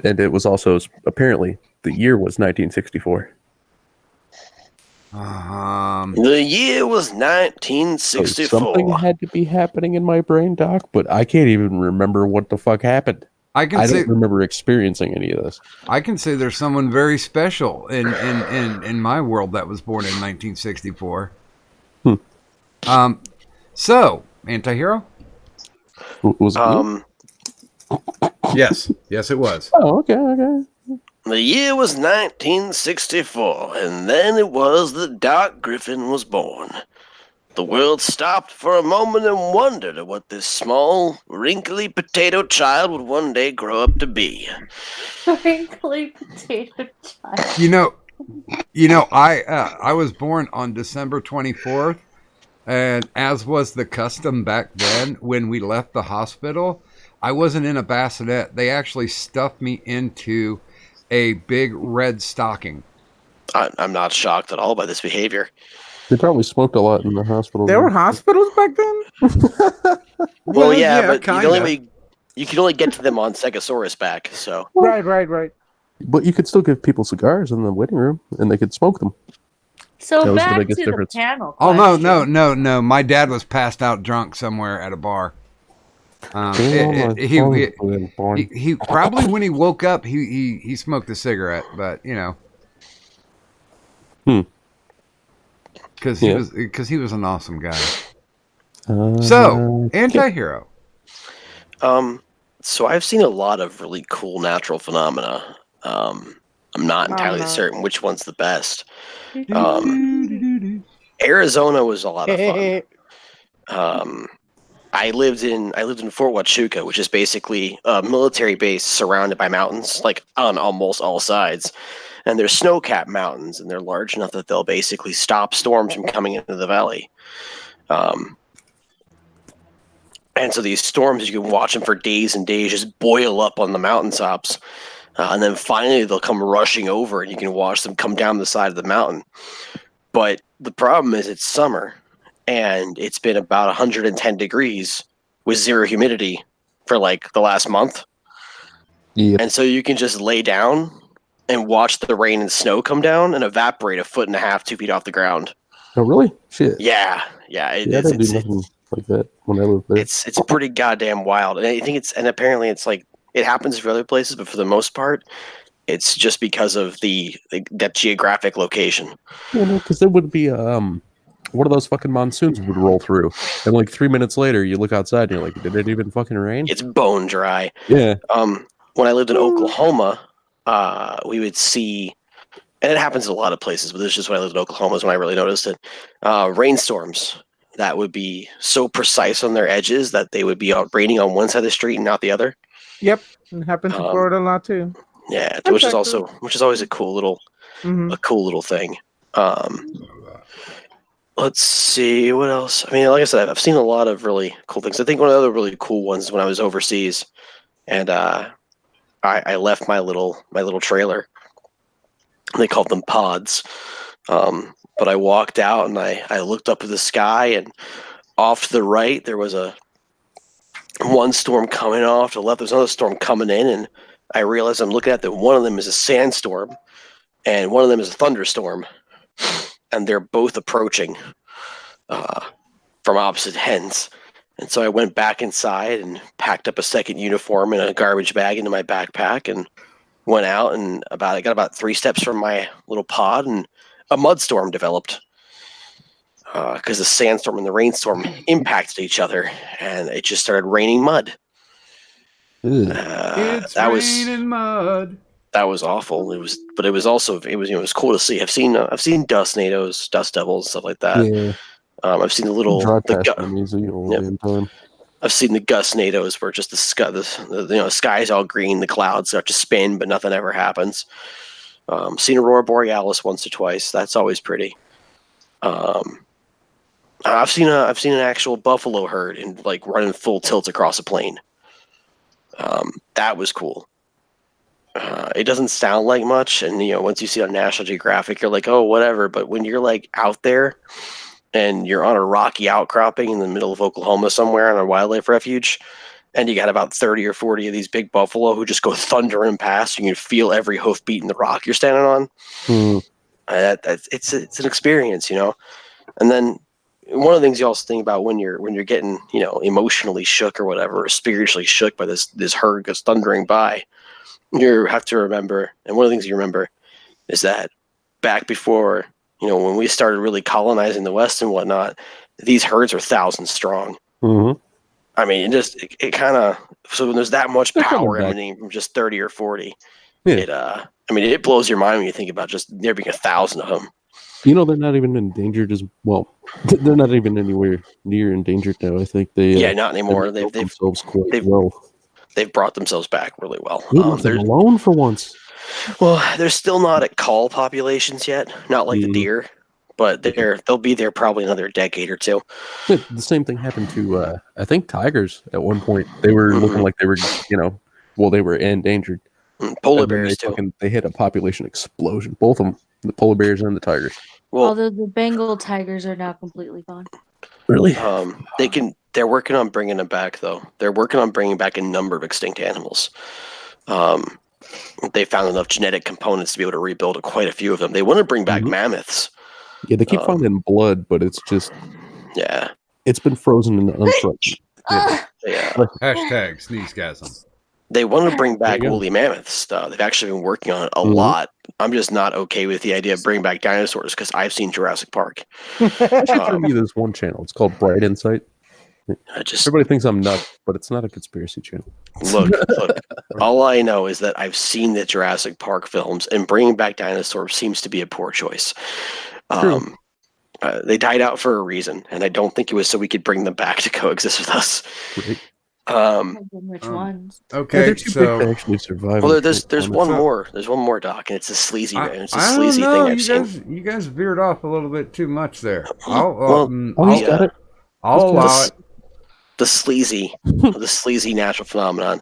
S9: And it was also, apparently, the year was 1964.
S7: The year was
S9: So
S7: 1964.
S9: something had to be happening in my brain, Doc, but I can't even remember what the fuck happened.
S5: I
S9: I don't remember experiencing any of this.
S5: I can say there's someone very special in my world that was born in 1964. So, Antihero?
S9: Was it you?
S5: Yes, it was.
S9: Oh, okay.
S7: The year was 1964, and then it was that Doc Griffin was born. The world stopped for a moment and wondered at what this small, wrinkly potato child would one day grow up to be.
S6: Wrinkly potato child.
S5: You know, I was born on December 24th, and as was the custom back then, when we left the hospital, I wasn't in a bassinet. They actually stuffed me into a big red stocking.
S7: I'm not shocked at all by this behavior.
S9: They probably smoked a lot in the hospital.
S8: There were hospitals back then?
S7: Well, yeah, but
S5: kinda.
S7: you can only get to them on Stegosaurus back, so.
S8: Right.
S9: But you could still give people cigars in the waiting room, and they could smoke them.
S6: So
S9: That was the
S6: back to
S9: biggest
S6: the
S9: difference.
S6: panel.
S5: Oh,
S6: question.
S5: no. My dad was passed out drunk somewhere at a bar. He probably when he woke up, he smoked a cigarette, but you know. Because he was an awesome guy. So, Antihero.
S7: So I've seen a lot of really cool natural phenomena. I'm not entirely certain which one's the best. Arizona was a lot of fun. I lived in Fort Huachuca, which is basically a military base surrounded by mountains, like on almost all sides. And they're snow-capped mountains, and they're large enough that they'll basically stop storms from coming into the valley. And so these storms, you can watch them for days and days, just boil up on the mountaintops. And then finally they'll come rushing over, and you can watch them come down the side of the mountain. But the problem is it's summer, and it's been about 110 degrees with zero humidity for like the last month.
S9: Yep.
S7: And so you can just lay down and watch the rain and snow come down and evaporate 1.5 feet, 2 feet off the ground.
S9: Oh, really? Shit.
S7: Yeah.
S9: I didn't do nothing like that when I lived there.
S7: It's pretty goddamn wild. And I think apparently it's like, it happens for other places, but for the most part, it's just because of that geographic location.
S9: Because there would be one of those fucking monsoons would roll through, and like 3 minutes later, you look outside and you're like, did it even fucking rain?
S7: It's bone dry.
S9: Yeah.
S7: When I lived in Oklahoma, we would see, and it happens in a lot of places, but this is just when I lived in Oklahoma is when I really noticed it. Rainstorms that would be so precise on their edges that they would be raining on one side of the street and not the other.
S8: Yep, it happens in Florida a lot too.
S7: Yeah, which is always a cool little thing. Let's see what else. I mean, like I said, I've seen a lot of really cool things. I think one of the other really cool ones is when I was overseas, and I left my little trailer. They called them pods, but I walked out and I looked up at the sky, and off to the right there was one storm coming off to the left. There's another storm coming in, and I realized I'm looking at that one of them is a sandstorm, and one of them is a thunderstorm, and they're both approaching from opposite ends. And so I went back inside and packed up a second uniform and a garbage bag into my backpack and went out, and I got about 3 steps from my little pod, and a mud storm developed because the sandstorm and the rainstorm impacted each other, and it just started raining mud.
S5: It's raining mud.
S7: That was awful. It was cool to see. I've seen dust nados, dust devils, stuff like that.
S9: Yeah.
S7: I've seen I've seen the gust nados where just the sky's all green, the clouds start to spin, but nothing ever happens. Seen Aurora Borealis once or twice. That's always pretty. I've seen an actual buffalo herd and like running full tilt across a plain. That was cool. It doesn't sound like much, and once you see it on National Geographic, you're like, oh, whatever. But when you're like out there and you're on a rocky outcropping in the middle of Oklahoma somewhere on a wildlife refuge, and you got about 30 or 40 of these big buffalo who just go thundering past, you can feel every hoof beat in the rock you're standing on. It's an experience, And then one of the things you also think about when you're getting emotionally shook or whatever, or spiritually shook by this herd goes thundering by, you have to remember, and one of the things you remember is that back before when we started really colonizing the West and whatnot, these herds are thousands strong.
S9: Mm-hmm.
S7: I mean, it kind of, so when there's that much power emanating from just 30 or 40, it blows your mind when you think about just there being 1,000 of them.
S9: They're not even endangered as well. They're not even anywhere near endangered now. I think they
S7: not anymore.
S9: They've themselves quite well.
S7: They've brought themselves back really well.
S9: They're alone for once.
S7: Well, they're still not at call populations yet, not like the deer, but they'll be there probably another decade or two.
S9: The same thing happened to I think tigers at one point. They were looking like they were they were endangered.
S7: Polar bears too.
S9: They hit a population explosion. Both of them, the polar bears and the tigers.
S7: Well,
S6: although the Bengal tigers are now completely gone.
S9: Really?
S7: They're working on bringing them back though. They're working on bringing back a number of extinct animals. They found enough genetic components to be able to rebuild quite a few of them. They want to bring back mammoths.
S9: Yeah, they keep finding blood, but it's just it's been frozen in the unfrozen.
S5: Hashtag sneezegasm.
S7: They want to bring back woolly mammoths. They've actually been working on it a lot. I'm just not okay with the idea of bringing back dinosaurs because I've seen Jurassic Park.
S9: Show me this one channel. It's called Bright Insight. Everybody thinks I'm nuts, but it's not a conspiracy channel.
S7: Look, all I know is that I've seen the Jurassic Park films, and bringing back dinosaurs seems to be a poor choice. They died out for a reason, and I don't think it was so we could bring them back to coexist with us.
S9: Right.
S6: Which ones?
S9: Yeah,
S5: Okay,
S9: they're too
S5: so
S9: big to actually survive.
S7: Well,
S9: in
S7: there's
S9: the
S7: one
S9: climate.
S7: more. There's one more, Doc, and it's a sleazy. It's a
S5: I don't
S7: sleazy
S5: know.
S7: thing I've seen.
S5: You guys veered off a little bit too much there.
S7: Well,
S9: Oh, he's got it.
S5: I'll allow it.
S7: The sleazy natural phenomenon.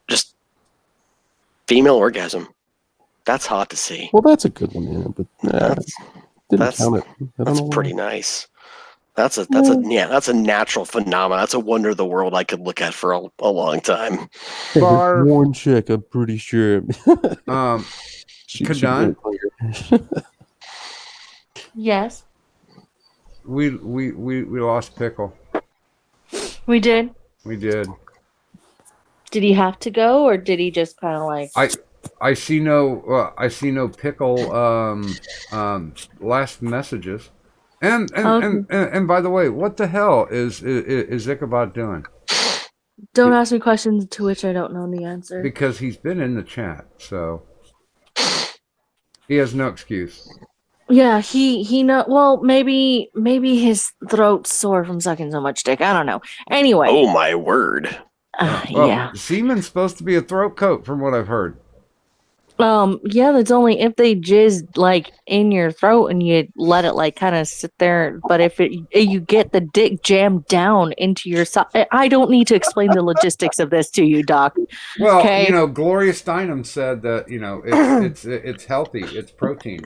S7: Just female orgasm. That's hot to see.
S9: Well, that's a good one, yeah, but didn't
S7: That's
S9: count it. I don't
S7: that's
S9: know why.
S7: pretty nice. That's a natural phenomenon. That's a wonder of the world I could look at for a long time.
S8: Barf.
S9: One chick, I'm pretty sure. She
S5: Kadan?
S6: Yes,
S5: We lost Pickle.
S6: we did.
S5: We did.
S6: Did he have to go, or did he just kind of like?
S5: I see no Pickle last messages. And by the way, what the hell is Ichabod doing?
S6: Don't ask me questions to which I don't know the answer.
S5: Because he's been in the chat, so he has no excuse.
S6: Yeah, he know. Well, maybe his throat's sore from sucking so much dick. I don't know. Anyway.
S7: Oh my word!
S5: Well,
S6: Yeah.
S5: semen's supposed to be a throat coat, from what I've heard.
S6: Yeah, that's only if they jizz like in your throat and you let it like kind of sit there. But if you get the dick jammed down into your I don't need to explain the logistics of this to you, Doc.
S5: Well,
S6: Okay.
S5: Gloria Steinem said that it's healthy, it's protein.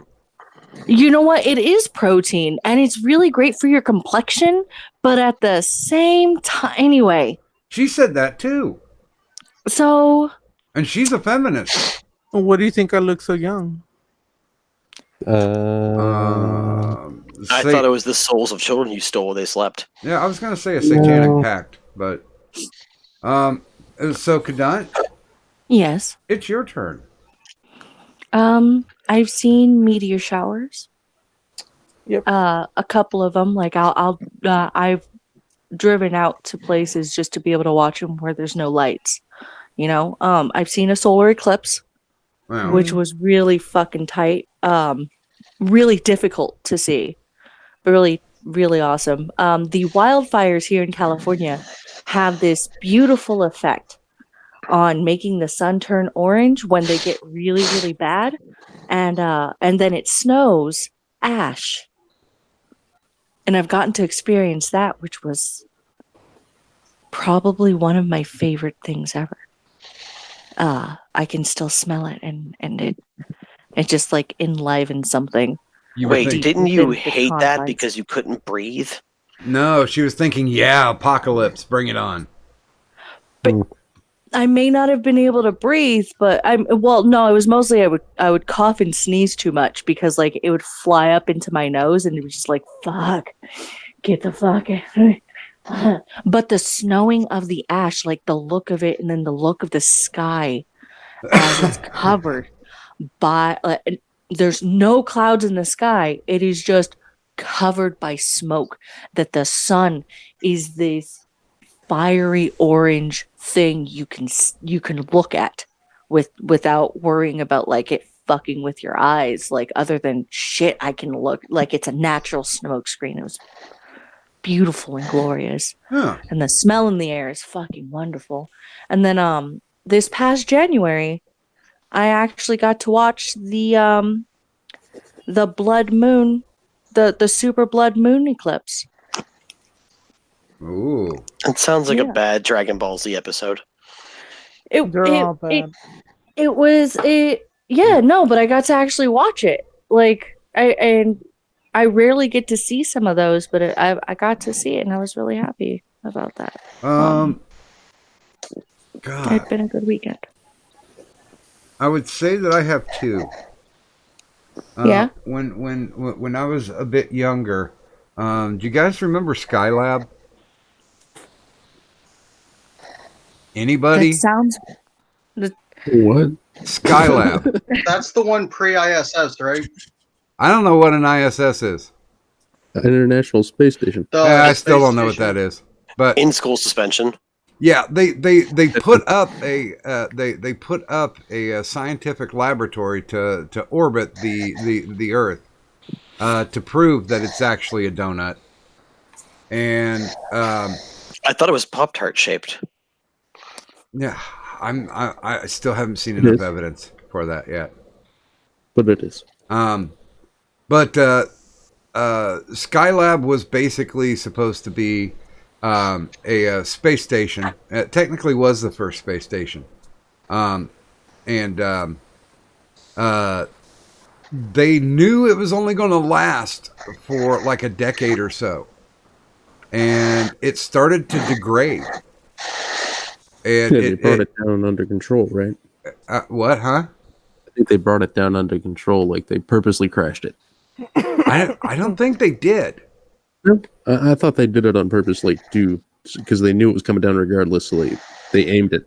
S6: You know what? It is protein, and it's really great for your complexion. But at the same time, anyway.
S5: She said that too.
S6: So.
S5: And she's a feminist.
S8: What do you think I look so young?
S7: I thought it was the souls of children you stole when they slept.
S5: Yeah, I was gonna say a satanic pact, but so Kadan,
S6: Yes.
S5: it's your turn.
S6: I've seen meteor showers.
S8: Yep.
S6: A couple of them. Like I've driven out to places just to be able to watch them where there's no lights. I've seen a solar eclipse,
S5: Wow.
S6: which was really fucking tight. Really difficult to see, but really, really awesome. The wildfires here in California have this beautiful effect on making the sun turn orange when they get really, really bad, and then it snows ash. And I've gotten to experience that, which was probably one of my favorite things ever. I can still smell it, and it just like enlivens something.
S7: Wait, didn't you
S6: Within the
S7: hate that
S6: confines.
S7: because you couldn't breathe?
S5: No, she was thinking, yeah, apocalypse, bring it on.
S6: I may not have been able to breathe, but no, it was mostly I would cough and sneeze too much because like it would fly up into my nose and it was just like, fuck, get the fuck out. But the snowing of the ash, like the look of it and then the look of the sky as it's covered by, there's no clouds in the sky. It is just covered by smoke, that the sun is this fiery orange thing you can look at without worrying about like it fucking with your eyes, like other than shit I can look like it's a natural smoke screen. It was beautiful and glorious.
S5: Huh.
S6: And the smell in the air is fucking wonderful. And then this past January I actually got to watch the blood moon, the super blood moon eclipse.
S5: Ooh.
S7: It sounds like
S6: Yeah.
S7: a bad Dragon Ball Z episode.
S8: They're all bad.
S6: But I got to actually watch it. Like I rarely get to see some of those, but I got to see it and I was really happy about that.
S5: God,
S6: It's been a good weekend.
S5: I would say that I have two.
S6: Yeah?
S5: When I was a bit younger, do you guys remember Skylab? Anybody?
S6: That sounds
S9: What?
S5: Skylab.
S10: That's the one pre-ISS, right?
S5: I don't know what an ISS is.
S9: International Space Station.
S5: I still don't know what that is. But
S7: In school suspension.
S5: yeah, they put up a scientific laboratory to orbit the Earth, to prove that it's actually a donut. And
S7: I thought it was Pop-Tart shaped.
S5: yeah, I still haven't seen
S9: It
S5: enough
S9: is.
S5: evidence for that yet.
S9: But it is.
S5: But Skylab was basically supposed to be a space station. It technically was the first space station. They knew it was only going to last for like a decade or so. And it started to degrade. And
S9: Yeah, they brought it down under control, right?
S5: What, huh?
S9: I think they brought it down under control, like they purposely crashed it.
S5: I don't think they did.
S9: Nope. I thought they did it on purpose, like because they knew it was coming down regardless, so they aimed it.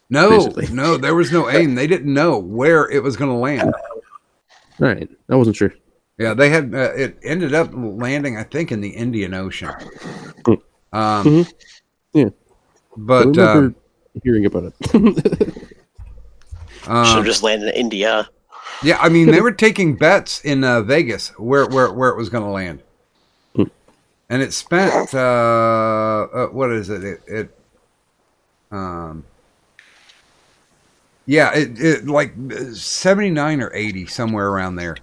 S5: No,
S9: basically.
S5: no, there was no aim. They didn't know where it was going to land.
S9: All right, I wasn't sure.
S5: Yeah, they had it ended up landing, I think, in the Indian Ocean.
S9: Yeah,
S5: But
S9: I remember hearing about it.
S7: Should have just landed in India.
S5: yeah, I mean, they were taking bets in Vegas where it was going to land, and it spent what is it? It like 79 or 80, somewhere around there.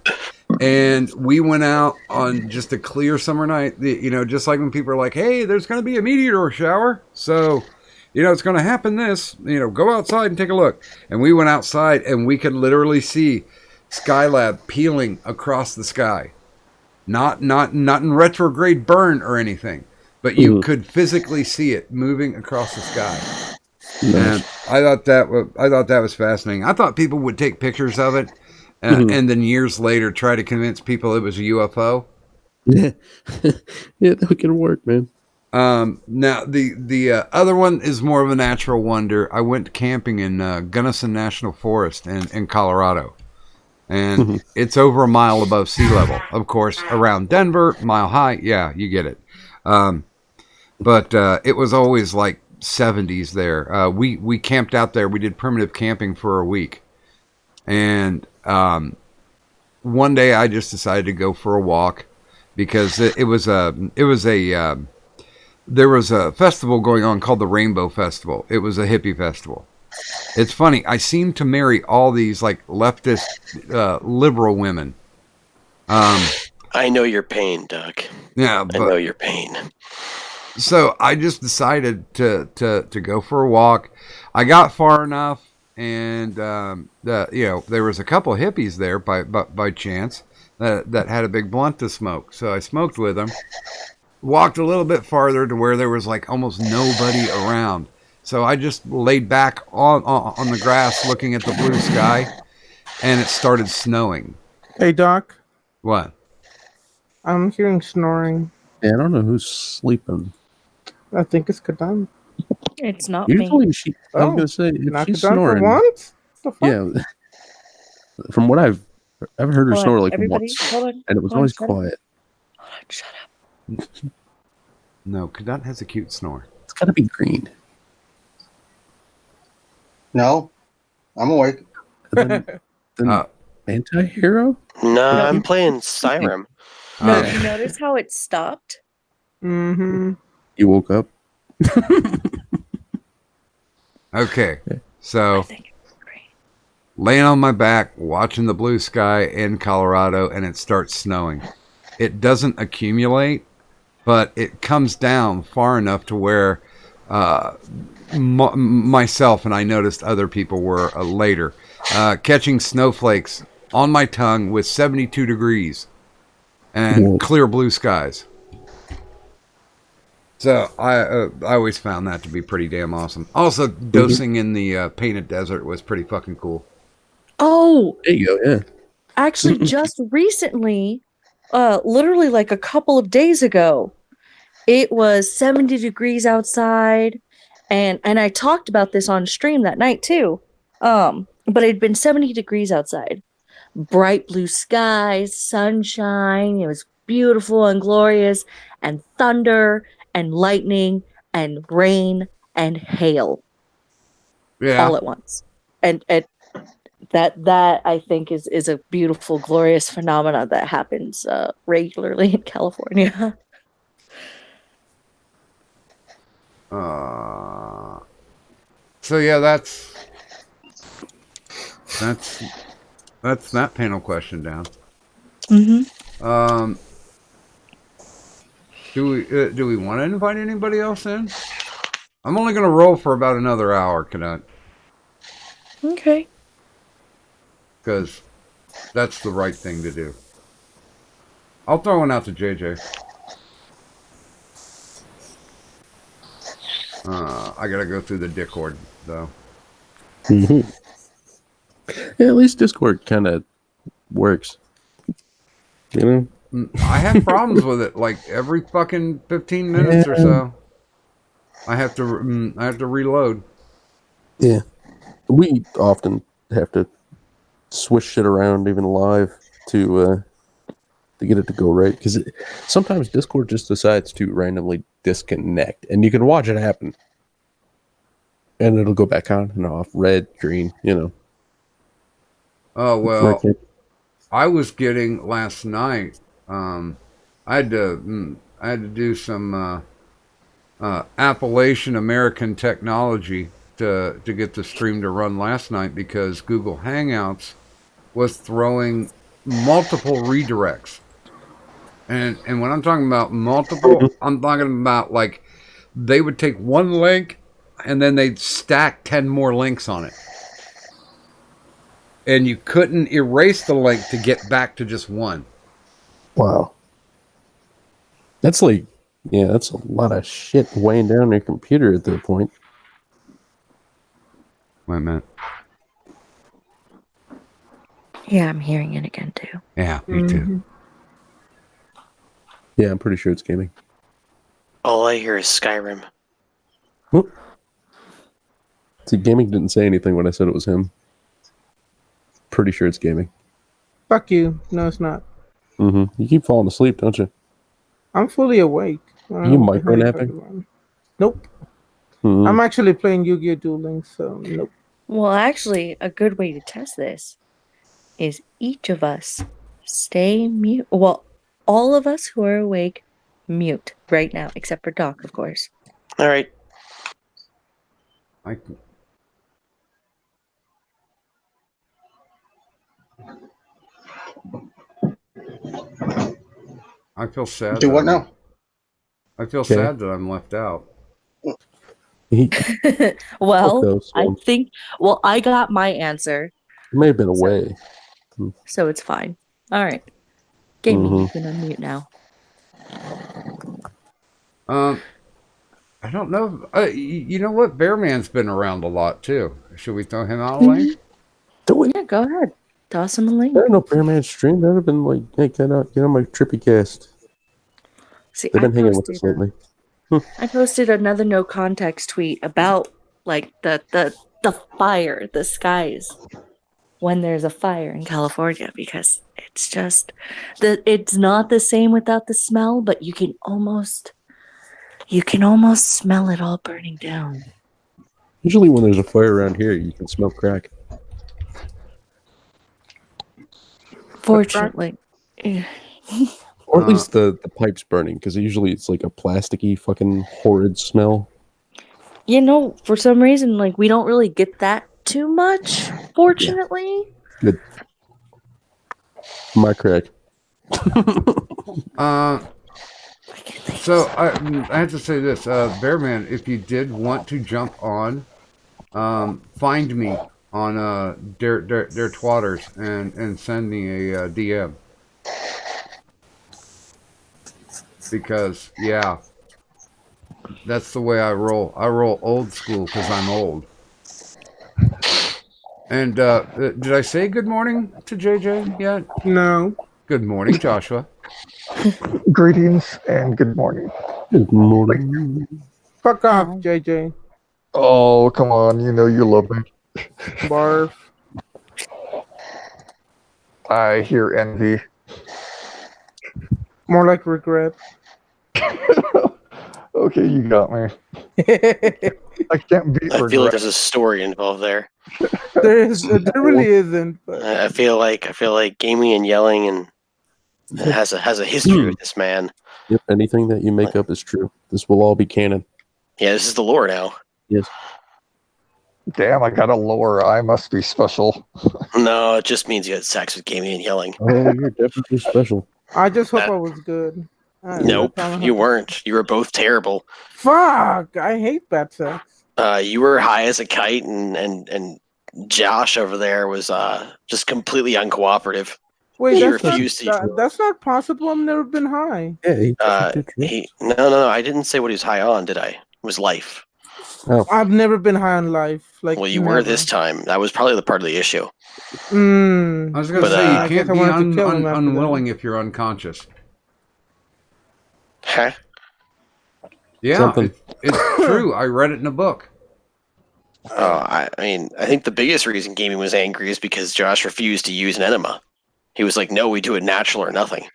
S5: And we went out on just a clear summer night, just like when people are like, hey, there's going to be a meteor shower. So, it's going to happen this, go outside and take a look. And we went outside and we could literally see Skylab peeling across the sky. Not in retrograde burn or anything, but you could physically see it moving across the sky. And I thought that was fascinating. I thought people would take pictures of it, and then years later try to convince people it was a UFO.
S9: Yeah, that can work, man.
S5: Now the other one is more of a natural wonder. I went camping in Gunnison National Forest in Colorado, and it's over a mile above sea level. Of course, around Denver, mile high. Yeah, you get it. But it was always like 70s there. We camped out there. We did primitive camping for a week, and one day I just decided to go for a walk because there was a festival going on called the Rainbow Festival. It was a hippie festival. It's funny. I seem to marry all these like leftist liberal women.
S7: I know your pain, Doug.
S5: Yeah,
S7: I know your pain.
S5: So I just decided to go for a walk. I got far enough, and there was a couple of hippies there by chance that had a big blunt to smoke. So I smoked with them. Walked a little bit farther to where there was like almost nobody around. So I just laid back on the grass looking at the blue sky, and it started snowing.
S8: Hey, Doc.
S5: What?
S8: I'm hearing snoring.
S9: Yeah, I don't know who's sleeping.
S8: I think it's Kadan.
S6: It's not
S9: Usually,
S6: me.
S9: I was gonna say if she's
S8: Kadan
S9: snoring.
S8: for once? The fuck?
S9: Yeah, from what I've heard her
S6: Hold on,
S9: snore like
S6: everybody,
S9: once,
S6: hold on,
S9: and it was
S6: hold on,
S9: always
S6: shut up.
S9: quiet.
S6: Hold on, shut up.
S5: No, Kadant has a cute snore.
S9: It's gotta be green.
S10: No, I'm awake.
S9: Then anti-hero?
S7: No, I'm playing Skyrim.
S6: No, you notice how it stopped?
S8: Mm-hmm.
S9: You woke up.
S5: Okay, so laying on my back, watching the blue sky in Colorado, and it starts snowing. It doesn't accumulate, but it comes down far enough to where myself and I noticed other people were later catching snowflakes on my tongue with 72 degrees and clear blue skies. So I always found that to be pretty damn awesome. Also, dosing in the painted desert was pretty fucking cool.
S6: Oh,
S9: there you go. Yeah,
S6: actually, just recently, literally like a couple of days ago, it was 70 degrees outside, and I talked about this on stream that night too. But it had been 70 degrees outside, bright blue skies, sunshine. It was beautiful and glorious, and thunder and lightning and rain and hail,
S5: Yeah,
S6: all at once. And That I think is a beautiful, glorious phenomena that happens regularly in California.
S5: So yeah, that's that panel question down.
S6: Mm-hmm.
S5: Do we want to invite anybody else in? I'm only gonna roll for about another hour, Cadet,
S6: Okay.
S5: because that's the right thing to do. I'll throw one out to JJ. I gotta go through the Discord though.
S9: Yeah, at least Discord kind of works. You know?
S5: I have problems with it. Like every fucking 15 minutes or so, I have to reload.
S9: Yeah. We often have to swish shit around even live to get it to go right, because sometimes Discord just decides to randomly disconnect, and you can watch it happen, and it'll go back on and off, red, green, you know.
S5: Oh well, I was getting last night. I had to do some Appalachian American technology to get the stream to run last night, because Google Hangouts was throwing multiple redirects. And when I'm talking about multiple, I'm talking about like they would take one link and then they'd stack 10 more links on it. And you couldn't erase the link to get back to just one.
S9: Wow. That's like, yeah, that's a lot of shit weighing down your computer at that point.
S5: Wait a minute.
S6: Yeah, I'm hearing it again too.
S5: Yeah, me too.
S9: Yeah, I'm pretty sure it's gaming.
S7: All I hear is Skyrim.
S9: Whoop. See, gaming didn't say anything when I said it was him. Pretty sure it's gaming.
S8: Fuck you. No, it's not.
S9: You keep falling asleep, don't you?
S8: I'm fully awake.
S9: You micro-napping?
S8: Nope. I'm actually playing Yu-Gi-Oh! Duel Links, so nope.
S6: Well, actually, a good way to test this is each of us stay mute. Well, all of us who are awake, mute right now, except for Doc, of course.
S7: All right.
S5: I feel sad.
S10: Do what now?
S5: I feel sad that I'm left out.
S6: Well, I think. Well, I got my answer.
S9: He may have been away.
S6: So it's fine. All right. Gaming, you can unmute now.
S5: I don't know. You know what? Bearman's been around a lot too. Should we throw him out a link?
S9: Do it.
S6: Yeah, go ahead. Toss him a link.
S9: I don't know Bearman stream. That would have been like, hey, get on my trippy cast.
S6: See,
S9: They've been hanging with us lately.
S6: I posted another no context tweet about like the fire, the skies when there's a fire in California, because it's just it's not the same without the smell, but you can almost smell it all burning down.
S9: Usually when there's a fire around here, you can smell crack.
S6: Fortunately.
S9: Or at least the pipes burning, because usually it's like a plasticky fucking horrid smell.
S6: You know, for some reason, like, we don't really get that too much, fortunately.
S9: Good. My crack.
S5: So I have to say this, Bearman, if you did want to jump on, find me on Dare Twatters and send me a DM. Because, yeah, that's the way I roll. I roll old school because I'm old. And did I say good morning to JJ yet?
S8: No.
S5: Good morning, Joshua.
S12: Greetings and good morning.
S9: Good morning.
S8: Fuck off, JJ.
S12: Oh, come on. You know you love me.
S8: Barf.
S12: I hear envy.
S8: More like regret.
S12: Okay, you got me. I can't beat
S7: I feel like
S12: regret.
S7: there's a story involved there.
S8: There really isn't. But
S7: I feel like gaming and yelling and has a history with this man.
S9: If anything that you make up is true, this will all be canon.
S7: Yeah, this is the lore now.
S9: Yes.
S12: Damn, I got a lower. I must be special.
S7: No, it just means you had sex with gaming and yelling.
S9: Oh, you're definitely special.
S8: I just hope I was good.
S7: Nope, you weren't. You were both terrible.
S8: Fuck! I hate bad sex.
S7: You were high as a kite, and Josh over there was just completely uncooperative.
S8: Wait,
S7: He
S8: that's
S7: refused
S8: not,
S7: to.
S8: that's not possible. I've never been high.
S9: Yeah,
S7: No. I didn't say what he was high on, did I? It was life.
S8: I've never been high on life. Like,
S7: Well, you
S8: never.
S7: were this time. That was probably the part of the issue.
S5: I was going to
S7: But,
S5: say,
S7: I
S5: you
S8: guess
S5: can't
S8: I
S5: be
S8: wanted to kill him after
S5: unwilling if you're unconscious.
S7: Huh?
S5: Yeah,
S9: Something.
S5: it's true. I read it in a book.
S7: I mean, I think the biggest reason gaming was angry is because Josh refused to use an enema. He was like, "No, we do it natural or nothing."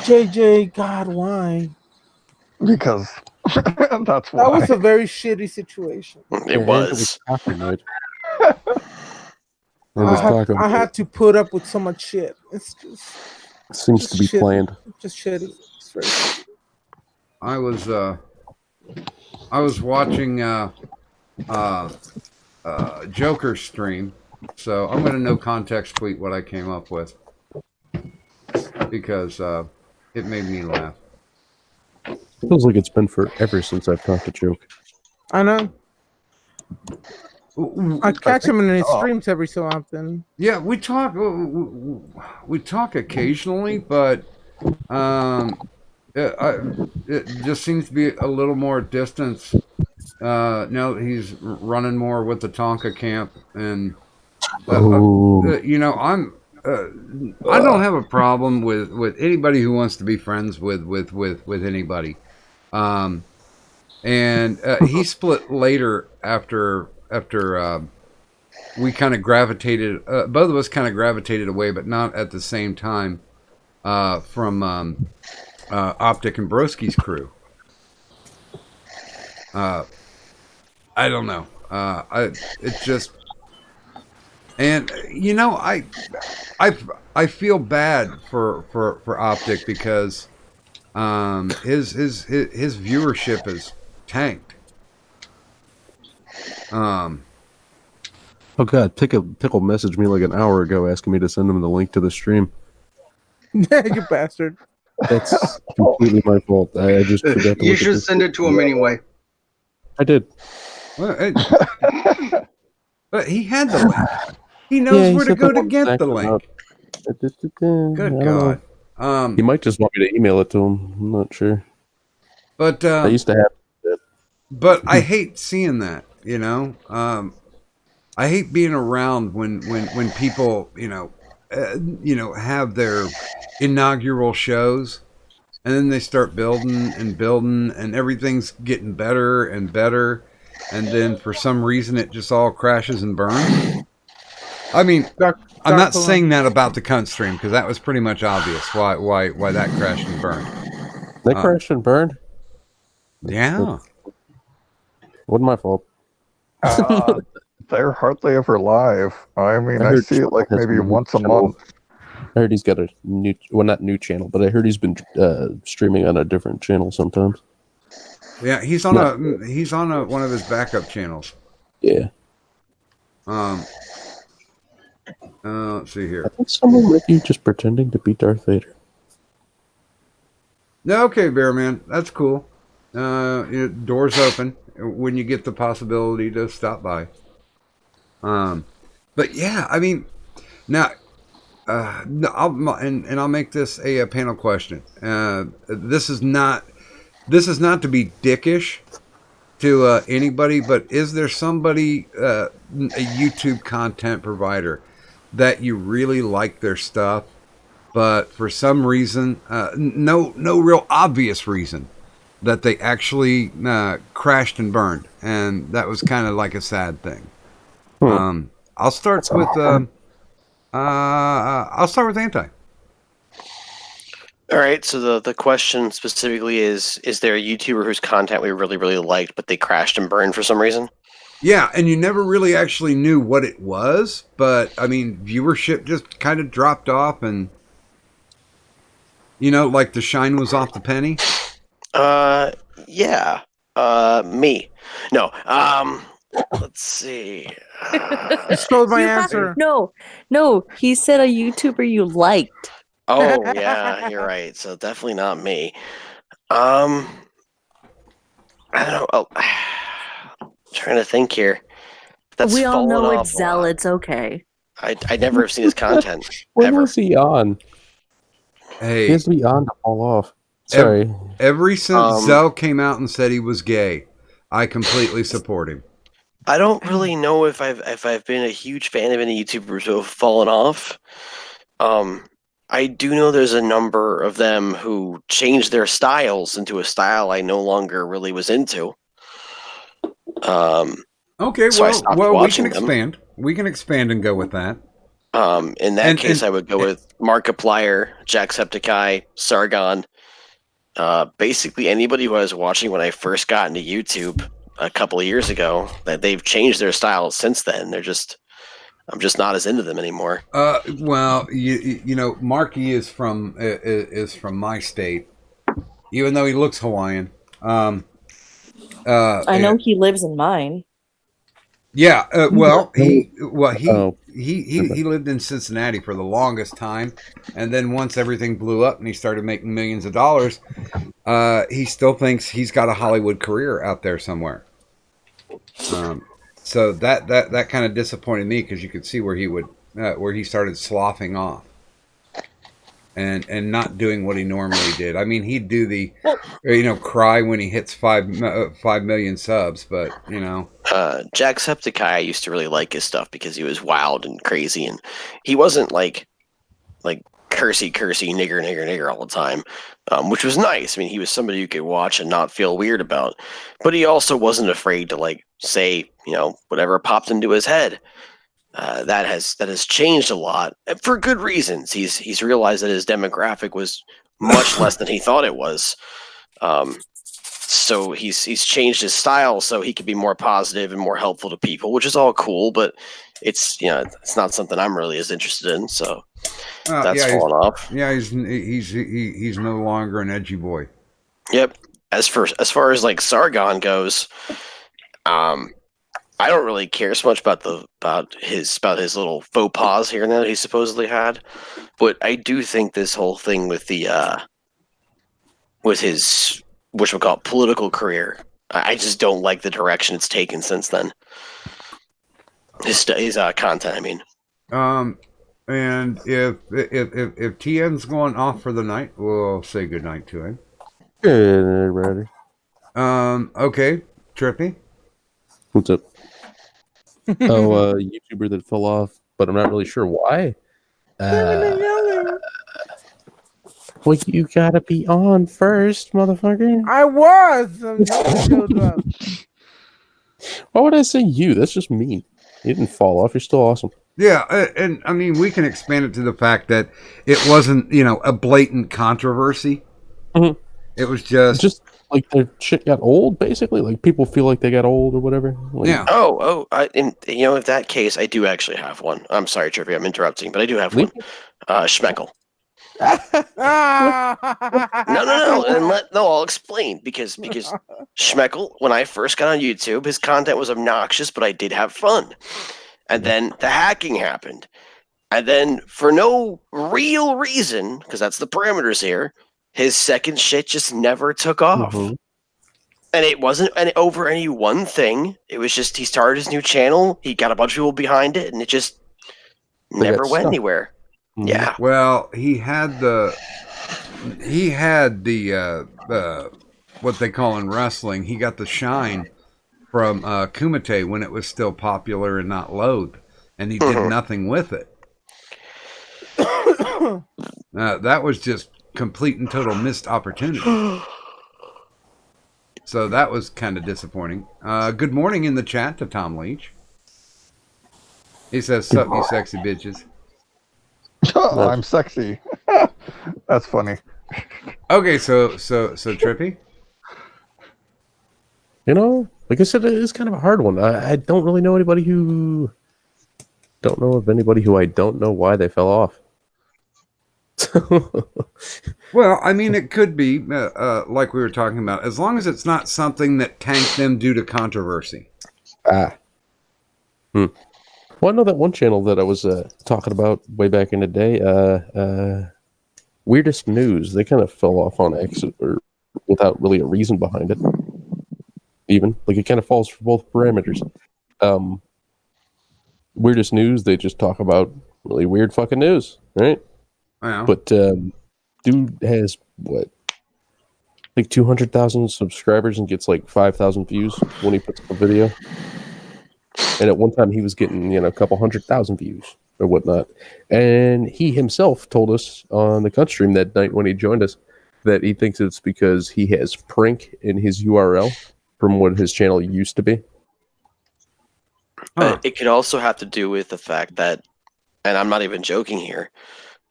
S8: JJ, God, why?
S12: Because that's why.
S8: That was a very shitty situation.
S7: It was.
S8: I had to put up with so much shit. It's just
S9: Seems to be
S8: shitty.
S9: planned.
S8: Just shitty. It's very shitty.
S5: I was watching Joker's stream, so I'm going to no context tweet what I came up with because it made me laugh.
S9: Feels like it's been forever since I've talked to Joke.
S8: I know. I catch him in his streams every so often.
S5: Yeah, we talk occasionally, but it just seems to be a little more distance. Now that he's running more with the Tonka camp, and you know, I don't have a problem with anybody who wants to be friends with anybody. And he split later after we kind of gravitated. Both of us kind of gravitated away, but not at the same time from Optic and Broski's crew. I don't know. It's just, and you know, I feel bad for Optic because his viewership is tanked.
S9: Oh god, Tickle messaged me like an hour ago asking me to send him the link to the stream.
S8: You bastard.
S9: That's completely my fault. I just forgot to
S10: You
S9: look at
S10: should
S9: this.
S10: send it to him anyway.
S9: I did.
S5: Well, but he had the link. He knows where to go to get the link. Good God.
S9: He might just want me to email it to him. I'm not sure.
S5: But
S9: I used to have it.
S5: But I hate seeing that, you know. I hate being around when people, you know, have their inaugural shows, and then they start building, and everything's getting better and better, and then for some reason it just all crashes and burns. I mean, I'm not saying that about the cunt stream because that was pretty much obvious why that crashed and burned.
S9: They crashed and burned.
S5: Yeah.
S9: Wasn't my fault.
S12: They're hardly ever live. I mean, I see it like maybe once a month.
S9: I heard he's got a new, well, not new channel, but I heard he's been streaming on a different channel sometimes.
S5: Yeah, he's on one of his backup channels.
S9: Yeah.
S5: Let's see here.
S9: I think someone might be just pretending to be Darth Vader.
S5: No, okay, Bear Man, that's cool. Doors open when you get the possibility to stop by. But yeah, I mean, now, I'll make this a panel question. This is not to be dickish to anybody, but is there somebody, a YouTube content provider, that you really like their stuff, but for some reason, no real obvious reason, that they actually crashed and burned, and that was kind of like a sad thing. I'll start with Anti.
S7: All right, so the question specifically is there a YouTuber whose content we really, really liked, but they crashed and burned for some reason?
S5: Yeah, and you never really actually knew what it was, but I mean, viewership just kind of dropped off, and like the shine was off the penny.
S7: Yeah. Me. No. Let's see.
S8: You stole my
S6: You
S8: answer.
S6: have- no. He said a YouTuber you liked.
S7: Oh, yeah, you're right. So definitely not me. I don't know. Oh, trying to think here. That's
S6: We all
S7: fallen
S6: know
S7: off
S6: it's
S7: a lot.
S6: Zell. It's okay.
S7: I never have seen his content.
S9: When
S7: ever.
S9: was he on?
S5: Hey,
S9: He has to be on to fall off. Sorry.
S5: Ever since Zell came out and said he was gay, I completely support him.
S7: I don't really know if I've been a huge fan of any YouTubers who have fallen off. I do know there's a number of them who changed their styles into a style I no longer really was into.
S5: Okay,
S7: So I stopped
S5: we
S7: watching
S5: can
S7: them.
S5: expand. We can expand and go with that.
S7: In that
S5: And-
S7: case,
S5: and-
S7: I would go with Markiplier, Jacksepticeye, Sargon. Basically, anybody who I was watching when I first got into YouTube a couple of years ago. That they've changed their style since then. I'm just not as into them anymore.
S5: Well, Marky is from my state, even though he looks Hawaiian.
S6: I know he lives in mine.
S5: Yeah, he
S9: Oh.
S5: lived in Cincinnati for the longest time, and then once everything blew up and he started making millions of dollars, he still thinks he's got a Hollywood career out there somewhere. So that kind of disappointed me because you could see where he started sloughing off. And not doing what he normally did. I mean, he'd do the, cry when he hits 5 million subs, but
S7: Jacksepticeye, I used to really like his stuff because he was wild and crazy, and he wasn't like cursey nigger all the time, which was nice. I mean, he was somebody you could watch and not feel weird about, but he also wasn't afraid to say whatever popped into his head. That has changed a lot for good reasons. He's realized that his demographic was much less than he thought it was. So he's changed his style so he can be more positive and more helpful to people, which is all cool. But it's not something I'm really as interested in. So that's fallen off.
S5: Yeah, he's no longer an edgy boy.
S7: Yep. As far as like Sargon goes, I don't really care so much about his little faux pas here and there that he supposedly had, but I do think this whole thing with his political career, I just don't like the direction it's taken since then. His content, I mean.
S5: And if TN's going off for the night, we'll say goodnight to him.
S9: Good, everybody.
S5: Okay, Trippy.
S9: What's up? YouTuber that fell off, but I'm not really sure why. Well, you gotta be on first, motherfucker.
S8: I was.
S9: Why would I say you? That's just mean. You didn't fall off. You're still awesome.
S5: Yeah, and I mean, we can expand it to the fact that it wasn't, a blatant controversy.
S9: Mm-hmm.
S5: It was just
S9: like their shit got old, basically. Like people feel like they got old or whatever. Like,
S5: yeah.
S7: In that case, I do actually have one. I'm sorry, Trippy, I'm interrupting, but I do have one. Schmeckle. No. I'll explain because Schmeckle, when I first got on YouTube, his content was obnoxious, but I did have fun. And then the hacking happened. And then for no real reason, because that's the parameters here, his second shit just never took off.
S9: Mm-hmm.
S7: And it wasn't over any one thing. It was just he started his new channel, he got a bunch of people behind it, and it just never went
S9: stuck.
S7: anywhere.
S9: Mm-hmm.
S7: Yeah.
S5: Well, he had the what they call in wrestling. He got the shine from Kumite when it was still popular and not load, and he did nothing with it. That was just complete and total missed opportunity. So that was kind of disappointing. Good morning in the chat to Tom Leach. He says, "Sup, you sexy bitches."
S12: Oh, I'm sexy. That's funny.
S5: Okay, so Trippy.
S9: You know, like I said, it is kind of a hard one. I don't really know anybody who. Don't know of anybody who I don't know why they fell off.
S5: Well, I mean, it could be like we were talking about, as long as it's not something that tanked them due to controversy.
S9: Well, I know that one channel that I was talking about way back in the day, Weirdest News. They kind of fell off on accident or without really a reason behind it. Even like it kind of falls for both parameters. Weirdest News. They just talk about really weird fucking news, right?
S5: Yeah.
S9: But dude has what, like 200,000 subscribers and gets like 5,000 views when he puts up a video. And at one time he was getting, a couple 100,000 views or whatnot. And he himself told us on the cut stream that night when he joined us that he thinks it's because he has Prink in his URL from what his channel used to be.
S7: It could also have to do with the fact that, and I'm not even joking here,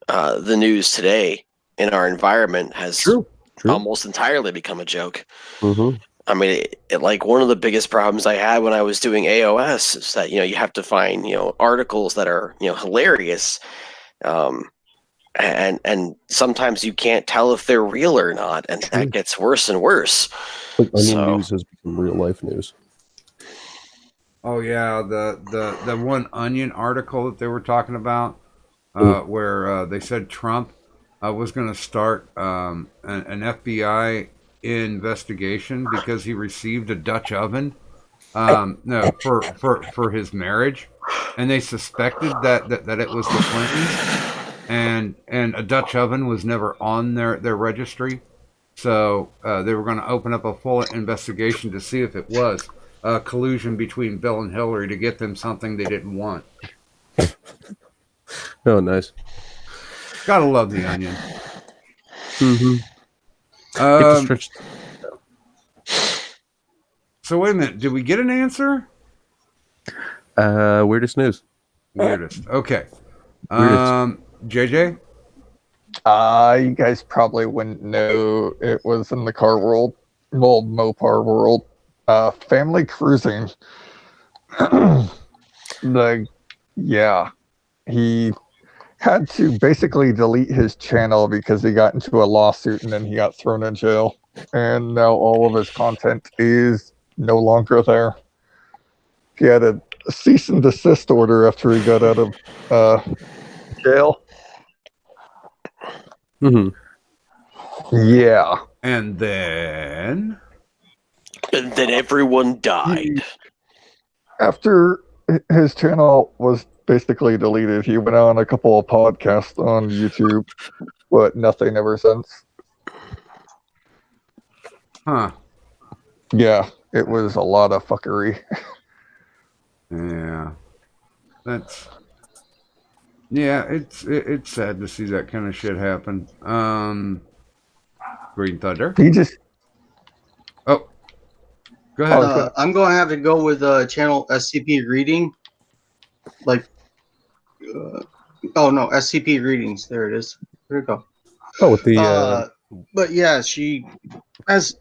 S7: the news today in our environment has almost entirely become a joke.
S9: Mm-hmm.
S7: I mean, like one of the biggest problems I had when I was doing AOS is that, you have to find, articles that are, hilarious. And sometimes you can't tell if they're real or not. And that gets worse and worse.
S9: Like Onion News has become real life news.
S5: Oh yeah, the one Onion article that they were talking about, where they said Trump was going to start an FBI investigation because he received a Dutch oven, for his marriage, and they suspected that it was the Clintons, and a Dutch oven was never on their registry, so they were going to open up a full investigation to see if it was collusion between Bill and Hillary to get them something they didn't want.
S9: Oh, nice.
S5: Gotta love the Onion.
S9: Mm-hmm.
S5: So wait a minute, did we get an answer?
S9: Weirdest News.
S5: Weirdest. Okay.
S9: Weirdest.
S5: JJ?
S12: You guys probably wouldn't know. It was in the car world, well, Mopar world. Family cruising. He had to basically delete his channel because he got into a lawsuit and then he got thrown in jail. And now all of his content is no longer there. He had a cease and desist order after he got out of jail.
S9: Mm-hmm.
S12: Yeah.
S5: And then
S7: everyone died.
S12: After his channel was basically deleted, he went on a couple of podcasts on YouTube, but nothing ever since.
S5: Huh.
S12: Yeah, it was a lot of fuckery.
S5: Yeah. It's sad to see that kind of shit happen. Green Thunder.
S12: He just
S5: go ahead.
S10: I'm going to have to go with channel SCP Reading. SCP Readings. There it is. Where'd it go?
S9: Oh, with the.
S10: But yeah, she has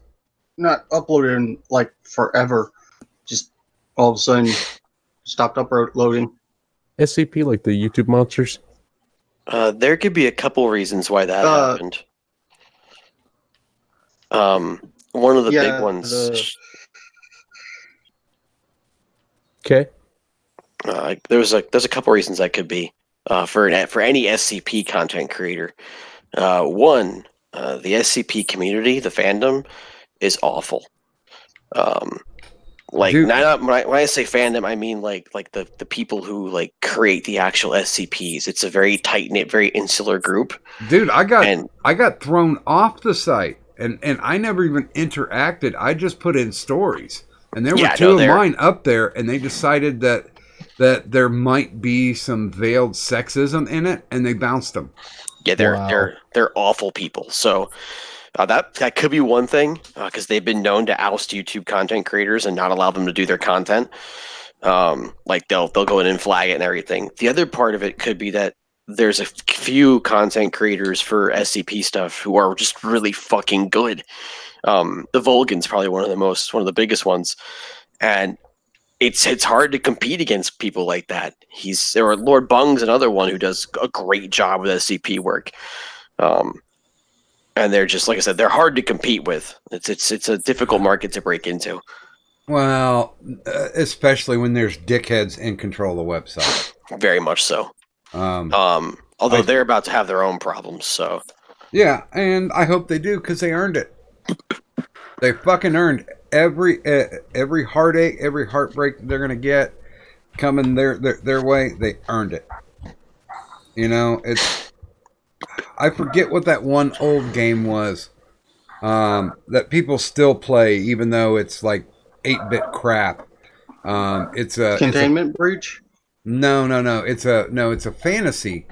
S10: not uploaded in forever. Just all of a sudden stopped uploading.
S9: SCP, like the YouTube monsters?
S7: There could be a couple reasons why that happened. One of the big ones.
S9: Okay.
S7: There's a couple reasons that could be for any SCP content creator. One, the SCP community, the fandom, is awful. When I say fandom, I mean like the people who create the actual SCPs. It's a very tight knit, very insular group.
S5: Dude, I got thrown off the site, and I never even interacted. I just put in stories, and there were two of mine up there, and they decided that there might be some veiled sexism in it, and they bounced them.
S7: Yeah, they're awful people. So that could be one thing, because they've been known to oust YouTube content creators and not allow them to do their content. They'll go in and flag it and everything. The other part of it could be that there's a few content creators for SCP stuff who are just really fucking good. The Volgan's probably one of the biggest ones, and it's hard to compete against people like that. Lord Bung's another one who does a great job with SCP work. And they're just, like I said, they're hard to compete with. It's a difficult market to break into.
S5: Well, especially when there's dickheads in control of the website.
S7: Very much so. Although they're about to have their own problems, so.
S5: Yeah, and I hope they do, because they earned it. They fucking earned every heartache, every heartbreak they're gonna get coming their way. They earned it. You know, I forget what that one old game was that people still play, even though it's like 8-bit crap. It's a
S10: Containment Breach.
S5: No. It's a fantasy.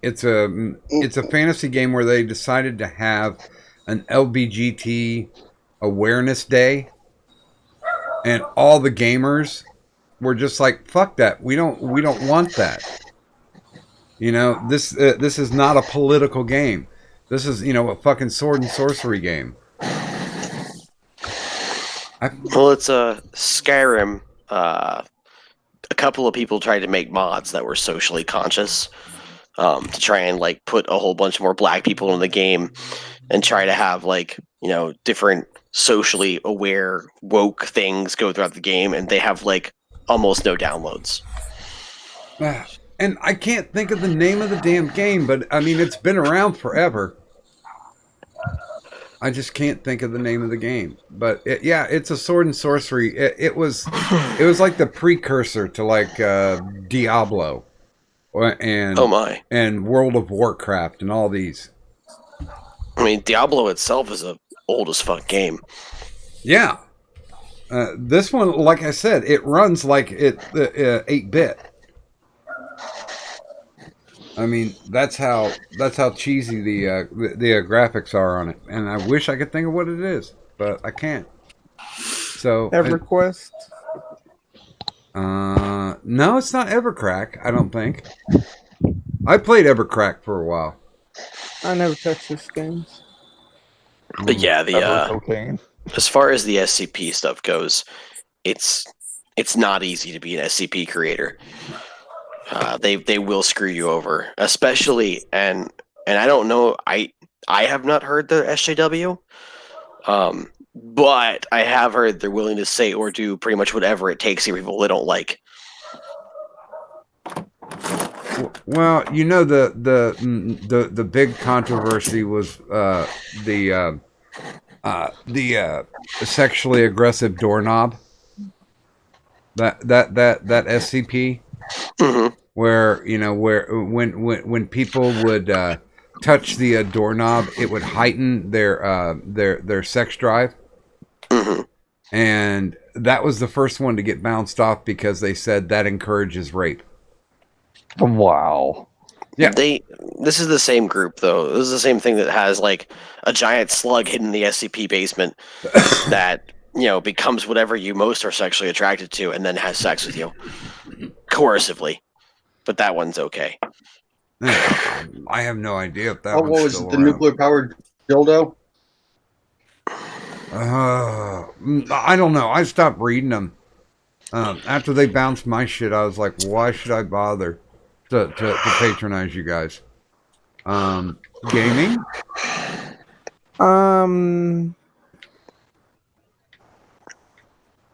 S5: It's a fantasy game where they decided to have an LBGT awareness day, and all the gamers were just like, "Fuck that! We don't want that." You know, this is not a political game. This is, a fucking sword and sorcery game.
S7: Well, it's a Skyrim. A couple of people tried to make mods that were socially conscious to try and like put a whole bunch more black people in the game and try to have different socially aware woke things go throughout the game, and they have like almost no downloads.
S5: And I can't think of the name of the damn game, but I mean, it's been around forever. I just can't think of the name of the game, but it's a sword and sorcery. It was like the precursor to like Diablo, and and World of Warcraft and all these.
S7: I mean, Diablo itself is a old as fuck game.
S5: Yeah, this one, like I said, it runs like 8-bit. I mean, that's how cheesy the graphics are on it, and I wish I could think of what it is, but I can't. So
S8: EverQuest?
S5: No, it's not Evercrack. I don't think. I played Evercrack for a while.
S8: I never touched those games.
S7: But yeah, as far as the SCP stuff goes, it's not easy to be an SCP creator. They will screw you over, especially and I don't know. I have not heard the SJW, but I have heard they're willing to say or do pretty much whatever it takes to people they don't like.
S5: Well, the big controversy was the sexually aggressive doorknob. That SCP.
S7: Mm-hmm.
S5: Where when people would touch the doorknob, it would heighten their sex drive.
S7: Mm-hmm.
S5: And that was the first one to get bounced off because they said that encourages rape.
S12: Wow.
S5: Yeah.
S7: This is the same group though. This is the same thing that has like a giant slug hidden in the SCP basement that becomes whatever you most are sexually attracted to, and then has sex with you coercively. But that one's okay.
S5: I have no idea if that.
S10: What was it, the nuclear powered dildo?
S5: I don't know. I stopped reading them after they bounced my shit. I was like, why should I bother to patronize you guys? Gaming.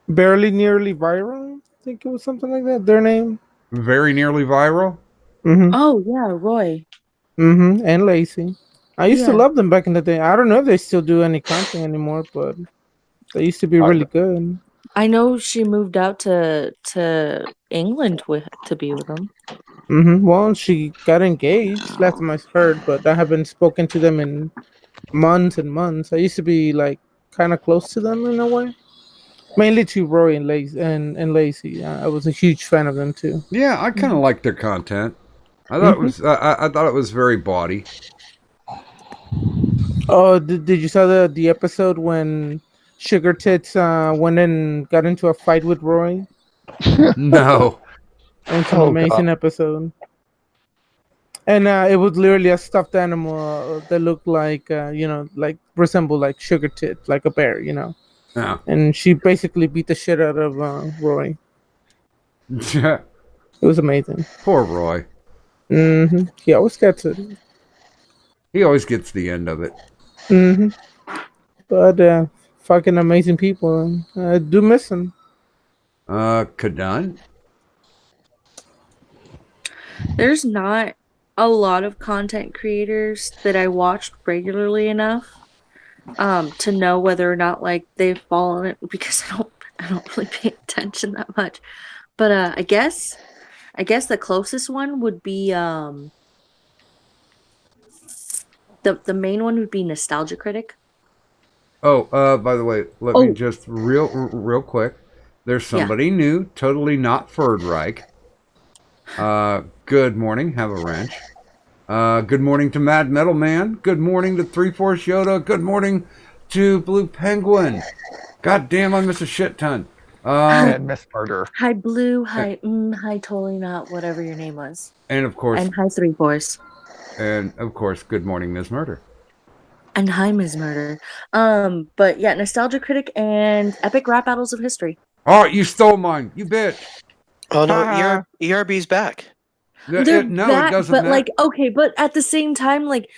S8: Barely Nearly Viral. I think it was something like that. Their name.
S5: Very Nearly Viral.
S8: Mm-hmm.
S6: Oh yeah, Roy.
S8: Mm-hmm. And Lacey. I used to love them back in the day. I don't know if they still do any content anymore, but they used to be really good.
S6: I know she moved out to England to be with them.
S8: Mm-hmm. Well, she got engaged last time I heard, but I haven't spoken to them in months and months. I used to be like kind of close to them in a way. Mainly to Roy and Lacey. I was a huge fan of them too.
S5: Yeah, I kind of liked their content. I thought it was. I thought it was very bawdy.
S8: Oh, did you saw the episode when Sugar Tits went and got into a fight with Roy?
S5: No.
S8: It's an amazing episode. and it was literally a stuffed animal that looked like like resembled like Sugar Tit, like a bear,
S5: Yeah.
S8: and she basically beat the shit out of Roy. It was amazing.
S5: Poor Roy.
S8: He always gets it.
S5: He always gets the end of it.
S8: But fucking amazing people. I do miss him.
S5: Kadun?
S6: There's not a lot of content creators that I watched regularly enough to know whether or not like they've fallen because I don't really pay attention that much. But I guess the closest one would be the main one would be Nostalgia Critic.
S5: Oh, by the way, let me just real quick. There's somebody new, totally not Ferdreich. Good morning, have a wrench. Good morning to Mad Metal Man. Good morning to 3-4 Yoda. Good morning to Blue Penguin. God damn, I miss a shit ton.
S12: And Miss Murder.
S6: Hi Blue, hi totally not, whatever your name was.
S5: And of course,
S6: and hi 3-4s.
S5: And of course, good morning, Ms. Murder.
S6: And hi, Ms. Murder. But yeah, Nostalgia Critic and Epic Rap Battles of History.
S5: Oh, you stole mine, you bitch.
S7: Oh no, ERB's back.
S6: They're
S5: No,
S6: back,
S5: it doesn't
S6: but
S5: matter.
S6: like, okay, but at the same time, like,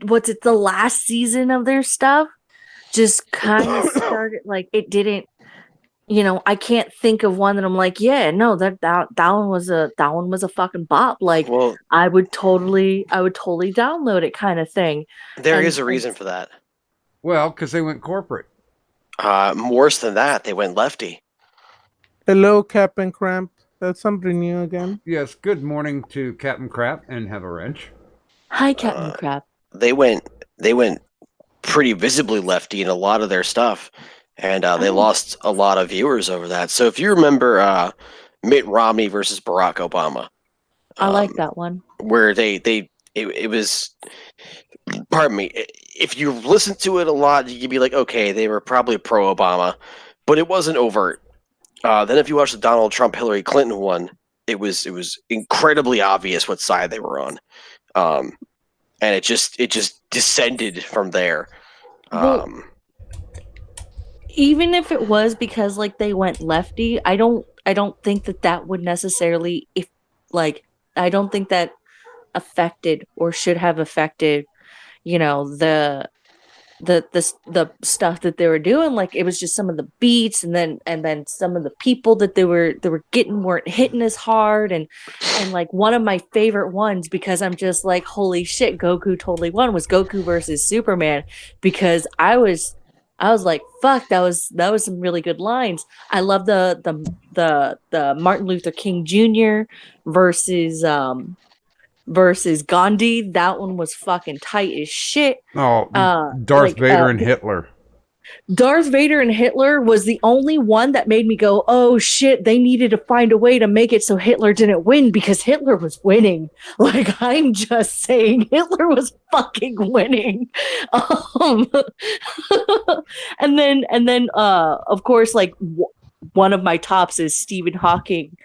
S6: what's it? The last season of their stuff just kind of started. Like, it didn't. I can't think of one that I'm like, yeah, no, that one was a fucking bop. Like,
S7: Well,
S6: I would totally download it, kind of thing.
S7: There is a reason for that.
S5: Well, because they went corporate.
S7: Worse than that, they went lefty.
S8: Hello, Captain Cramp. That's somebody new again.
S5: Yes, good morning to Captain Crap and have a wrench.
S6: Hi, Captain Crap.
S7: They went pretty visibly lefty in a lot of their stuff, and they lost a lot of viewers over that. So if you remember Mitt Romney versus Barack Obama,
S6: I like that one.
S7: where it was, pardon me, if you listen to it a lot, you'd be like, okay, they were probably pro-Obama, but it wasn't overt. Then if you watch the Donald Trump Hillary Clinton one, it was incredibly obvious what side they were on, and it just descended from there.
S6: Even if it was because like they went lefty, I don't think that would necessarily I don't think that affected or should have affected the stuff that they were doing. Like, it was just some of the beats and then some of the people that they were getting weren't hitting as hard, and like one of my favorite ones, because I'm just like, holy shit, Goku totally won, was Goku versus Superman, because I was like, fuck, that was some really good lines. I love the Martin Luther King Jr. versus Gandhi. That one was fucking tight as shit.
S5: Oh, Darth Vader and Hitler.
S6: Darth Vader and Hitler was the only one that made me go, oh shit, they needed to find a way to make it so Hitler didn't win, because Hitler was winning. Like, I'm just saying, Hitler was fucking winning. And then of course, like, one of my tops is Stephen Hawking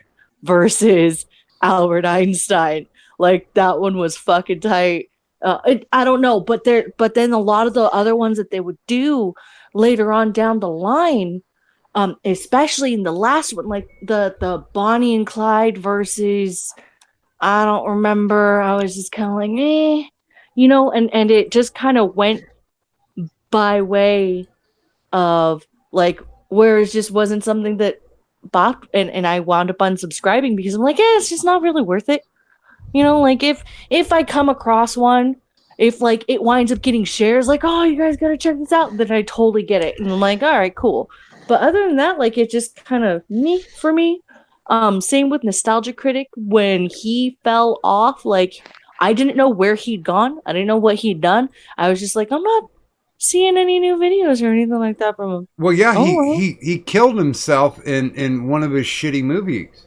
S6: versus Albert Einstein. Like, that one was fucking tight. I don't know, but then a lot of the other ones that they would do later on down the line, especially in the last one, like the Bonnie and Clyde versus, I don't remember. I was just kind of like, and it just kind of went by way of like where it just wasn't something that bopped, and I wound up unsubscribing because I'm like, yeah, it's just not really worth it. Like, if I come across one, if like it winds up getting shares, like, oh, you guys gotta check this out, then I totally get it, and I'm like, all right, cool. But other than that, like, it just kind of for me. Same with Nostalgia Critic. When he fell off, like, I didn't know where he'd gone. I didn't know what he'd done. I was just like, I'm not seeing any new videos or anything like that from him.
S5: Well, yeah, he killed himself in one of his shitty movies.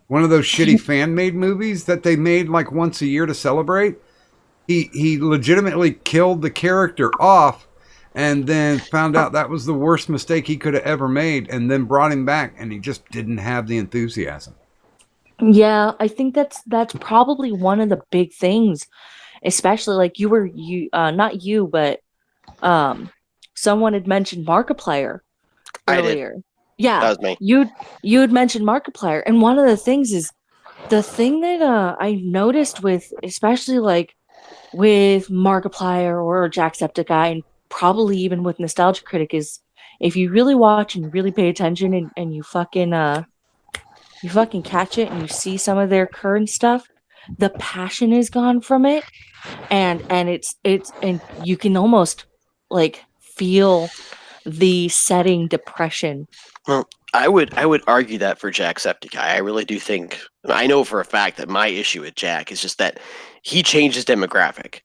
S5: One of those shitty fan-made movies that they made like once a year to celebrate. He legitimately killed the character off, and then found out that was the worst mistake he could have ever made, and then brought him back, and he just didn't have the enthusiasm.
S6: Yeah, I think that's probably one of the big things, especially like not you, but someone had mentioned Markiplier
S7: I did.
S6: earlier. Yeah,
S7: That was me.
S6: you had mentioned Markiplier, and one of the things is the thing that I noticed with, especially like with Markiplier or Jacksepticeye, and probably even with Nostalgia Critic, is if you really watch and really pay attention and you fucking catch it and you see some of their current stuff, the passion is gone from it, and it's and you can almost like feel the setting depression.
S7: Well, I would argue that for Jacksepticeye. I really do think, I know for a fact that my issue with Jack is just that he changed his demographic.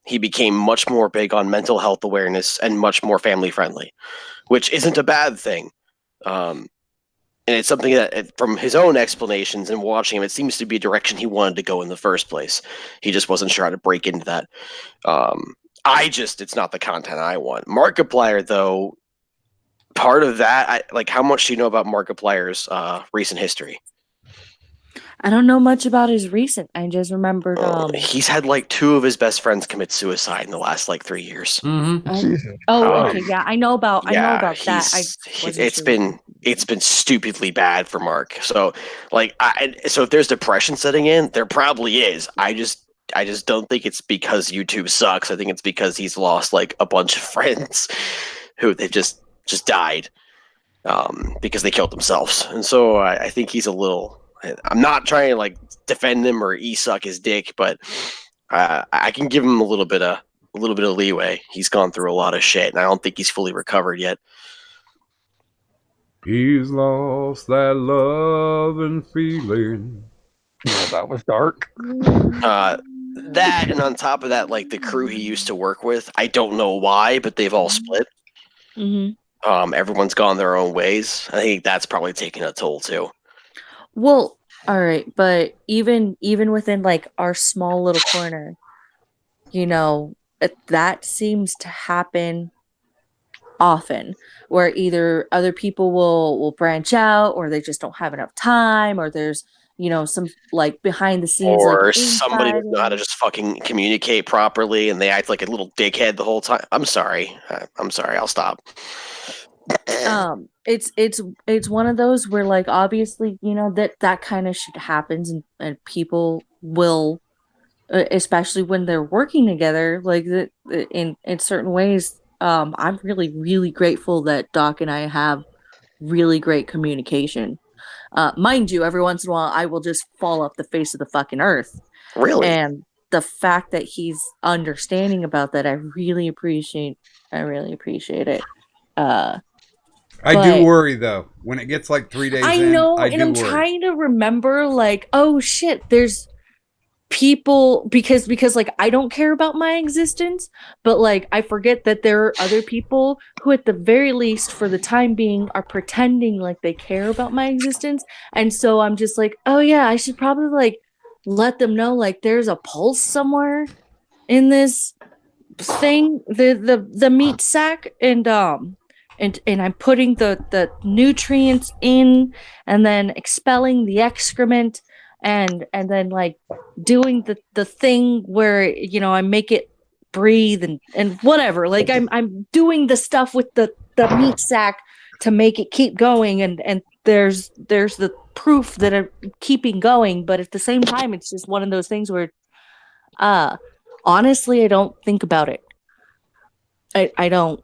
S7: He became much more big on mental health awareness and much more family friendly, which isn't a bad thing. And it's something that, from his own explanations and watching him, it seems to be a direction he wanted to go in the first place. He just wasn't sure how to break into that. It's not the content I want. Markiplier, though, part of that, how much do you know about Markiplier's recent history?
S6: I don't know much about his recent. I just remembered.
S7: He's had like 2 of his best friends commit suicide in the last 3 years.
S6: Okay, yeah, I know about that.
S7: It's been stupidly bad for Mark. So so if there's depression setting in, there probably is. I just don't think it's because YouTube sucks. I think it's because he's lost like a bunch of friends who they've just died because they killed themselves. And so I think he's a little. I'm not trying to like defend him or suck his dick, but I can give him a little bit of leeway. He's gone through a lot of shit, and I don't think he's fully recovered yet.
S5: He's lost that love and feeling.
S12: Yeah, that was dark.
S7: That, and on top of that, like the crew he used to work with, I don't know why, but they've all split. Everyone's gone their own ways. I think that's probably taking a toll too.
S6: Well, all right, but even within like our small little corner, that seems to happen often, where either other people will branch out, or they just don't have enough time, or there's some like behind the scenes,
S7: or somebody doesn't know how to just fucking communicate properly, and they act like a little dickhead the whole time. I'm sorry. I'll stop.
S6: It's one of those where like obviously that kind of shit happens, and people will, especially when they're working together, like in certain ways. I'm really, really grateful that Doc and I have really great communication. Mind you, every once in a while I will just fall off the face of the fucking earth.
S7: Really?
S6: And the fact that he's understanding about that, I really appreciate it.
S5: I do worry though when it gets like 3 days.
S6: I
S5: in,
S6: know,
S5: I
S6: and
S5: do
S6: I'm
S5: worry.
S6: trying to remember, like, oh shit, there's people because like I don't care about my existence, but like I forget that there are other people who, at the very least, for the time being, are pretending like they care about my existence, and so I'm just like, oh yeah, I should probably like let them know like there's a pulse somewhere in this thing, the meat sack, and I'm putting the nutrients in, and then expelling the excrement, and then like doing the thing where I make it breathe and whatever. Like I'm doing the stuff with the meat sack to make it keep going, and there's the proof that I'm keeping going, but at the same time it's just one of those things where honestly I don't think about it. I don't.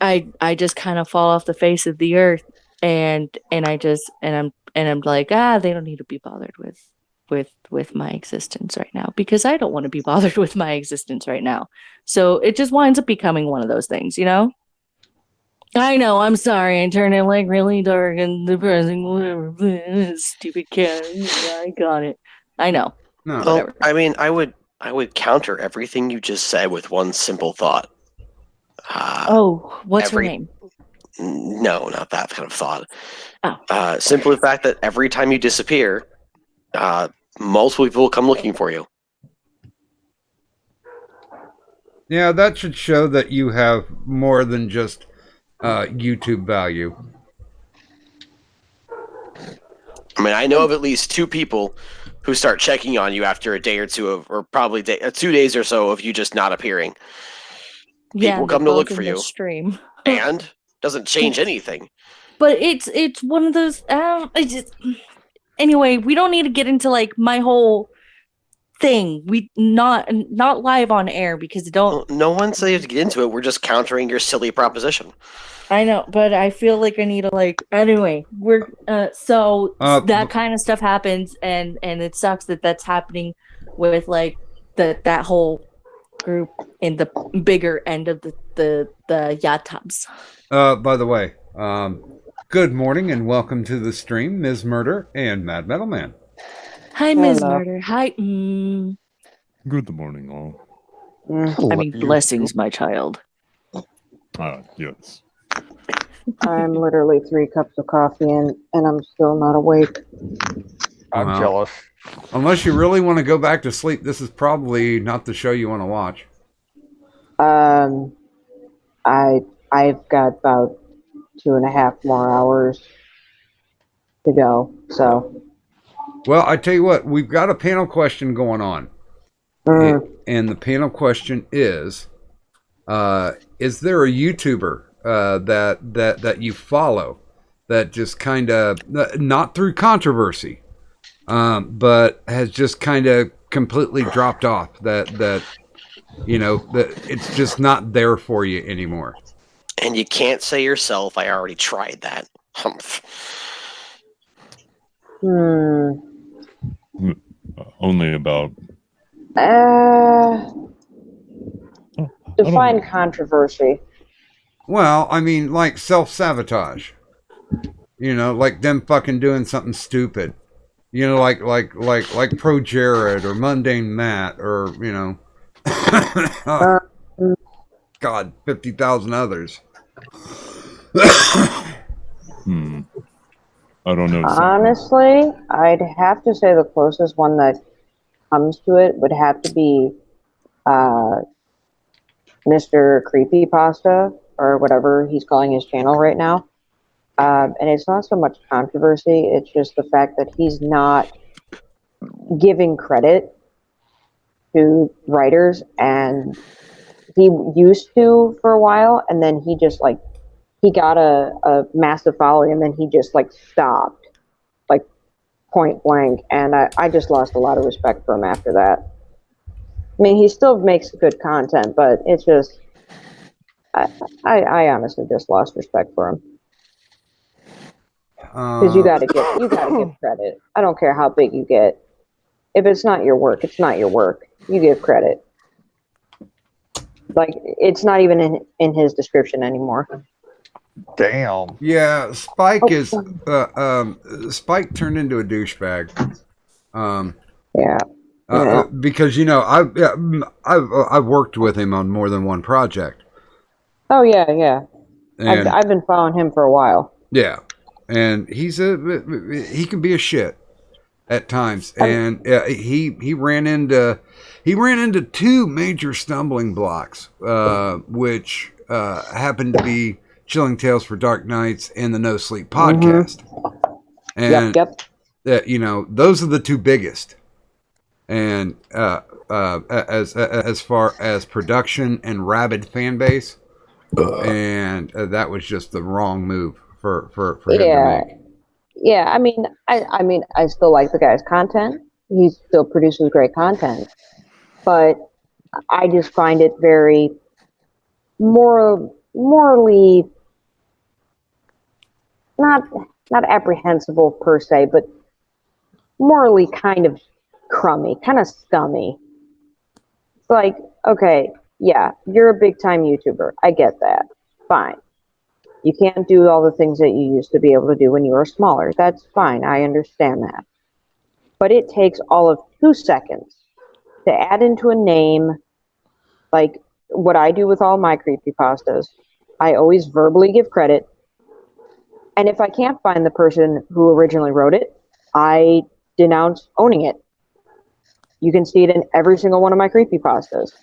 S6: I just kind of fall off the face of the earth, and I'm like, they don't need to be bothered with my existence right now, because I don't want to be bothered with my existence right now. So it just winds up becoming one of those things, I know, I'm sorry, I turned it like really dark and depressing, whatever. Stupid cat. I got it. I know.
S5: No.
S7: Well, I mean, I would counter everything you just said with one simple thought.
S6: What's her name?
S7: No, not that kind of thought.
S6: Oh.
S7: Simply the fact that every time you disappear, multiple people will come looking for you.
S5: Yeah, that should show that you have more than just YouTube value.
S7: I mean, I know of at least 2 people who start checking on you after a day or 2 of, or probably 2 days or so of you just not appearing.
S6: Yeah,
S7: People
S6: they're
S7: come to look
S6: both
S7: for
S6: in the
S7: you,
S6: stream.
S7: and doesn't change anything.
S6: But it's one of those. Anyway, we don't need to get into like my whole thing. We not live on air because it don't.
S7: No one said you have to get into it. We're just countering your silly proposition.
S6: I know, but I feel like I need to like. Anyway, we're so that kind of stuff happens, and it sucks that that's happening with like that whole group in the bigger end of the yacht tubs.
S5: By the way, good morning and welcome to the stream, Ms. Murder and Mad Metal Man.
S6: Hi, Ms.
S13: Hello.
S6: Murder. Hi.
S14: Good morning, all.
S6: I mean, blessings, my child.
S14: Yes.
S13: I'm literally 3 cups of coffee in, and I'm still not awake.
S12: I'm jealous.
S5: Unless you really want to go back to sleep, this is probably not the show you want to watch.
S13: I've got about 2.5 more hours to go. So.
S5: Well, I tell you what, we've got a panel question going on, and the panel question is there a YouTuber that you follow that just kind of not through controversy, but has just kind of completely dropped off? That it's just not there for you anymore.
S7: And you can't say yourself, I already tried that.
S14: Only about.
S13: Define controversy.
S5: Well, I mean, like self-sabotage. Like them fucking doing something stupid. Like Pro Jared or Mundane Matt or God, 50,000 others.
S14: I don't know.
S13: Honestly, I'd have to say the closest one that comes to it would have to be Mr. Creepypasta, or whatever he's calling his channel right now. And it's not so much controversy, it's just the fact that he's not giving credit to writers, and he used to for a while, and then he just like he got a massive following, and then he just like stopped, like point blank, and I just lost a lot of respect for him after that. I mean, he still makes good content, but it's just I honestly just lost respect for him. Because you gotta give credit. I don't care how big you get. If it's not your work, it's not your work. You give credit. Like, it's not even in his description anymore.
S12: Damn.
S5: Yeah, Spike is Spike turned into a douchebag. Because I've worked with him on more than one project.
S13: Oh yeah.
S5: And,
S13: I've been following him for a while.
S5: Yeah, and he can be a shit at times, and he ran into 2 major stumbling blocks, which happened to be Chilling Tales for Dark Nights and the No Sleep podcast. And those are the 2 biggest. And as far as production and rabid fan base, and that was just the wrong move for him to make.
S13: Yeah, I mean, I still like the guy's content. He still produces great content, but I just find it very morally not apprehensible per se, but morally kind of crummy, kind of scummy. It's like, okay, yeah, you're a big time YouTuber. I get that. Fine. You can't do all the things that you used to be able to do when you were smaller. That's fine. I understand that. But it takes all of 2 seconds to add into a name, like what I do with all my creepypastas. I always verbally give credit. And if I can't find the person who originally wrote it, I denounce owning it. You can see it in every single one of my creepypastas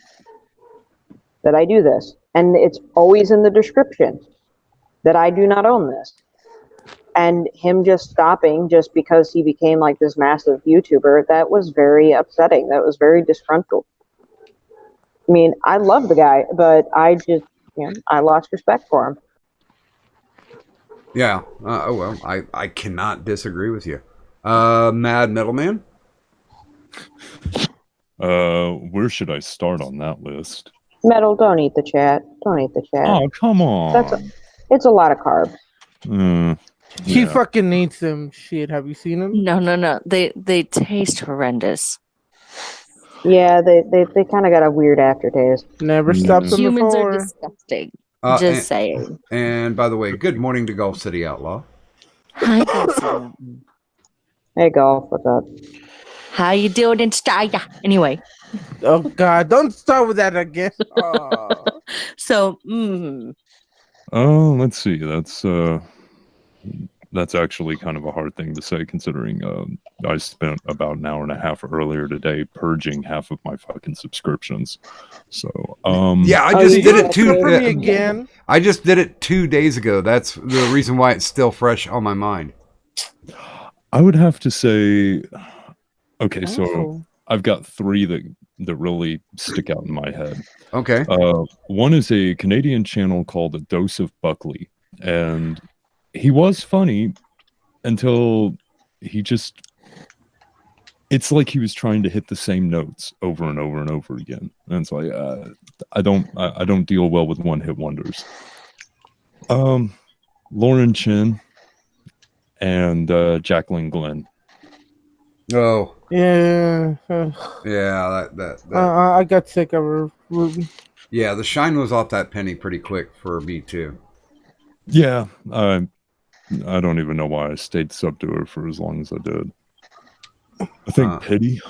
S13: that I do this. And it's always in the description that I do not own this. And him just stopping just because he became like this massive YouTuber, that was very upsetting. That was very disgruntled. I mean, I love the guy, but I just, I lost respect for him.
S5: Yeah. Well, I cannot disagree with you. Mad Middleman?
S14: Where should I start on that list?
S13: Metal, don't eat the chat. Don't eat the chat.
S14: Oh, come on.
S13: It's a lot of carbs.
S8: He
S14: Yeah.
S8: fucking needs them. Shit, have you seen him?
S6: No. They taste horrendous.
S13: Yeah, they kind of got a weird aftertaste.
S8: Never stopped them
S6: Humans
S8: before.
S6: are disgusting.
S5: And-
S6: Just saying.
S5: And by the way, good morning to Gulf City Outlaw.
S6: Hi, Godzilla.
S13: Hey, Golf, what's up?
S6: How you doing in Australia? Anyway,
S8: Oh God, don't start with that again. Oh.
S6: so
S14: Let's see. That's actually kind of a hard thing to say, considering I spent about an hour and a half earlier today purging half of my fucking subscriptions. So
S5: Yeah, I just did it
S8: again.
S5: I just did it 2 days ago. That's the reason why it's still fresh on my mind.
S14: I would have to say, okay, so
S8: Oh.
S14: I've got three that really stick out in my head.
S5: Okay.
S14: One is a Canadian channel called A Dose of Buckley, and he was funny until he just, it's like he was trying to hit the same notes over and over and over again. And it's like, I don't deal well with one-hit wonders. Lauren Chin and Jacqueline Glenn.
S5: Oh.
S8: Yeah.
S5: Yeah, that
S8: I got sick of her.
S5: yeah, the shine was off that penny pretty quick for me too.
S14: Yeah, I don't even know why I stayed sub to her for as long as I did. I think pity.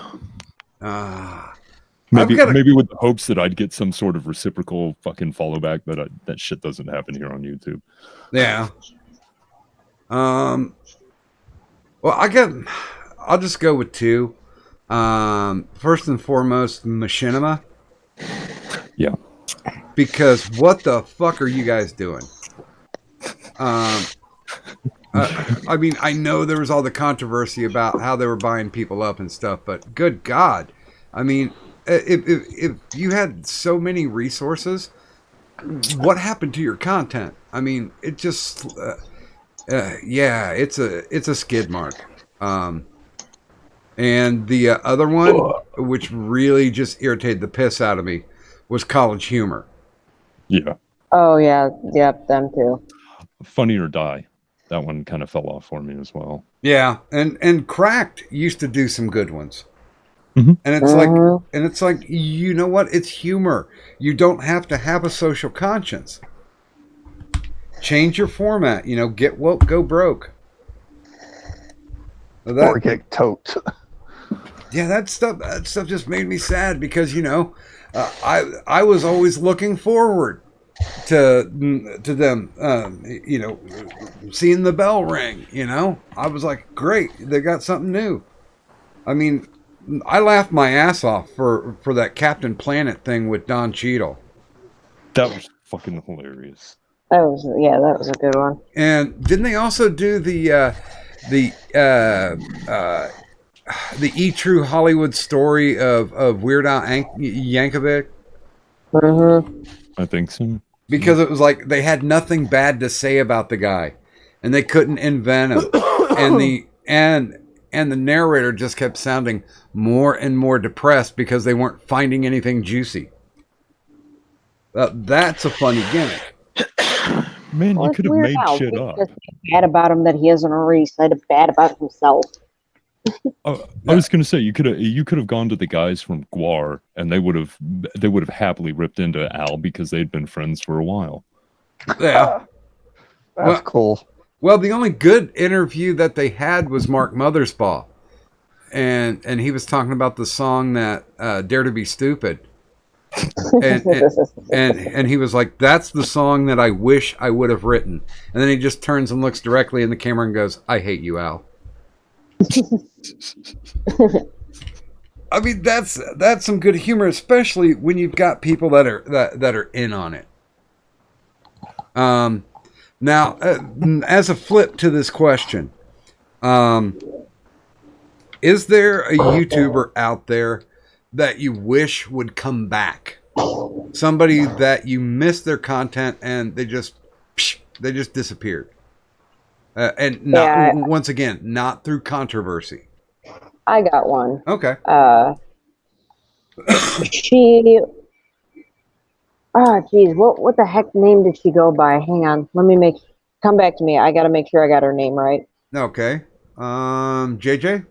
S14: Maybe with the hopes that I'd get some sort of reciprocal fucking follow back, but that shit doesn't happen here on YouTube.
S5: Yeah. Well, I'll just go with two. First and foremost, Machinima.
S14: Yeah.
S5: Because what the fuck are you guys doing? I mean, I know there was all the controversy about how they were buying people up and stuff, but good God. I mean, if you had so many resources, what happened to your content? I mean, it just, yeah, it's a skid mark. And the other one, which really just irritated the piss out of me, was College Humor.
S14: Yeah.
S13: Oh, yeah. Yep, them too.
S14: Funny or Die. That one kind of fell off for me as well.
S5: Yeah, and Cracked used to do some good ones.
S14: Mhm.
S5: And it's like, you know what? It's humor. You don't have to have a social conscience. Change your format. You know, get woke, go broke.
S12: Or get tote.
S5: Yeah, that stuff just made me sad because, you know, I was always looking forward to them, you know, seeing the bell ring. You know, I was like, great, they got something new. I mean, I laughed my ass off for that Captain Planet thing with Don Cheadle.
S14: That was fucking hilarious.
S13: That was a good one.
S5: And didn't they also do the E! True Hollywood Story of Weird Al Yankovic?
S14: I think so.
S5: Because it was like they had nothing bad to say about the guy, and they couldn't invent him, and the narrator just kept sounding more and more depressed because they weren't finding anything juicy. That's a funny gimmick.
S14: Man,
S13: Well,
S14: you
S13: it's
S14: could have
S13: Weird
S14: made
S13: Al.
S14: shit
S13: He
S14: up.
S13: just said bad about him that he hasn't already said bad about himself.
S14: I was gonna say you could have gone to the guys from Guar and they would have happily ripped into Al because they'd been friends for a while.
S5: Yeah,
S12: That's cool.
S5: Well, the only good interview that they had was Mark Mothersbaugh, and he was talking about the song that Dare to Be Stupid, and he was like, "That's the song that I wish I would have written." And then he just turns and looks directly in the camera and goes, "I hate you, Al." I mean, that's some good humor, especially when you've got people that are in on it. Now, as a flip to this question, is there a YouTuber out there that you wish would come back? Somebody that you missed their content and they just disappeared. And not, once again, not through controversy.
S13: I got one.
S5: Okay.
S13: She. Oh, geez. What the heck name did she go by? Hang on. Come back to me. I got to make sure I got her name right.
S5: Okay. JJ?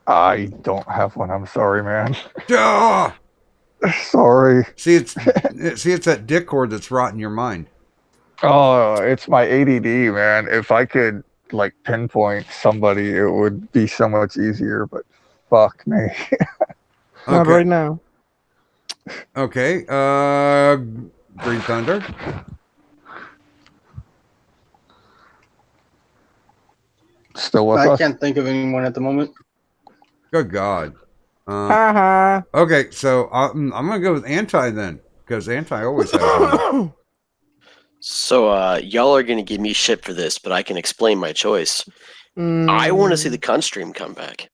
S12: I don't have one. I'm sorry, man.
S5: Ah!
S12: Sorry.
S5: See, it's that Discord that's rotting your mind.
S12: Oh, it's my ADD, man. If I could like pinpoint somebody, it would be so much easier. But fuck me.
S8: Not right now.
S5: Okay. Green Thunder.
S12: Still with
S10: I
S12: us?
S10: can't think of anyone at the moment.
S5: Good God.
S8: Haha.
S5: Okay, so I'm gonna go with Anti then, because Anti always has one.
S7: So y'all are gonna give me shit for this, but I can explain my choice. I want to see the Cunt Stream come back.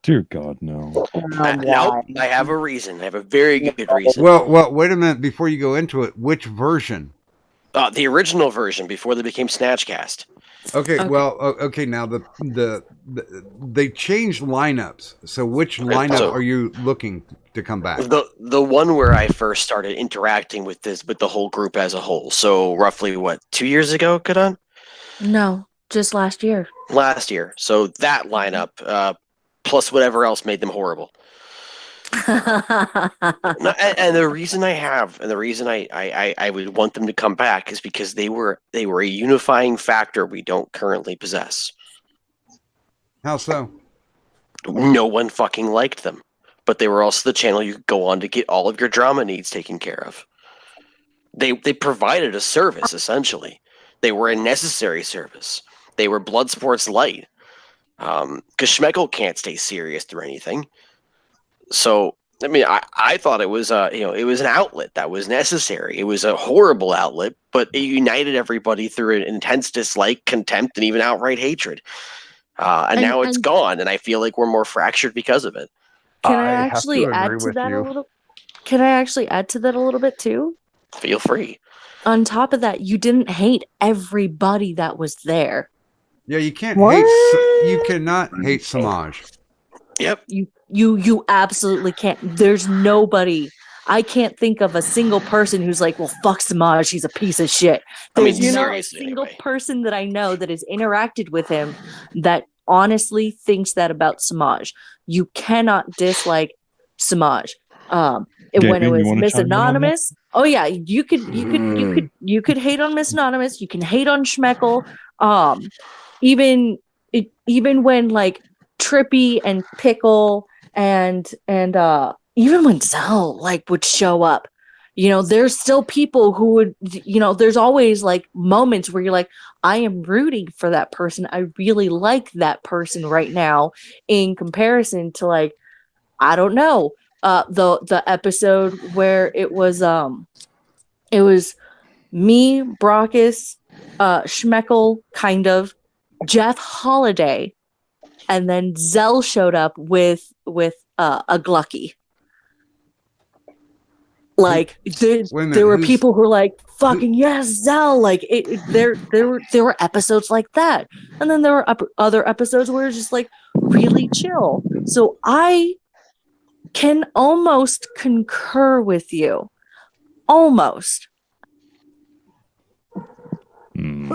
S14: Dear God, no.
S7: No, I have a reason. I have a very good reason.
S5: Well, wait a minute before you go into it. Which version?
S7: The original version before they became Snatchcast.
S5: Okay. Well, okay. Now they changed lineups. So which lineup are you looking to come back?
S7: The one where I first started interacting with the whole group as a whole. So roughly 2 years ago, Kadan?
S6: No, just last year.
S7: Last year. So that lineup, plus whatever else made them horrible. And the reason I would want them to come back is because they were a unifying factor we don't currently possess.
S5: How so?
S7: No one fucking liked them, but they were also the channel you could go on to get all of your drama needs taken care of. They provided a service, essentially. They were a necessary service. They were Bloodsport's light. Because Schmeckel can't stay serious through anything. So, I mean, I thought it was it was an outlet that was necessary. It was a horrible outlet, but it united everybody through an intense dislike, contempt, and even outright hatred. And now it's gone, and I feel like we're more fractured because of it.
S6: Can I actually add to that a little? Can I actually add to that a little bit too?
S7: Feel free.
S6: On top of that, you didn't hate everybody that was there.
S5: Yeah, you can't hate. You cannot hate Samaj.
S7: Yep.
S6: You absolutely can't. There's nobody. I can't think of a single person who's like, well, fuck Samaj, he's a piece of shit. There's not a single person that I know that has interacted with him that honestly thinks that about Samaj. You cannot dislike Samaj. When it was Miss Anonymous, oh yeah, you could hate on Miss Anonymous. You can hate on Schmeckel. Even when like Trippy and Pickle and even when Zell like would show up, there's still people who would, there's always like moments where you're like, I am rooting for that person. I really like that person right now in comparison to like, I don't know, the episode where it was me, Brockus, Schmeckel, kind of, Jeff Holiday, and then Zell showed up with a Glucky. Like there were people who were like, "Fucking yes, Zell!" Like there were episodes like that, and then there were other episodes where it's just like really chill. So I can almost concur with you, almost.
S5: And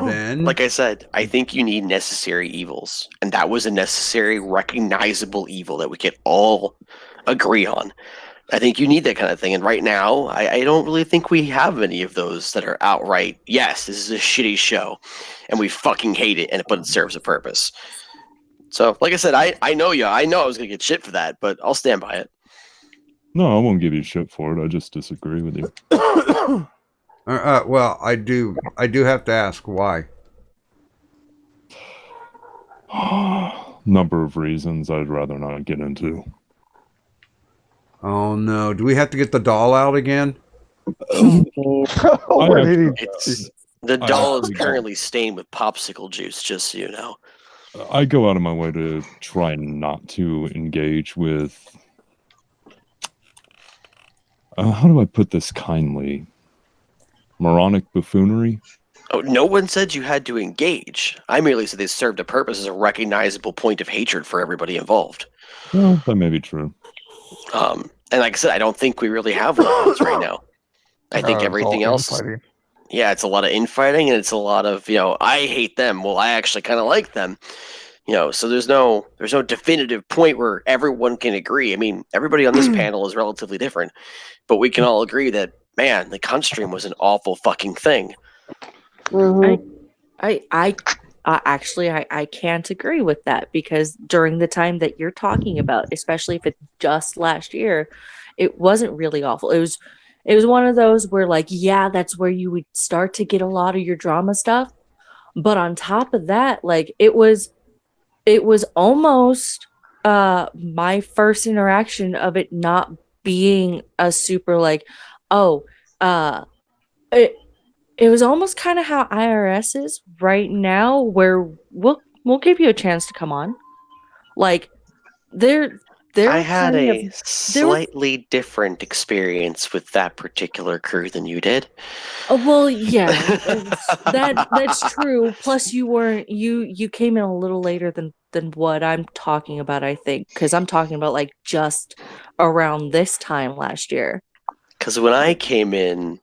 S5: then,
S7: like I said, I think you need necessary evils, and that was a necessary, recognizable evil that we could all agree on. I think you need that kind of thing, and right now, I don't really think we have any of those that are outright, yes, this is a shitty show, and we fucking hate it, but it serves a purpose. So, like I said, I know you. I know I was going to get shit for that, but I'll stand by it.
S14: No, I won't give you shit for it. I just disagree with you.
S5: Well, I do have to ask why.
S14: Number of reasons I'd rather not get into.
S5: Oh no! Do we have to get the doll out again?
S12: Where did he?
S7: It's the
S14: I
S7: doll is
S14: actually don't.
S7: currently stained with popsicle juice, just so you know.
S14: I go out of my way to try not to engage with. How do I put this kindly? Moronic buffoonery?
S7: Oh, no one said you had to engage. I merely said they served a purpose as a recognizable point of hatred for everybody involved.
S14: Well, that may be true.
S7: And like I said, I don't think we really have one of those right now. I think
S12: it's
S7: everything
S12: all
S7: else.
S12: infighting.
S7: Yeah, it's a lot of infighting, and it's a lot of, I hate them. Well, I actually kind of like them. So there's no definitive point where everyone can agree. I mean, everybody on this panel is relatively different, but we can all agree that, man, the cunt stream was an awful fucking thing.
S6: I can't agree with that, because during the time that you're talking about, especially if it's just last year, it wasn't really awful. It was one of those where, like, yeah, that's where you would start to get a lot of your drama stuff. But on top of that, like, it was almost my first interaction of it not being a super, like, it was almost kind of how IRS is right now, where we'll give you a chance to come on. Like,
S7: I had a slightly different experience with that particular crew than you did.
S6: Well, yeah, that's true. Plus, you came in a little later than what I'm talking about, I think, because I'm talking about, like, just around this time last year.
S7: Because when I came in,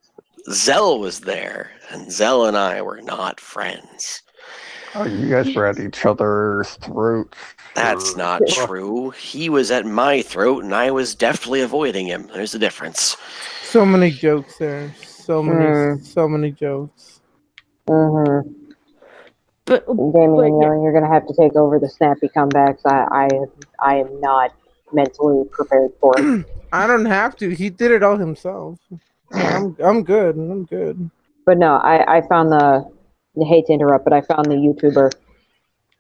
S7: Zell was there, and Zell and I were not friends.
S12: Oh, you guys were at each other's throats.
S7: That's not true. He was at my throat, and I was deftly avoiding him. There's a difference.
S8: So many jokes there. So many jokes.
S13: But Damien, you're gonna have to take over the snappy comebacks. I am not mentally prepared for it.
S8: I don't have to. He did it all himself. I'm good. I'm good.
S13: But no, I found I hate to interrupt, but I found the YouTuber.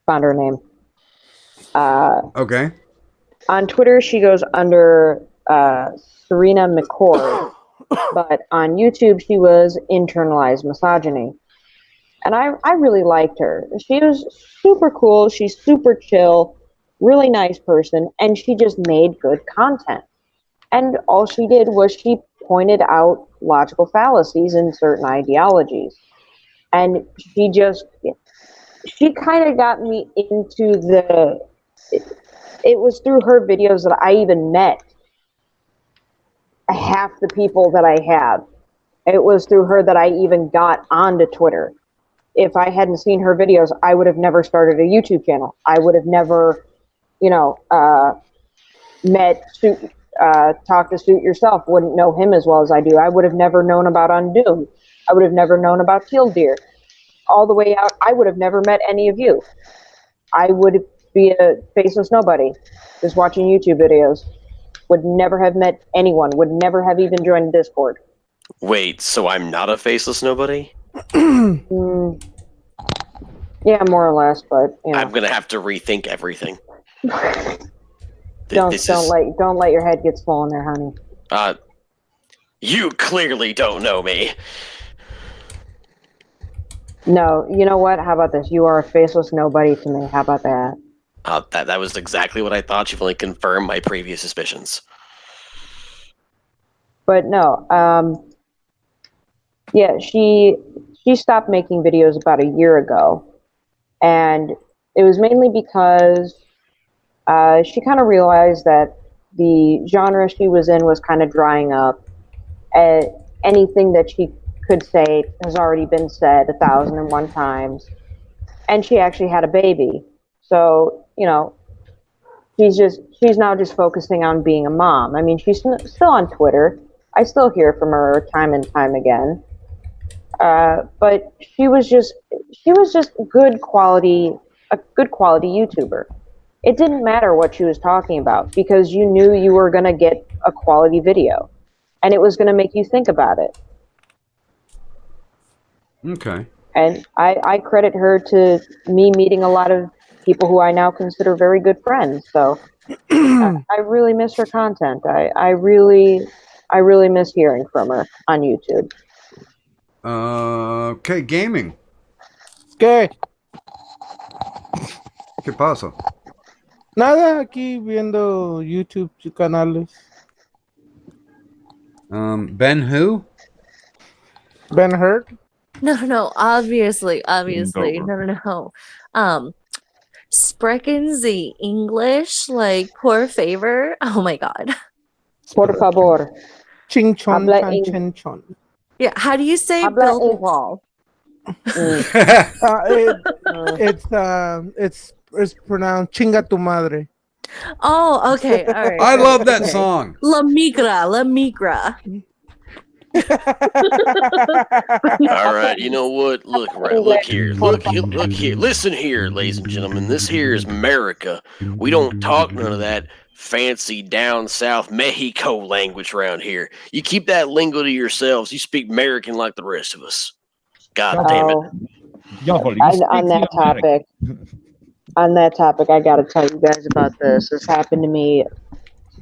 S13: Found her name.
S5: Okay.
S13: On Twitter, she goes under Serena McCord, but on YouTube, she was internalized misogyny. And I really liked her. She was super cool. She's super chill, really nice person, and she just made good content. And all she did was she pointed out logical fallacies in certain ideologies. And she kind of got me into it was through her videos that I even met half the people that I have. It was through her that I even got onto Twitter. If I hadn't seen her videos, I would have never started a YouTube channel. I would have never, talked to Suit Yourself, wouldn't know him as well as I do. I would have never known about Undoom. I would have never known about Teal Deer. All the way out, I would have never met any of you. I would be a faceless nobody, just watching YouTube videos. Would never have met anyone, would never have even joined Discord.
S7: Wait, so I'm not a faceless nobody?
S13: Yeah, more or less, but
S7: I'm gonna have to rethink everything.
S13: Don't let your head get swollen there, honey.
S7: You clearly don't know me.
S13: No, you know what? How about this? You are a faceless nobody to me. How about that?
S7: That was exactly what I thought. You've only confirmed my previous suspicions.
S13: But no, yeah, she stopped making videos about a year ago, and it was mainly because she kind of realized that the genre she was in was kind of drying up. Anything that she could say has already been said 1,001 times, and she actually had a baby. So, she's now just focusing on being a mom. I mean, she's still on Twitter. I still hear from her time and time again. But she was just a good quality YouTuber. It didn't matter what she was talking about, because you knew you were going to get a quality video, and it was going to make you think about it.
S5: Okay.
S13: And I credit her to me meeting a lot of people who I now consider very good friends. So I really miss her content. I really I really miss hearing from her on YouTube.
S5: Okay, gaming.
S8: ¿Qué?
S5: ¿Qué pasa?
S8: Nada, aquí viendo YouTube canales.
S5: Ben who?
S8: Ben Hurt?
S6: No, obviously. No. Sprechen Sie English, like, por favor. Oh my god.
S13: Por favor.
S8: Ching chong
S13: Habla
S8: chan
S13: ing-
S8: chin chong.
S6: Yeah, how do you say
S13: Habla
S6: build a
S13: ing-
S6: wall?
S8: It's pronounced chinga tu madre.
S6: Oh, okay. All right.
S5: I love that
S6: Okay.
S5: song.
S6: La migra.
S7: All right, you know what? Look here. Look here. Listen here, ladies and gentlemen. This here is America. We don't talk none of that fancy down south Mexico language around here. You keep that lingo to yourselves. You speak American like the rest of us. God damn it.
S13: On that topic, I got to tell you guys about this. This happened to me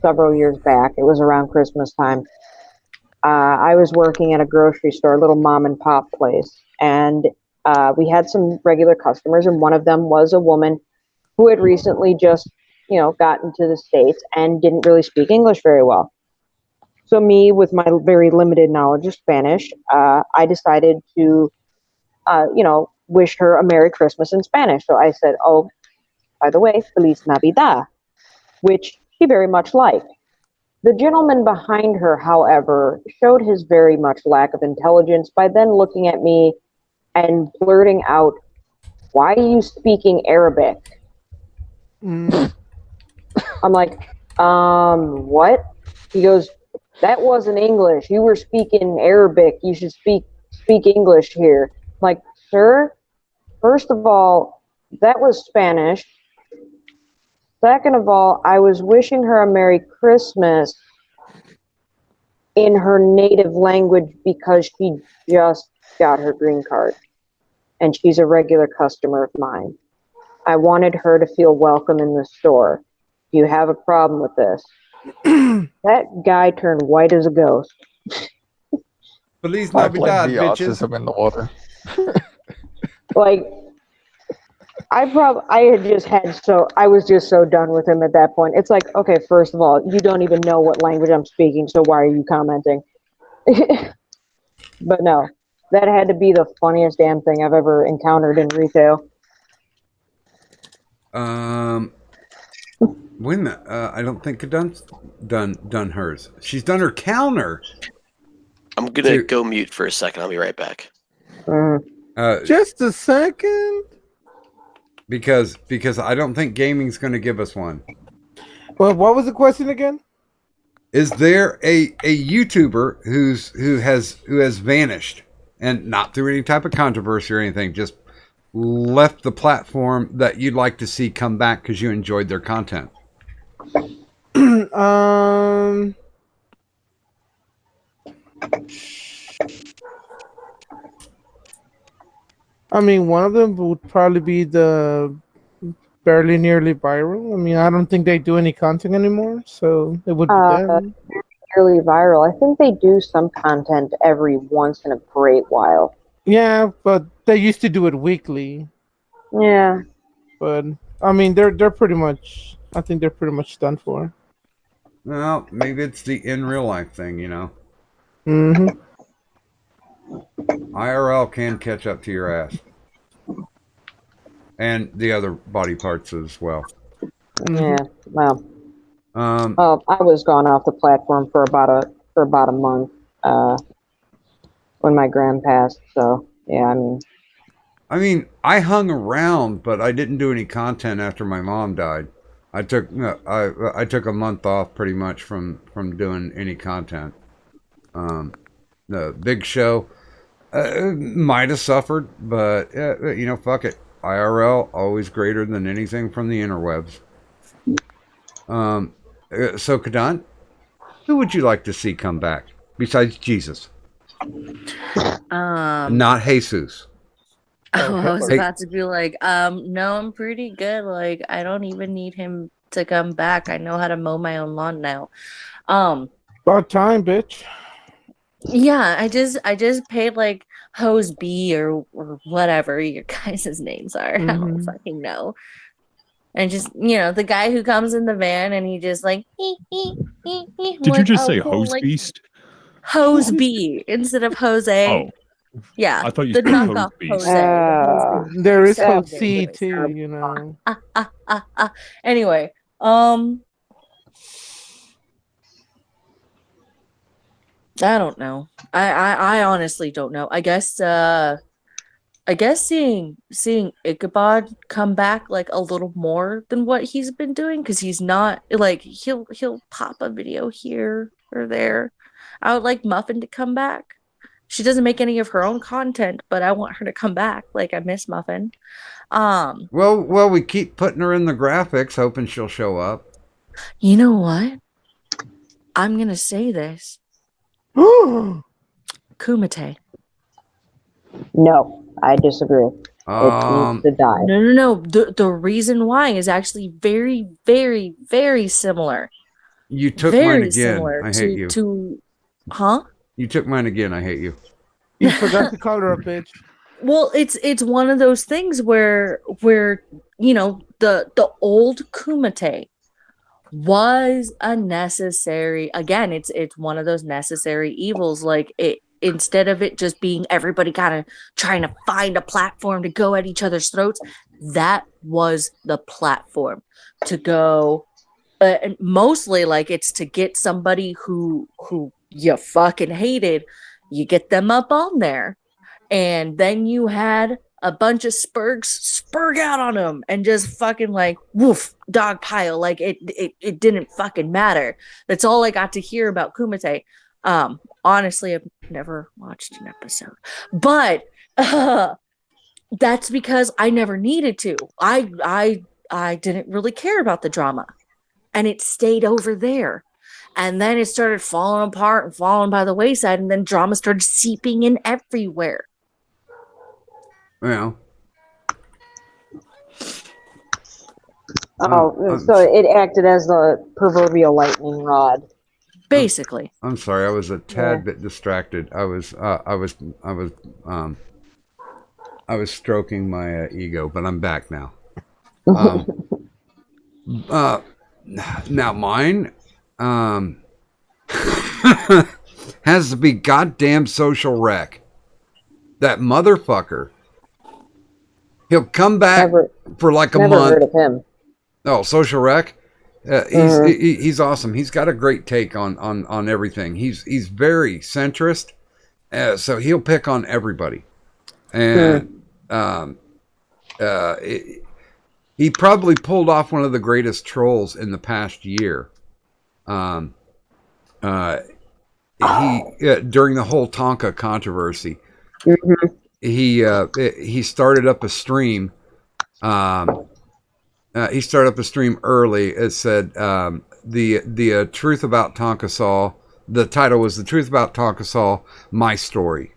S13: several years back. It was around Christmas time. I was working at a grocery store, a little mom and pop place, and we had some regular customers, and one of them was a woman who had recently just, gotten to the States and didn't really speak English very well. So me, with my very limited knowledge of Spanish, I decided to, wish her a Merry Christmas in Spanish. So I said, oh, by the way, Feliz Navidad, which she very much liked. The gentleman behind her, however, showed his very much lack of intelligence by then looking at me and blurting out, "Why are you speaking Arabic?" I'm like, what? He goes, "That wasn't English. You were speaking Arabic. You should speak English here." I'm like, sir, first of all, that was Spanish. Second of all, I was wishing her a Merry Christmas in her native language because she just got her green card and she's a regular customer of mine. I wanted her to feel welcome in the store. Do you have a problem with this? That guy turned white as a ghost.
S5: Feliz
S12: I blame
S5: Navidad,
S12: the
S5: bitches.
S12: autism in the water.
S13: Like, I was just so done with him at that point. It's like, okay, first of all, you don't even know what language I'm speaking, so why are you commenting? But no, that had to be the funniest damn thing I've ever encountered in retail.
S5: Wait a minute. I don't think Kadun's done hers. She's done her counter.
S7: I'm gonna go mute for a second. I'll be right back.
S8: Just a second.
S5: Because I don't think gaming's going to give us one.
S8: Well, what was the question again?
S5: Is there a YouTuber who has vanished, and not through any type of controversy or anything, just left the platform that you'd like to see come back because you enjoyed their content?
S8: I mean, one of them would probably be the Barely Nearly Viral. I mean, I don't think they do any content anymore, so it would be them.
S13: Nearly Viral. I think they do some content every once in a great while.
S8: Yeah, but they used to do it weekly.
S13: Yeah.
S8: But I mean, they're pretty much. I think they're pretty much done for.
S5: Well, maybe it's the in real life thing,
S8: Mm-hmm.
S5: IRL can catch up to your ass. And the other body parts as well.
S13: Yeah, well.
S5: I
S13: was gone off the platform for about a month when my gran passed. So yeah,
S5: I mean, I hung around, but I didn't do any content after my mom died. I took a month off pretty much from doing any content. The Big Show might have suffered, but fuck it. IRL always greater than anything from the interwebs. So Kadan, who would you like to see come back besides Jesus? Not Jesus.
S6: I was about to be like, no, I'm pretty good. Like, I don't even need him to come back. I know how to mow my own lawn now.
S8: Well, About time, bitch.
S6: Yeah, I just paid like Hose B or whatever your guys' names are. I don't
S8: Mhm.
S6: fucking know. And just the guy who comes in the van and he just like
S14: Did you just say hose beast?
S6: Hose B instead of Jose.
S14: Oh,
S6: Yeah,
S14: I thought you
S6: the
S14: said Hose
S6: knockoff
S14: Beast.
S6: Jose. the Hose B.
S8: There is
S6: So-
S8: Jose too, you know.
S6: Anyway, I don't know. I honestly don't know. I guess seeing Ichabod come back like a little more than what he's been doing, because he's not like he'll pop a video here or there. I would like Muffin to come back. She doesn't make any of her own content, but I want her to come back. Like, I miss Muffin.
S5: Well, we keep putting her in the graphics, hoping she'll show up.
S6: You know what? I'm gonna say this. Kumite.
S13: No, I disagree. It needs to die.
S6: No. The reason why is actually very, very, very similar.
S5: You took
S6: very
S5: mine again.
S6: similar
S5: I hate you.
S6: Huh?
S5: You took mine again. I hate you.
S8: You forgot to call her a bitch.
S6: Well, it's one of those things where the old Kumite was a necessary, again, it's one of those necessary evils. Like, it, instead of it just being everybody kind of trying to find a platform to go at each other's throats, that was the platform to go. And mostly, like, it's to get somebody who you fucking hated, you get them up on there, and then you had a bunch of spurg out on them and just fucking like woof dog pile. Like it didn't fucking matter. That's all I got to hear about Kumite. Honestly, I've never watched an episode, but that's because I never needed to. I didn't really care about the drama, and it stayed over there. And then it started falling apart and falling by the wayside, and then drama started seeping in everywhere.
S5: Well.
S13: So it acted as the proverbial lightning rod.
S6: Basically.
S5: I'm sorry, I was a tad bit distracted. I was stroking my ego, but I'm back now. Now mine has to be goddamn Social Wreck. That motherfucker. He'll come back for like a month.
S13: Never heard of him.
S5: Oh, Social Wreck. He's awesome. He's got a great take on everything. He's very centrist, so he'll pick on everybody, and he probably pulled off one of the greatest trolls in the past year. He during the whole Tonka controversy, he started up a stream. He started up a stream early. It said the truth about Tonka Saw. The title was "The Truth About Tonka Saw: My Story,"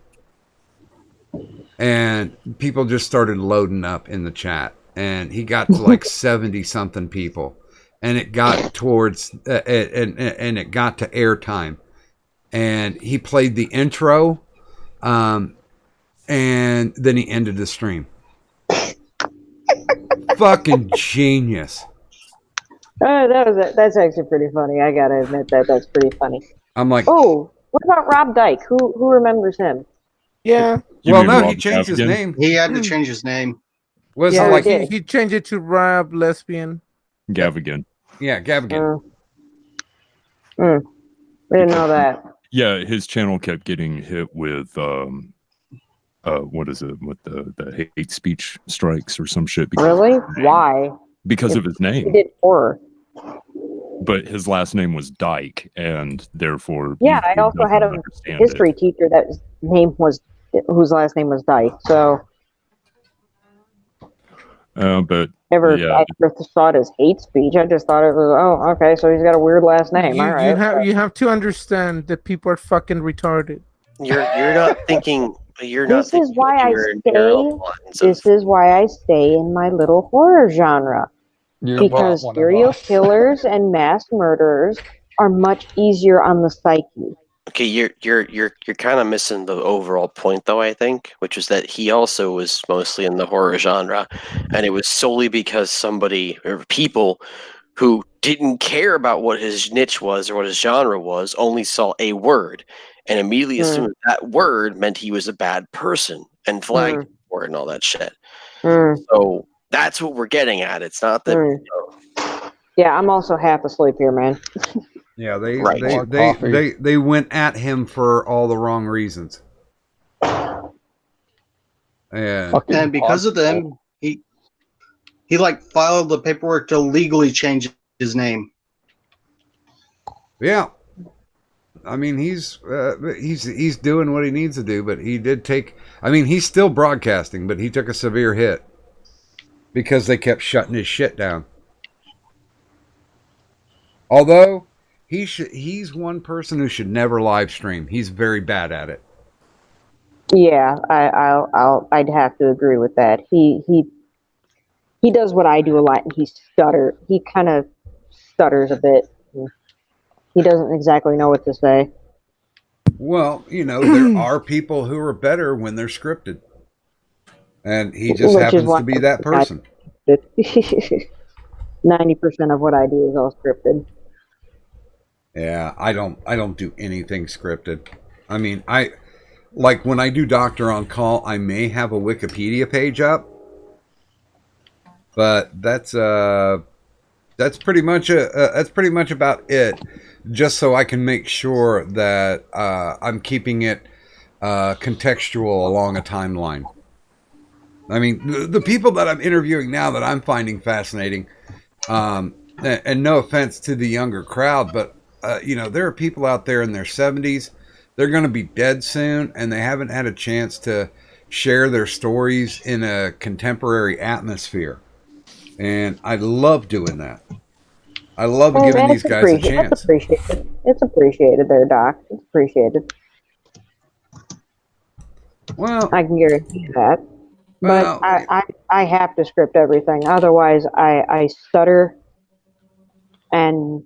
S5: and people just started loading up in the chat. And he got to like 70 something people, and it got towards and it got to airtime, and he played the intro, and then he ended the stream. Fucking genius.
S13: That's actually pretty funny. I gotta admit that's pretty funny.
S5: I'm like,
S13: oh, what about Rob Dyke? Who remembers him?
S8: Yeah.
S5: Well, no, he changed his name.
S10: He had to change his name.
S5: Was
S8: Yeah,
S5: it like
S8: he changed it to Rob Lesbian.
S14: Gavigan.
S5: Yeah, Gavigan.
S13: I didn't know that.
S14: Yeah, his channel kept getting hit with what is it, with the hate speech strikes or some shit.
S13: Really? Why?
S14: Because of his
S13: He
S14: name.
S13: did horror.
S14: But his last name was Dyke, and therefore
S13: Yeah, I
S14: YouTube
S13: also had
S14: doesn't
S13: a
S14: understand
S13: history teacher whose last name was Dyke. So
S14: but
S13: I
S14: yeah,
S13: never saw it as hate speech. I just thought it was okay. So he's got a weird last name. All right.
S8: You have to understand that people are fucking retarded.
S7: You're not thinking. You're not.
S13: This is
S7: thinking
S13: why
S7: with
S13: I
S7: your narrow lines of-
S13: This is why I stay in my little horror genre.
S12: You're
S13: Because
S12: not one of
S13: serial
S12: us.
S13: killers and mass murderers are much easier on the psyche.
S7: Okay, you're kind of missing the overall point, though. I think, which is that he also was mostly in the horror genre, and it was solely because somebody or people who didn't care about what his niche was or what his genre was only saw a word and immediately assumed that word meant he was a bad person and flagged him for it and all that shit. So that's what we're getting at. It's not that.
S13: Yeah, I'm also half asleep here, man.
S5: Yeah, they
S7: Right.
S5: they went at him for all the wrong reasons. And
S10: And because of them, he like filed the paperwork to legally change his
S5: yeah, I mean he's doing what he needs to do, but he did take. I mean he's still broadcasting, but he took a severe hit because they kept shutting his shit down. Although he's one person who should never live stream. He's very bad at it.
S13: Yeah, I'd have to agree with that. He does what I do a lot, and he kind of stutters a bit. He doesn't exactly know what to say.
S5: Well, you know, there are people who are better when they're scripted. And he just happens to be that person.
S13: 90% of what I do is all scripted.
S5: Yeah, I don't do anything scripted. I mean, like when I do Doctor on Call, I may have a Wikipedia page up. But that's pretty much about it. Just so I can make sure that I'm keeping it contextual along a timeline. I mean, the people that I'm interviewing now that I'm finding fascinating, and no offense to the younger crowd, but you know, there are people out there in their 70s. They're going to be dead soon, and they haven't had a chance to share their stories in a contemporary atmosphere. And I love doing that. I love giving these guys a chance.
S13: It's appreciated there, Doc. It's appreciated.
S5: Well,
S13: I can guarantee you that. But I have to script everything. Otherwise, I stutter. And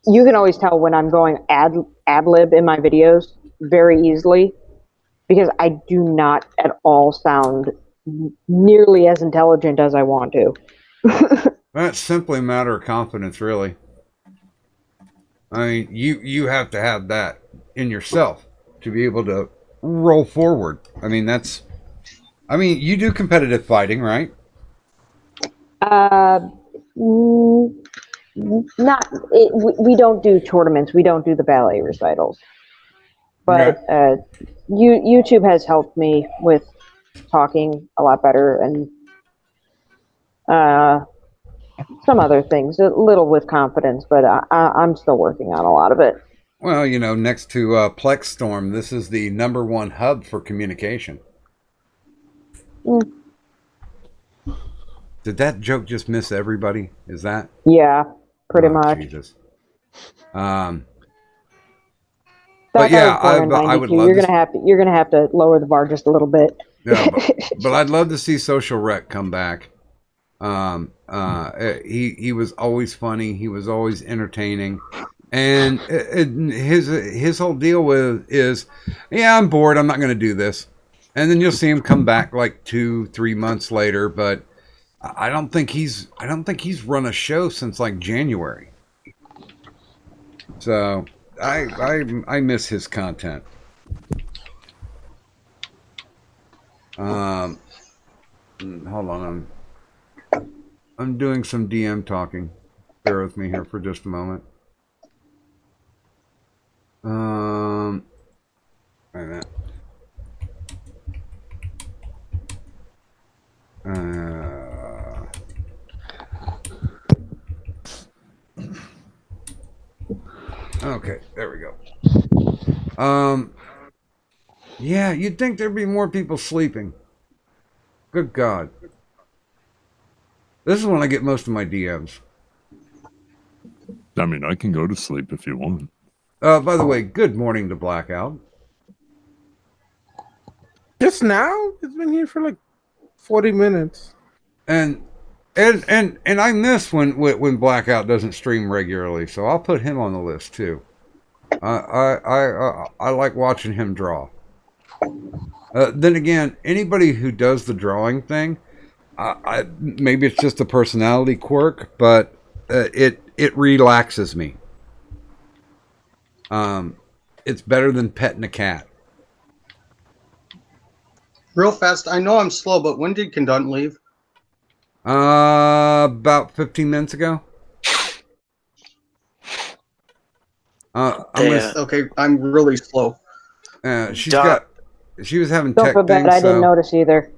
S13: you can always tell when I'm going ad-lib in my videos very easily. Because I do not at all sound nearly as intelligent as I want to.
S5: That's simply a matter of confidence, really. I mean, you have to have that in yourself to be able to roll forward. I mean, you do competitive fighting, right?
S13: We don't do tournaments. We don't do the ballet recitals. But YouTube has helped me with talking a lot better and some other things, a little with confidence, but I'm still working on a lot of it.
S5: Well, you know, next to Plex Storm, this is the #1 hub for communication. Did that joke just miss everybody? Is that?
S13: Yeah, pretty much.
S5: Jesus. But yeah, I would love.
S13: You're gonna have to lower the bar just a little bit.
S5: Yeah, but I'd love to see Social Rec come back. He was always funny. He was always entertaining, and his whole deal is, yeah, I'm bored. I'm not going to do this, and then you'll see him come back like 2-3 months later. But I don't think he's run a show since like January. So I miss his content. Hold on. I'm doing some DM talking. Bear with me here for just a moment. Wait a minute. Okay, there we go. Yeah, you'd think there'd be more people sleeping. Good God. This is when I get most of my DMs.
S14: I mean, I can go to sleep if you want.
S5: By the way, good morning to Blackout.
S8: Just now? It's been here for like 40 minutes.
S5: And And I miss when Blackout doesn't stream regularly, so I'll put him on the list too. I like watching him draw. Then again, anybody who does the drawing thing, maybe it's just a personality quirk, but it relaxes me. It's better than petting a cat.
S10: Real fast, I know I'm slow, but when did Condon leave?
S5: About 15 minutes ago.
S10: Okay, I'm really slow.
S5: She was having
S13: Don't
S5: tech
S13: feel bad.
S5: things.
S13: I didn't notice either.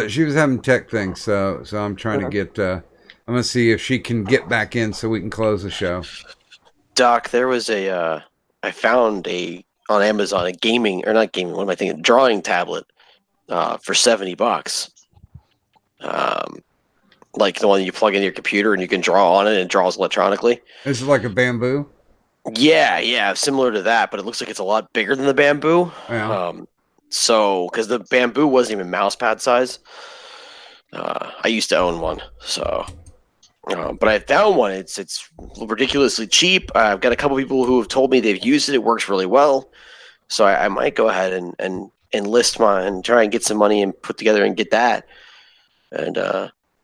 S5: She was having tech things, so I'm trying to get. I'm gonna see if she can get back in so we can close the show.
S7: Doc, there was I found on Amazon a gaming, or not gaming, what am I thinking? Drawing tablet for $70. Like the one you plug into your computer and you can draw on it and it draws electronically.
S5: Is it like a bamboo?
S7: Yeah, similar to that, but it looks like it's a lot bigger than the bamboo.
S5: Yeah.
S7: So, because the bamboo wasn't even mouse pad size. I used to own one, so. But I found one. It's ridiculously cheap. I've got a couple people who have told me they've used it. It works really well. So I might go ahead and enlist and try and get some money and put together and get that. And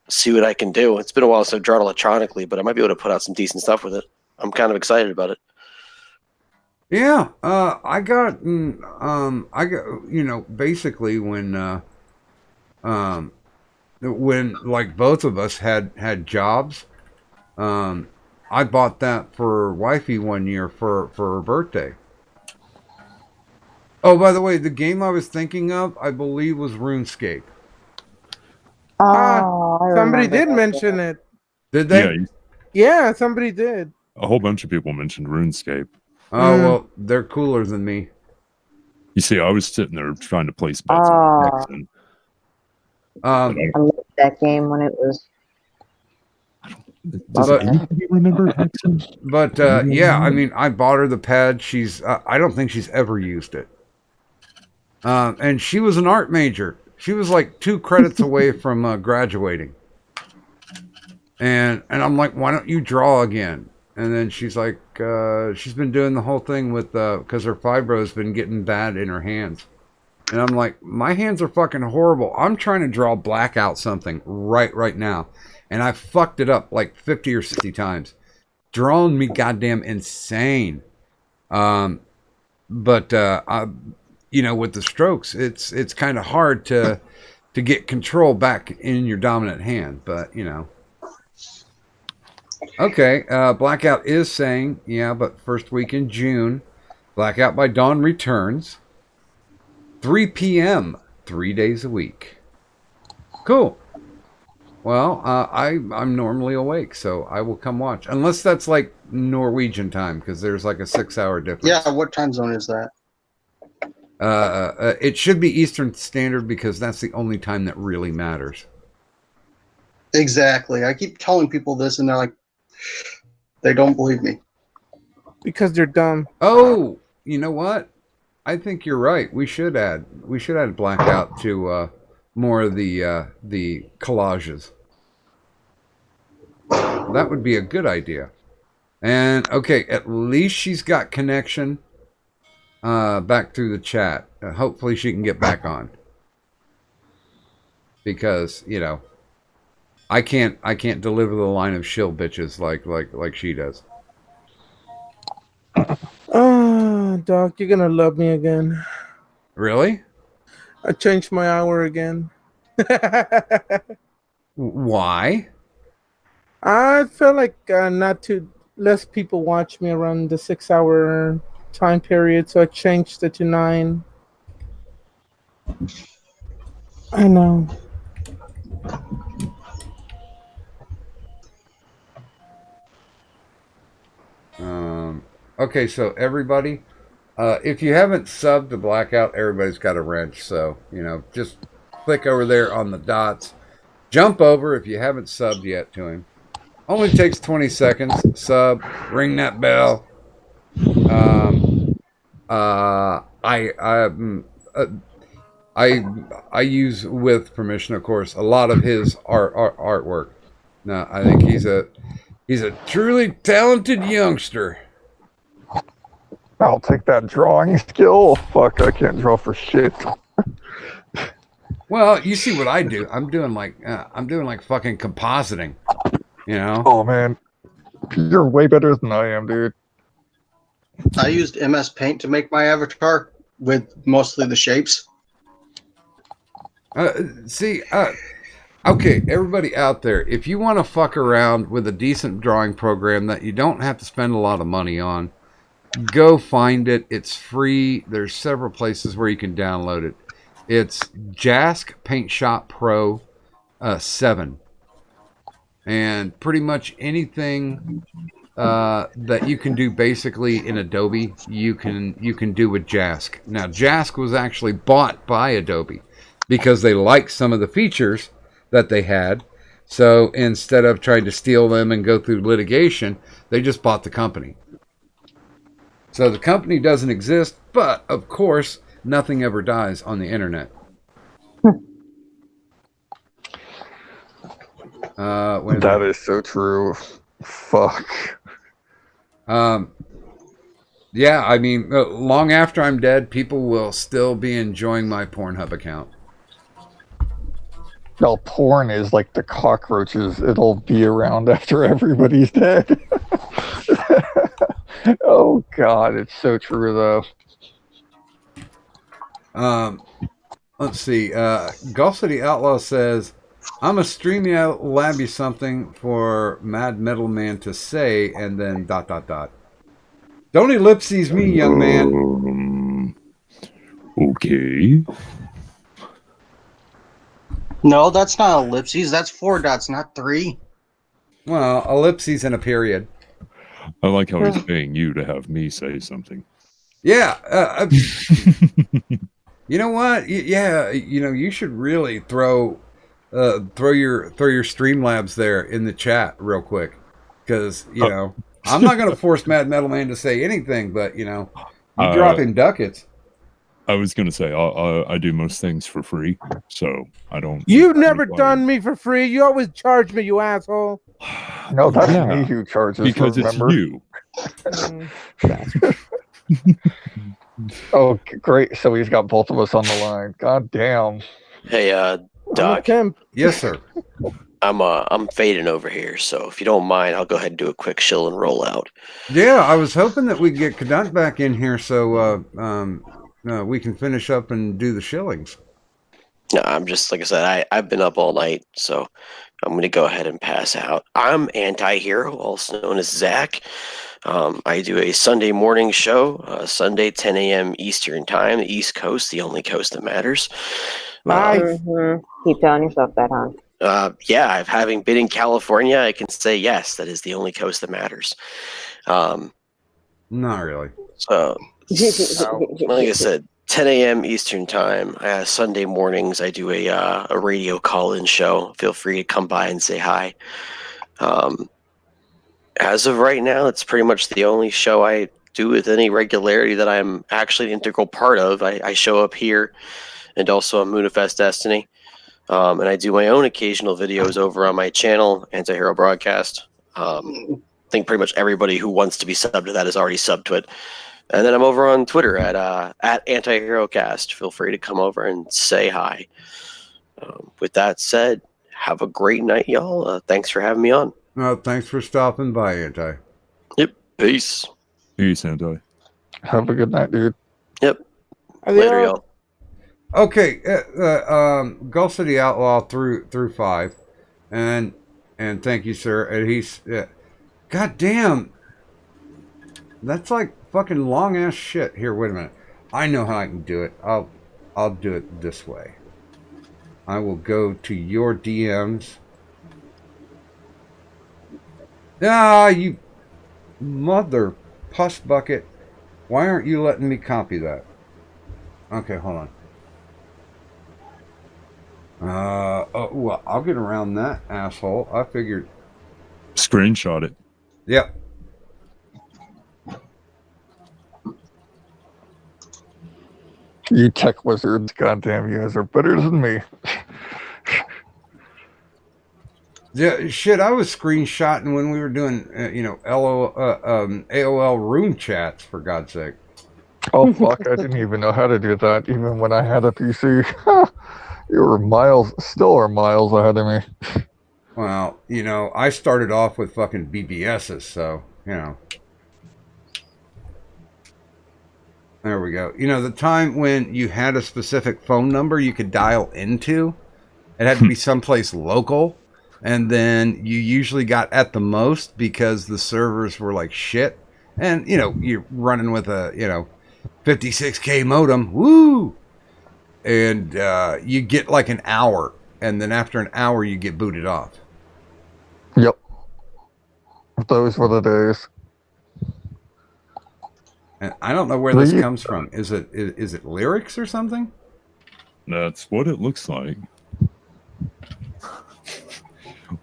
S7: see what I can do. It's been a while since I've drawn electronically, but I might be able to put out some decent stuff with it. I'm kind of excited about it.
S5: Yeah, I got, basically when like both of us had jobs, I bought that for wifey one year for her birthday. Oh, by the way, the game I was thinking of, I believe, was RuneScape.
S8: Somebody did mention it.
S5: Did they?
S8: Yeah, somebody did.
S14: A whole bunch of people mentioned RuneScape.
S5: Oh, well, they're cooler than me.
S14: You see, I was sitting there trying to place bets on Hexen.
S13: I loved that game when it was.
S14: Does anybody remember Hexen?
S5: But yeah, I mean, I bought her the pad. I don't think she's ever used it. And she was an art major. She was like 2 credits away from graduating. And I'm like, why don't you draw again? And then she's like, she's been doing the whole thing with, because her fibro's been getting bad in her hands. And I'm like, my hands are fucking horrible. I'm trying to draw Blackout something right now. And I fucked it up like 50 or 60 times. Drawing me goddamn insane. But with the strokes, it's kind of hard to get control back in your dominant hand. But, Okay, Blackout is saying, but first week in June, Blackout by Dawn returns. 3 p.m., 3 days a week. Cool. Well, I'm normally awake, so I will come watch. Unless that's like Norwegian time, because there's like a 6-hour difference.
S10: Yeah, what time zone is that?
S5: It should be Eastern Standard because that's the only time that really matters.
S10: Exactly. I keep telling people this, and they're like, they don't believe me.
S8: Because they're dumb.
S5: Oh, you know what? I think you're right. We should add Blackout to more of the collages. That would be a good idea. And okay, at least she's got connection back through the chat. Hopefully she can get back on. Because, I can't deliver the line of shill bitches like she does.
S8: Oh, Doc, you're gonna love me again.
S5: Really?
S8: I changed my hour again.
S5: Why?
S8: I feel like less people watch me around the 6-hour time period, so I changed it to 9. I know.
S5: Okay, so everybody, if you haven't subbed to Blackout, everybody's got a wrench. So, just click over there on the dots. Jump over if you haven't subbed yet to him. Only takes 20 seconds. Sub, ring that bell. I use, with permission, of course, a lot of his artwork. No, I think he's a truly talented youngster.
S12: I'll take that drawing skill. Fuck, I can't draw for shit.
S5: Well, you see what I do. I'm doing like fucking compositing. You know?
S12: Oh man, you're way better than I am, dude.
S10: I used MS Paint to make my avatar with mostly the shapes.
S5: Okay, everybody out there, if you want to fuck around with a decent drawing program that you don't have to spend a lot of money on, go find it. It's free. There's several places where you can download it. It's Jask Paint Shop Pro 7. And pretty much anything that you can do basically in Adobe, you can do with Jask. Now, Jask was actually bought by Adobe because they liked some of the features that they had. So instead of trying to steal them and go through litigation, they just bought the company. So the company doesn't exist, but of course, nothing ever dies on the internet.
S12: That is so true. Fuck.
S5: Yeah, I mean, long after I'm dead, people will still be enjoying my Pornhub account.
S12: Well, porn is like the cockroaches. It'll be around after everybody's dead. Oh God, it's so true though.
S5: Let's see. Gulf City Outlaw says, I'm a Streamlab you something for Mad Metal Man to say, and then ... Don't ellipses me, young man.
S14: Okay.
S10: No, that's not ellipses. That's 4 dots, not 3.
S5: Well, ellipses and a period.
S14: I like how he's paying you to have me say something.
S5: Yeah. You know what? Yeah, you should really throw your Streamlabs there in the chat real quick, because I'm not going to force Mad Metal Man to say anything, but you drop him ducats.
S14: I was going to say I do most things for free, so I don't.
S8: You've never done me for free. You always charge me, you asshole.
S12: No, that's me who charges.
S14: Because
S12: remember?
S14: It's you.
S12: Oh, great! So he's got both of us on the line. God damn.
S7: Hey, Doc.
S5: Yes, sir.
S7: I'm fading over here, so if you don't mind, I'll go ahead and do a quick shill and roll out.
S5: Yeah, I was hoping that we'd get Kadunk back in here so we can finish up and do the shillings.
S7: No, I'm just, like I said, I've been up all night, so I'm going to go ahead and pass out. I'm Anti-Hero, also known as Zach. I do a Sunday morning show, Sunday 10 a.m. Eastern Time, the East Coast, the only coast that matters.
S13: Keep telling yourself that, huh?
S7: Yeah, having been in California, I can say yes, that is the only coast that matters.
S5: Not really.
S7: So, like I said, 10 a.m. Eastern Time, Sunday mornings, I do a radio call-in show. Feel free to come by and say hi. As of right now, it's pretty much the only show I do with any regularity that I'm actually an integral part of. I show up here and also on Moonfest Destiny. And I do my own occasional videos over on my channel, Anti-Hero Broadcast. I think pretty much everybody who wants to be subbed to that is already subbed to it. And then I'm over on Twitter at AntiHeroCast. Feel free to come over and say hi. With that said, have a great night, y'all. Thanks for having me on.
S5: Thanks for stopping by, Anti.
S7: Yep. Peace.
S14: Peace, Anti.
S12: Have a good night, dude.
S7: Yep. Later, y'all.
S5: Okay, Gulf City Outlaw through 5, and thank you, sir. And he's, god damn, that's like fucking long ass shit. Here, wait a minute. I know how I can do it. I'll do it this way. I will go to your DMs. Ah, you mother puss bucket. Why aren't you letting me copy that? Okay, hold on. Well, I'll get around that, asshole. I figured.
S14: Screenshot it.
S5: Yep.
S12: You tech wizards, goddamn you guys are better than me.
S5: Yeah, shit. I was screenshotting when we were doing, AOL room chats. For God's sake.
S12: Oh fuck! I didn't even know how to do that, even when I had a PC. You were still are miles ahead of me.
S5: Well, I started off with fucking BBSs, so There we go. The time when you had a specific phone number you could dial into, it had to be someplace local, and then you usually got at the most because the servers were like shit, and you're running with a 56K modem, woo, and you get like an hour, and then after an hour you get booted off.
S12: Yep, those were the days.
S5: And I don't know where this comes from. Is it lyrics or something?
S14: That's what it looks like.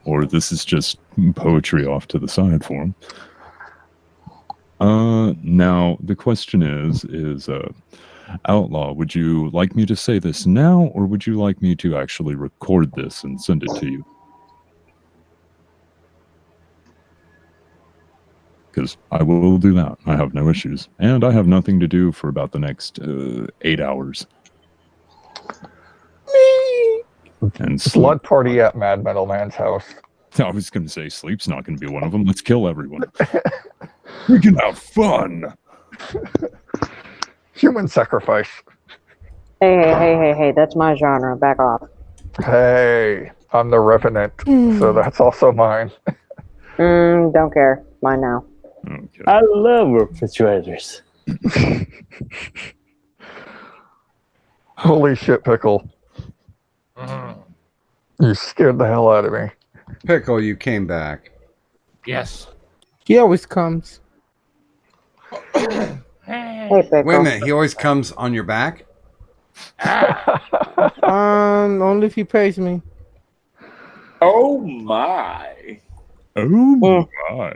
S14: Or this is just poetry off to the side for him. Now the question is Outlaw, would you like me to say this now, or would you like me to actually record this and send it to you? Because I will do that. I have no issues. And I have nothing to do for about the next 8 hours. And
S12: Blood party at Mad Metal Man's house.
S14: I was going to say sleep's not going to be one of them. Let's kill everyone. We can have fun.
S12: Human sacrifice.
S13: Hey, that's my genre. Back off.
S12: Hey, I'm the Revenant, so that's also mine.
S13: Don't care. Mine now.
S14: Okay.
S15: I love refrigerators.
S12: Holy shit, Pickle. You scared the hell out of me.
S5: Pickle, you came back.
S8: Yes. He always comes.
S13: Hey, Pickle.
S5: Wait a minute, he always comes on your back?
S8: Only if he pays me.
S15: Oh my.
S14: Oh my.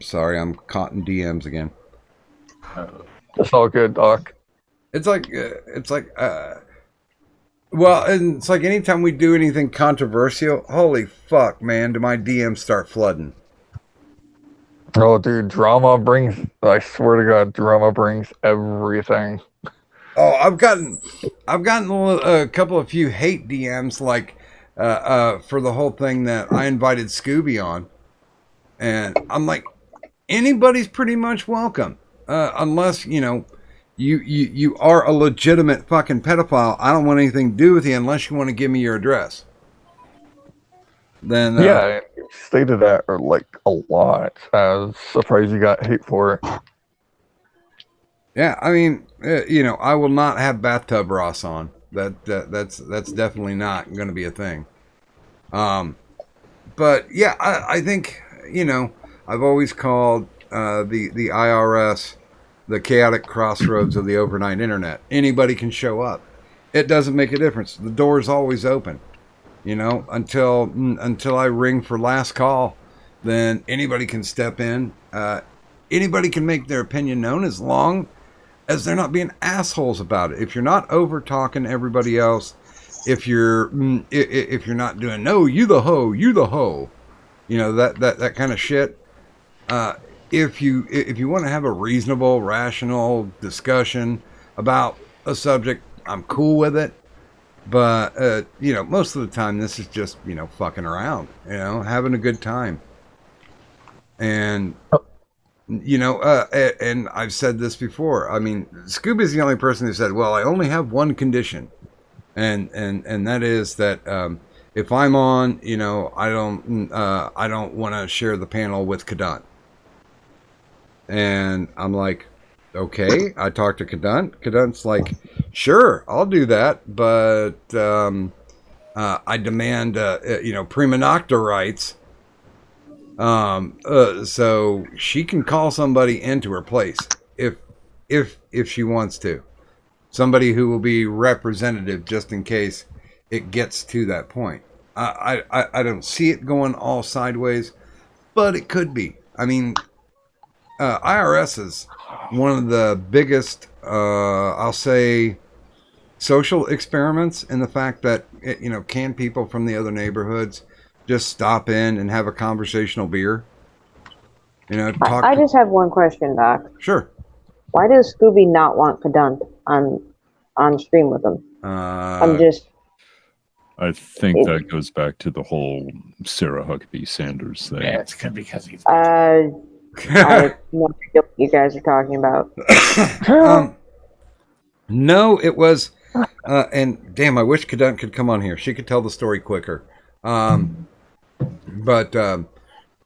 S5: Sorry, I'm caught in DMs again.
S12: It's all good, Doc.
S5: It's like, well, and it's like anytime we do anything controversial, holy fuck, man, do my DMs start flooding.
S12: Oh, dude, I swear to God, drama brings everything.
S5: Oh, I've gotten a couple of few hate DMs, like, for the whole thing that I invited Scooby on. And I'm like, anybody's pretty much welcome. Unless, you are a legitimate fucking pedophile. I don't want anything to do with you unless you want to give me your address. Then
S12: yeah, you stated that like a lot. I was surprised you got hate for it.
S5: Yeah, I mean, I will not have bathtub Ross on. That's definitely not going to be a thing. But yeah, I think I've always called the IRS the chaotic crossroads of the overnight internet. Anybody can show up. It doesn't make a difference. The door is always open. Until I ring for last call, then anybody can step in. Anybody can make their opinion known as long as they're not being assholes about it. If you're not over talking everybody else, if you're not doing no, you the hoe, that kind of shit. If you want to have a reasonable, rational discussion about a subject, I'm cool with it. But most of the time, this is just fucking around, having a good time. And and I've said this before. I mean, Scooby's the only person who said, "Well, I only have one condition," and that is that if I'm on, I don't want to share the panel with Kadant. And I'm like, okay. I talked to Kadant. Kadant's like, sure, I'll do that, but I demand prima nocta rights. So she can call somebody into her place if she wants to. Somebody who will be representative just in case it gets to that point. I don't see it going all sideways, but it could be. I mean, IRS is one of the biggest, I'll say, social experiments in the fact that, can people from the other neighborhoods just stop in and have a conversational beer? Talk.
S13: I just have one question, Doc.
S5: Sure.
S13: Why does Scooby not want Kadunt on stream with him? I'm just.
S14: I think that goes back to the whole Sarah Huckabee Sanders thing.
S11: Yeah, it's because he's.
S13: I have no idea what you guys are talking about.
S5: No, it was, and damn, I wish Kadunt could come on here. She could tell the story quicker. But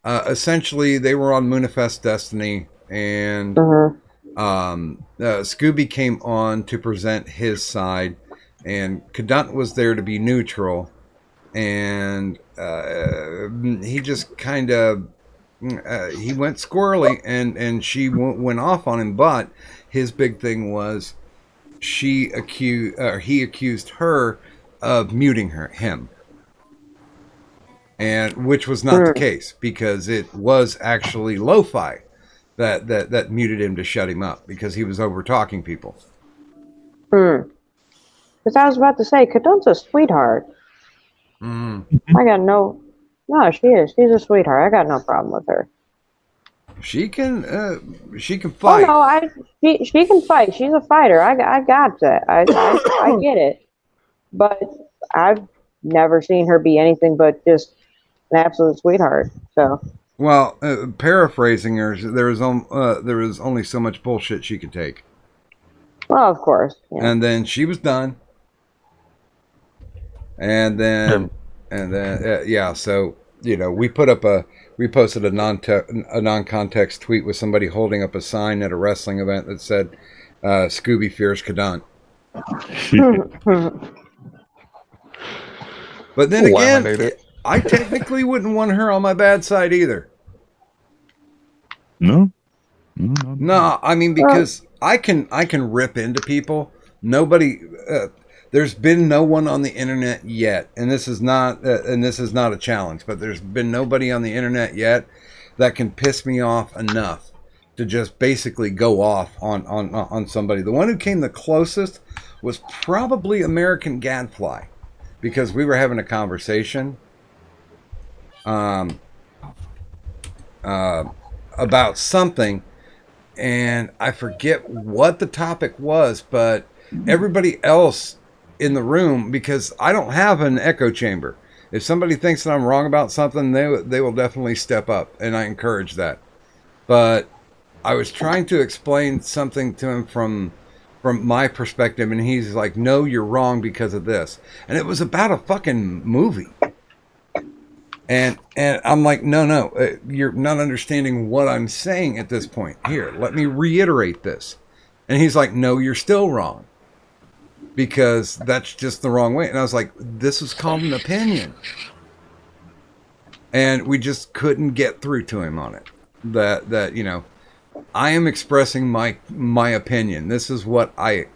S5: essentially, they were on Moonifest Destiny, and Scooby came on to present his side, and Kadunt was there to be neutral, and he just kind of he went squirrely, and she went off on him. But his big thing was he accused her of muting him. And which was not the case, because it was actually Lo-Fi that muted him to shut him up because he was over talking people.
S13: Because I was about to say, Kadunt's a sweetheart. I got no, she is. She's a sweetheart. I got no problem with her.
S5: She can fight.
S13: Oh no, she can fight. She's a fighter. I got that. I get it. But I've never seen her be anything but just an absolute sweetheart. So.
S5: Well, paraphrasing her, there was only so much bullshit she could take.
S13: Well, of course. Yeah.
S5: And then she was done. And then, so we posted a non-context tweet with somebody holding up a sign at a wrestling event that said, "Scooby fears Kadunt." But then again, I technically wouldn't want her on my bad side either.
S14: No.
S5: No, I mean, because I can rip into people. Nobody, there's been no one on the internet yet, and this is not a challenge, but there's been nobody on the internet yet that can piss me off enough to just basically go off on somebody. The one who came the closest was probably American Gadfly, because we were having a conversation about something, and I forget what the topic was, but everybody else in the room, because I don't have an echo chamber. If somebody thinks that I'm wrong about something, they will definitely step up, and I encourage that. But I was trying to explain something to him from my perspective, and he's like, "No, you're wrong because of this." And it was about a fucking movie. And I'm like, no, you're not understanding what I'm saying at this point. Here, let me reiterate this. And he's like, "No, you're still wrong, because that's just the wrong way." And I was like, "This is called an opinion." And we just couldn't get through to him on it. That I am expressing my opinion. This is what I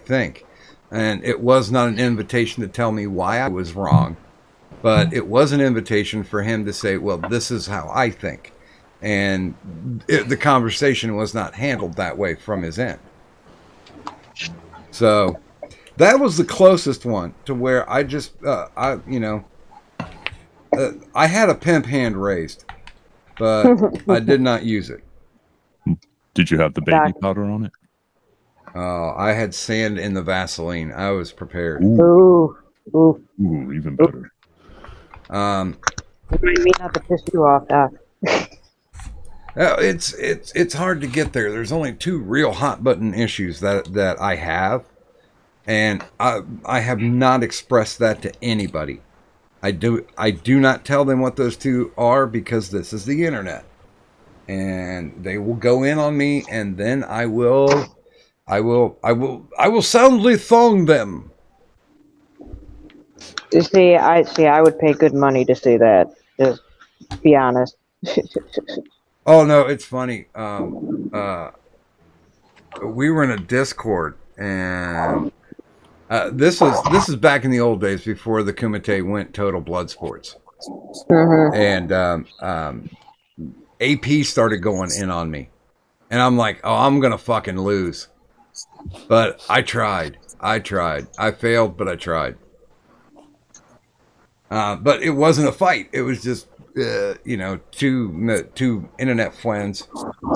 S5: think. And it was not an invitation to tell me why I was wrong, but it was an invitation for him to say, "Well, this is how I think." And the conversation was not handled that way from his end. So that was the closest one to where I just, I had a pimp hand raised, but I did not use it.
S14: Did you have the baby powder on it?
S5: Oh, I had sand in the Vaseline. I was prepared.
S13: Ooh.
S14: Even better.
S13: What do you mean not to piss you off, Doc?
S5: It's hard to get there. There's only two real hot button issues that I have, and I have not expressed that to anybody. I do not tell them what those two are, because this is the internet, and they will go in on me, and then I will soundly thong them.
S13: You see, I would pay good money to see that. Just be honest.
S5: Oh no, it's funny. We were in a Discord, and this is back in the old days before the Kumite went total blood sports. And AP started going in on me, And I'm like, oh, I'm going to fucking lose. But I tried. I failed, but I tried. But it wasn't a fight. It was just, two internet friends,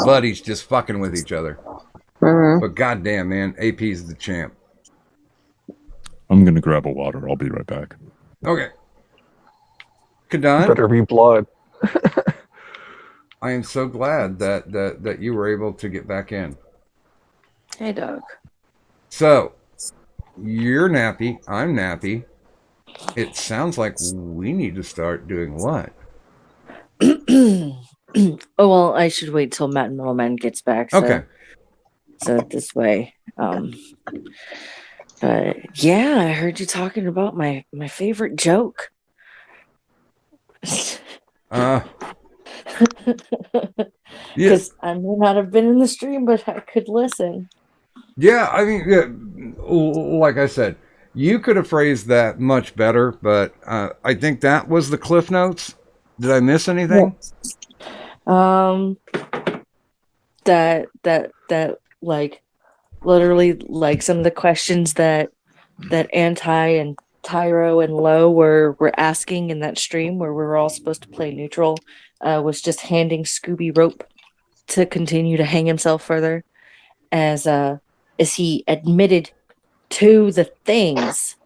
S5: buddies just fucking with each other.
S13: Mm-hmm.
S5: But goddamn, man, AP's the champ.
S14: I'm gonna grab a water. I'll be right back.
S5: Okay. Kadan?
S12: Better be blood.
S5: I am so glad that you were able to get back in.
S6: Hey, Doug.
S5: So, you're nappy. I'm nappy. It sounds like we need to start doing what?
S6: Oh, well, I should wait till Matt and Middleman gets back. So,
S5: Okay.
S6: So this way. But yeah, I heard you talking about my favorite joke. Because I may not have been in the stream, but I could listen.
S5: Yeah, I mean, like I said, you could have phrased that much better, but I think that was the Cliff Notes. Did I miss anything?
S6: That like literally like some of the questions that Anti and Tyro and Low were asking in that stream where we were all supposed to play neutral was just handing Scooby rope to continue to hang himself further as he admitted to the things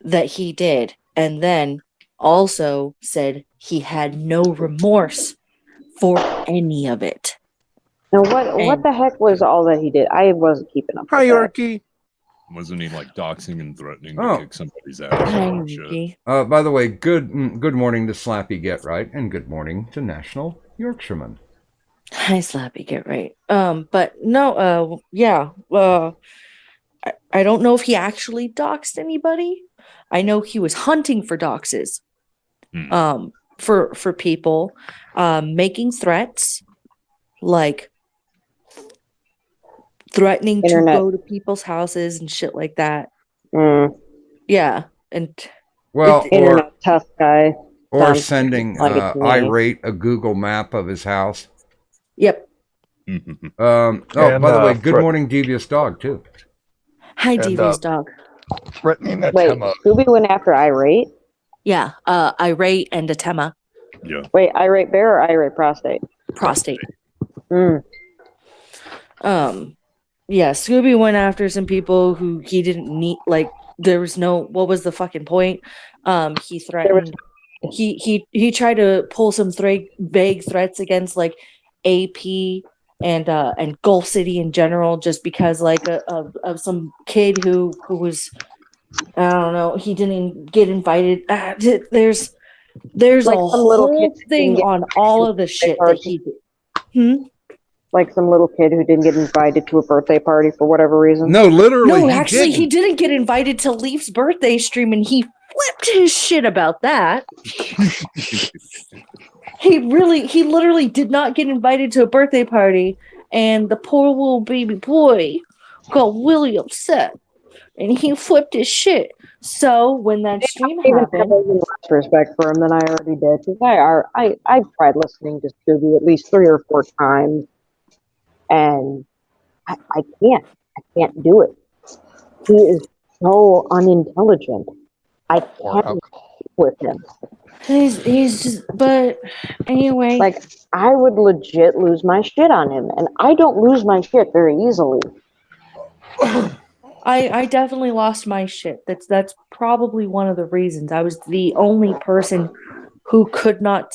S6: that he did, and then also said he had no remorse for any of it.
S13: Now, what the heck was all that he did? I wasn't keeping up.
S8: Hierarchy.
S14: Wasn't he like doxing and threatening
S5: Oh.
S14: to kick somebody's ass? or shit?
S5: By the way, good morning to Slappy Get Right, and good morning to National Yorkshireman.
S6: Hi, Slappy, get right. But no, yeah. I don't know if he actually doxed anybody. I know he was hunting for doxes. For people, making threats, like threatening
S13: Internet.
S6: to go to people's houses and shit like that. Yeah, and
S5: Well,
S13: Internet tough guy.
S5: or
S13: Sounds
S5: sending
S13: like it to me.
S5: Irate a Google map of his house.
S6: Yep.
S5: By the way, good
S12: threat-
S5: morning, Devious Dog, too.
S6: Hi,
S12: And,
S6: Devious Dog.
S12: Threatening that
S13: Wait,
S12: Tema.
S13: Scooby went after Irate?
S6: Yeah, Irate and Atema.
S14: Yeah.
S13: Wait, Irate Bear or Irate Prostate?
S6: Prostate.
S13: Mm.
S6: Yeah, Scooby went after some people who he didn't need. Like, there was no. What was the fucking point? He threatened. He tried to pull some vague threats against like AP and Gulf City in general, just because like of some kid who was, I don't know, he didn't get invited. There's
S13: Like
S6: a
S13: some little
S6: whole
S13: kid who
S6: thing
S13: didn't get
S6: on all of the shit that he did.
S13: Like some little kid who didn't get invited to a birthday party for whatever reason.
S5: No, literally,
S6: No,
S5: he
S6: actually,
S5: didn't.
S6: he didn't get invited to Leaf's birthday stream, and he flipped his shit about that. He literally did not get invited to a birthday party, and the poor little baby boy got really upset, and he flipped his shit. So when that stream
S13: Even have
S6: happened,
S13: less respect for him than I already did. Because I've tried listening to Scooby at least 3 or 4 times, and I can't do it. He is so unintelligent. I can't with him.
S6: he's just. But anyway,
S13: Like, I would legit lose my shit on him, and I don't lose my shit very easily.
S6: I definitely lost my shit. That's probably one of the reasons. I was the only person who could not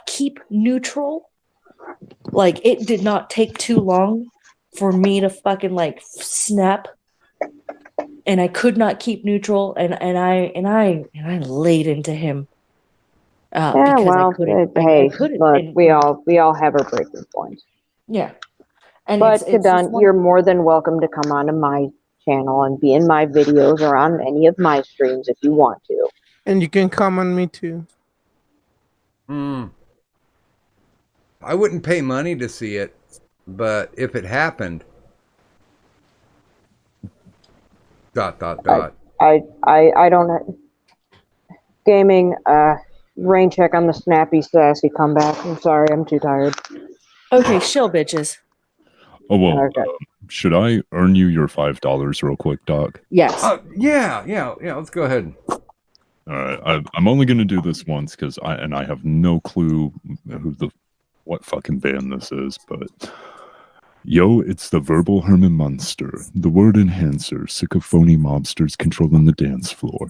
S6: keep neutral. Like, it did not take too long for me to fucking like snap, and I could not keep neutral, and I laid into him.
S13: Yeah,
S6: because
S13: well,
S6: I couldn't.
S13: hey,
S6: I couldn't.
S13: look,
S6: and-
S13: we all have our breaking points.
S6: yeah. And
S13: But
S6: it's just
S13: Kadan,
S6: one-
S13: you're more than welcome to come onto my channel and be in my videos or on any of my streams if you want to.
S8: And you can come on me too.
S5: I wouldn't pay money to see it, but if it happened, ...
S13: I don't gaming rain check on the snappy sassy comeback. I'm sorry, I'm too tired.
S6: Okay, shill, bitches.
S14: Oh well,
S13: Okay.
S14: should I earn you your $5 real quick, Doc?
S6: Yes.
S5: Yeah. Let's go ahead.
S14: All right, I'm only gonna do this once because I have no clue what fucking band this is, but yo, it's the Verbal Herman Munster, the word enhancer, sick of phony mobsters controlling the dance floor.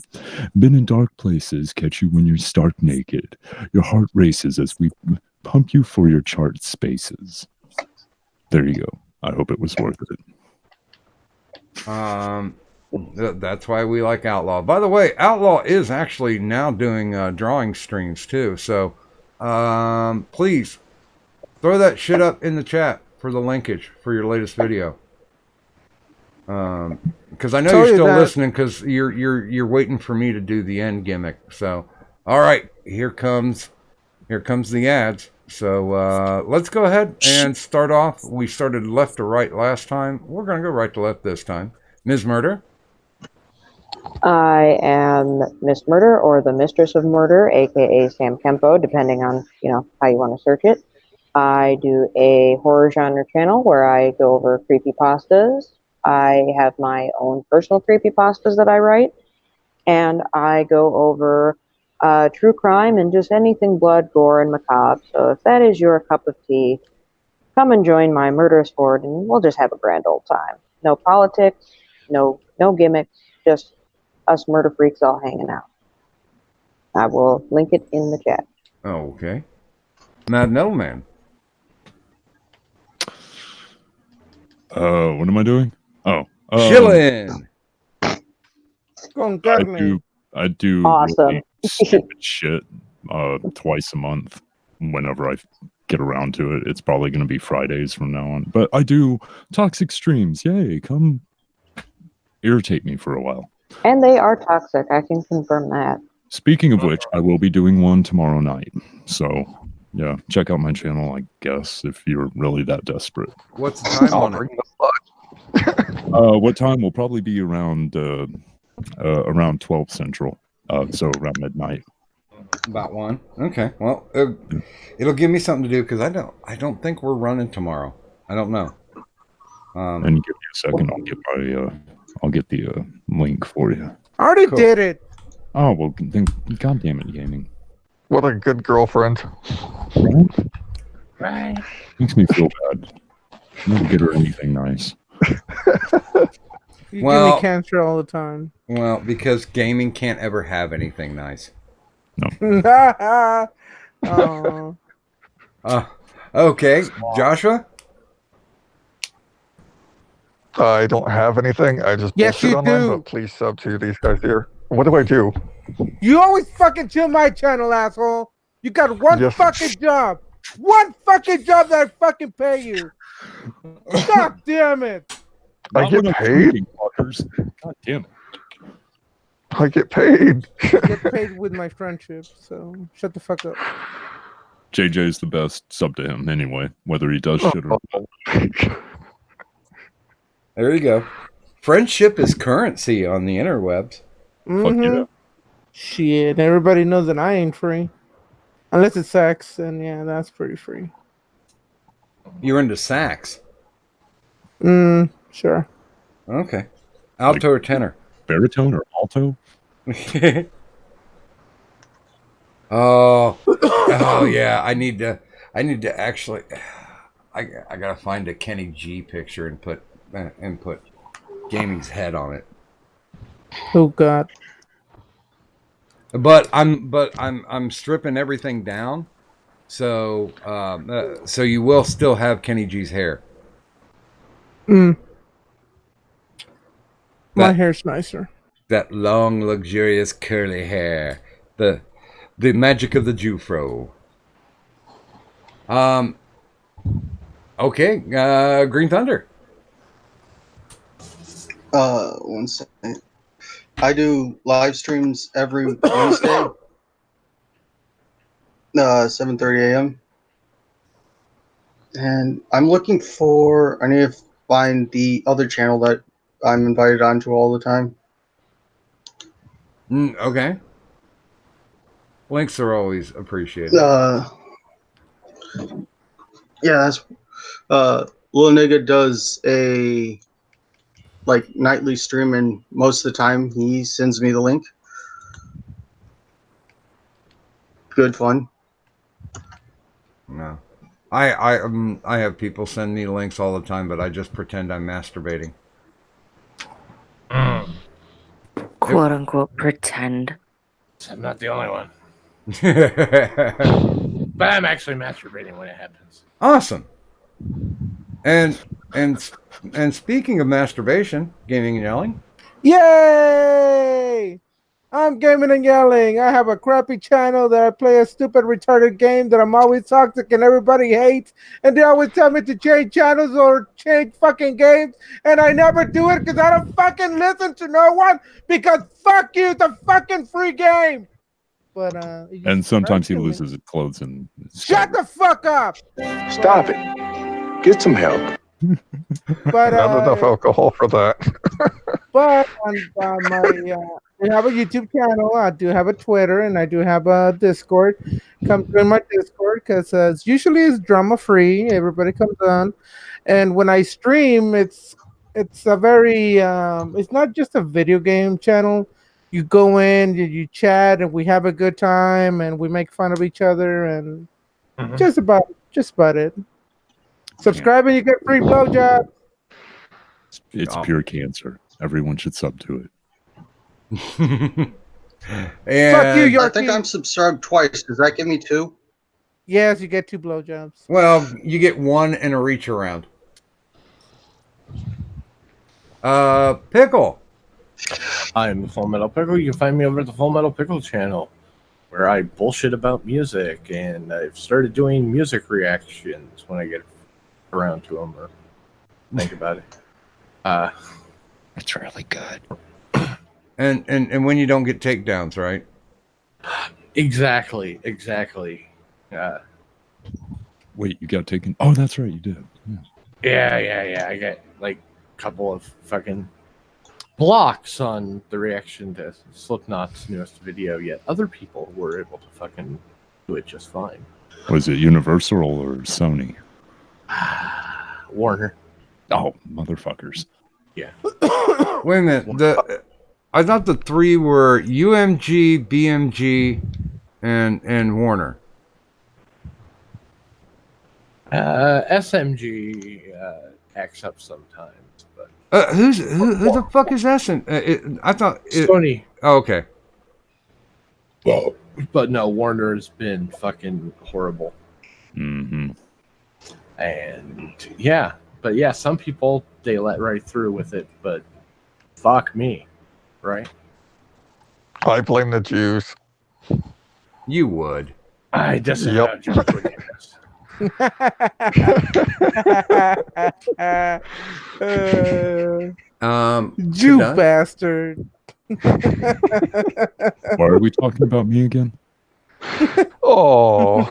S14: Been in dark places, catch you when you're stark naked. Your heart races as we pump you for your chart spaces. There you go. I hope it was worth it.
S5: That's why we like Outlaw. By the way, Outlaw is actually now doing drawing streams too. So, please throw that shit up in the chat for the linkage for your latest video. Because I know you're still listening. Because you're waiting for me to do the end gimmick. So, all right, here comes the ads. So let's go ahead and start off. We started left to right last time. We're gonna go right to left this time. Ms. Murder.
S13: I am Miss Murder or the Mistress of Murder, aka Sam Kempo, depending on how you want to search it. I do a horror genre channel where I go over creepypastas. I have my own personal creepypastas that I write, and I go over true crime and just anything blood, gore, and macabre. So if that is your cup of tea, come and join my murderous horde, and we'll just have a grand old time. No politics, no gimmicks, just us murder freaks all hanging out. I will link it in the chat.
S5: Oh, okay. Mad Metal Man.
S14: What am I doing? Oh,
S5: chillin'.
S14: I do
S13: Awesome.
S14: really stupid shit twice a month whenever I get around to it. It's probably going to be Fridays from now on. But I do toxic streams. Yay, come irritate me for a while.
S13: And they are toxic. I can confirm that.
S14: Speaking of which, I will be doing one tomorrow night. So, yeah, check out my channel, I guess, if you're really that desperate.
S5: What's the time on it?
S14: What time will probably be around 12 Central, so around midnight.
S5: About 1. Okay. Well, it'll give me something to do because I don't think we're running tomorrow. I don't know.
S14: And give me a second. I'll get the link for you.
S8: I already did it.
S14: Oh well, then God damn it, gaming.
S12: What a good girlfriend.
S14: Right. Makes me feel bad. I never get her anything nice.
S8: You give me cancer all the time.
S5: Well, because gaming can't ever have anything nice.
S8: Oh.
S5: Okay, Joshua.
S12: I don't have anything. I just
S8: Yes,
S12: bullshit
S8: you
S12: online,
S8: do.
S12: but please sub to these guys here. What do I do?
S8: You always fucking chill my channel, asshole. You got one fucking job. One fucking job that I fucking pay you. God damn it.
S12: I get paid?
S14: God damn it.
S12: I get paid.
S8: I get paid with my friendship, so shut the fuck up.
S14: JJ's the best. Sub to him anyway, whether he does shit or not.
S5: There you go. Friendship is currency on the interwebs.
S14: Fuck yeah.
S8: Shit, everybody knows that I ain't free. Unless it's sex, and yeah, that's pretty free.
S5: You're into sax.
S8: Sure.
S5: Okay. Alto or tenor?
S14: Baritone or alto?
S5: Oh yeah. I need to actually. I gotta find a Kenny G picture and put gaming's head on it.
S8: Oh God.
S5: But I'm stripping everything down, so so you will still have Kenny G's hair.
S8: My hair's nicer. That
S5: long, luxurious, curly hair. The magic of the Jufro. Okay, Green Thunder.
S10: 1 second. I do live streams every Wednesday, 7:30 a.m. And I'm looking for. I need to find the other channel that I'm invited onto all the time.
S5: Okay. Links are always appreciated.
S10: Yeah, that's Lil Nigga does a nightly stream, and most of the time he sends me the link. Good fun.
S5: No. I have people send me links all the time, but I just pretend I'm masturbating.
S6: Quote unquote pretend.
S11: I'm not the only one. But I'm actually masturbating when it happens.
S5: Awesome. And speaking of masturbation, gaming and yelling.
S8: Yay! I'm gaming and yelling. I have a crappy channel that I play a stupid retarded game that I'm always toxic and everybody hates. And they always tell me to change channels or change fucking games. And I never do it because I don't fucking listen to no one. Because fuck you, it's a fucking free game. But
S14: And sometimes he loses his clothes and
S8: shut the fuck up.
S12: Stop it. Get some help.
S8: But
S12: Not enough alcohol for that.
S8: But on my, I have a YouTube channel. I do have a Twitter, and I do have a Discord. Come join my Discord because usually it's drama free. Everybody comes on, and when I stream, it's a very it's not just a video game channel. You go in, you chat, and we have a good time, and we make fun of each other, and just about it. Subscribe and you get free blowjobs.
S14: it's pure cancer. Everyone should sub to it.
S8: Fuck you,
S10: I think I'm subscribed twice. Does that give me 2?
S8: Yes, you get 2 blowjobs.
S5: Well, you get 1 in a reach around. Pickle.
S11: I'm Full Metal Pickle. You can find me over at the Full Metal Pickle channel, where I bullshit about music, and I've started doing music reactions when I get around to them or think about it.
S14: It's really good.
S5: And when you don't get takedowns, right?
S11: Exactly.
S14: Wait, you got taken? Oh, that's right, you did.
S11: Yeah. I got like a couple of fucking blocks on the reaction to Slipknot's newest video, yet other people were able to fucking do it just fine.
S14: Was it Universal or Sony?
S11: Warner.
S14: Oh, motherfuckers.
S11: Yeah.
S5: Wait a minute. I thought the 3 were UMG, BMG, and Warner.
S11: SMG acts up sometimes, but
S5: Who the fuck is SM? I thought
S11: Sony.
S5: Oh, okay.
S11: But no, Warner has been fucking horrible.
S14: Mm-hmm.
S11: And yeah, some people they let right through with it, but fuck me, right?
S12: I blame the Jews.
S5: You would.
S11: I disavow Jehovah's Witness.
S8: Jew bastard.
S14: Why are we talking about me again?
S12: Oh.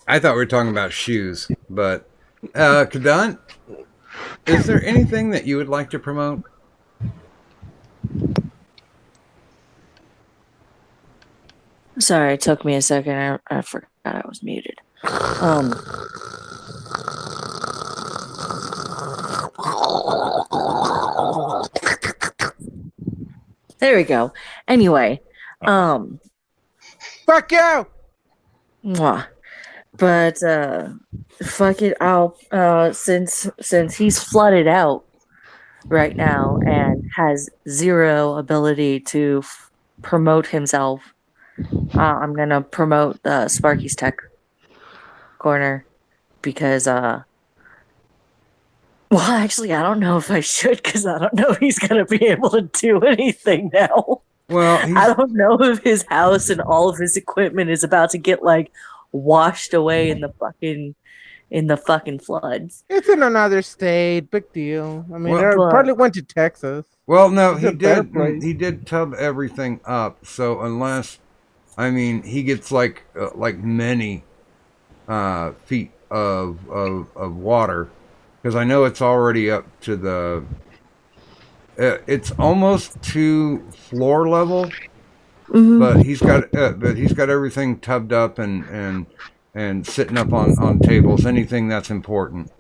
S5: I thought we were talking about shoes, but Kadant, is there anything that you would like to promote?
S6: Sorry, it took me a second. I forgot I was muted. There we go. Anyway,
S8: fuck you.
S6: Mwah. But fuck it. I'll since he's flooded out right now and has zero ability to promote himself, I'm gonna promote Sparky's Tech Corner because well, actually, I don't know if I should because I don't know if he's gonna be able to do anything now.
S5: Well,
S6: I don't know if his house and all of his equipment is about to get like washed away in the fucking floods.
S8: It's in another state. Big deal. I mean,
S5: Well,
S8: I probably went to Texas.
S5: Well, no,
S8: It's
S5: he
S8: a better
S5: did.
S8: place.
S5: He did tub everything up. So unless, I mean, he gets like many feet of water, because I know it's already up to the. It's almost to floor level, but he's got everything tubbed up and and sitting up on tables, anything that's important.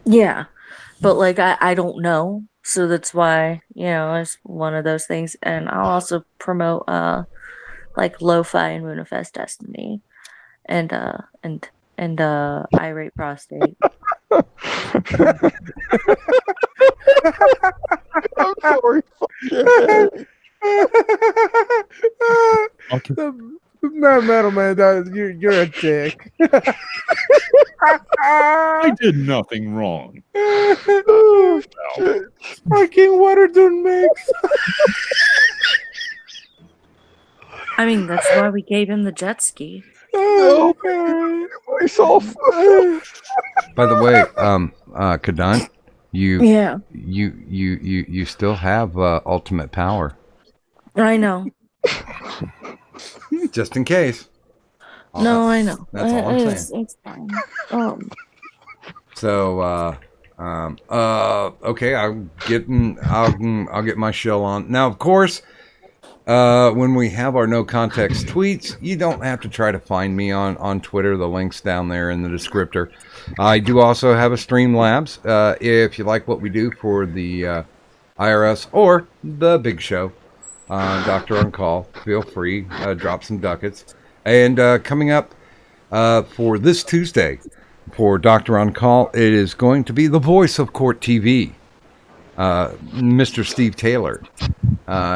S6: Yeah, but like I don't know, so that's why it's one of those things. And I'll also promote like Lo-Fi and Runefest Destiny, and Irate Prostate.
S12: I'm sorry.
S8: Metal Man, you're a dick.
S14: I did nothing wrong.
S8: Fucking water don't mix.
S6: I mean, that's why we gave him the jet ski.
S8: Oh,
S12: myself.
S5: By the way, Kadant, you
S6: Yeah.
S5: you still have ultimate power,
S6: I know.
S5: just in case.
S6: No, I know.
S5: That's all I'm saying.
S6: It's fine.
S5: So, okay, I'll get my shell on now. Of course, when we have our no context tweets, you don't have to try to find me on Twitter. The link's down there in the descriptor. I do also have a Streamlabs. If you like what we do for the IRS or the Big Show, Doctor on Call, feel free, drop some ducats. And coming up for this Tuesday for Doctor on Call, it is going to be the voice of Court TV, Mr. Steve Taylor.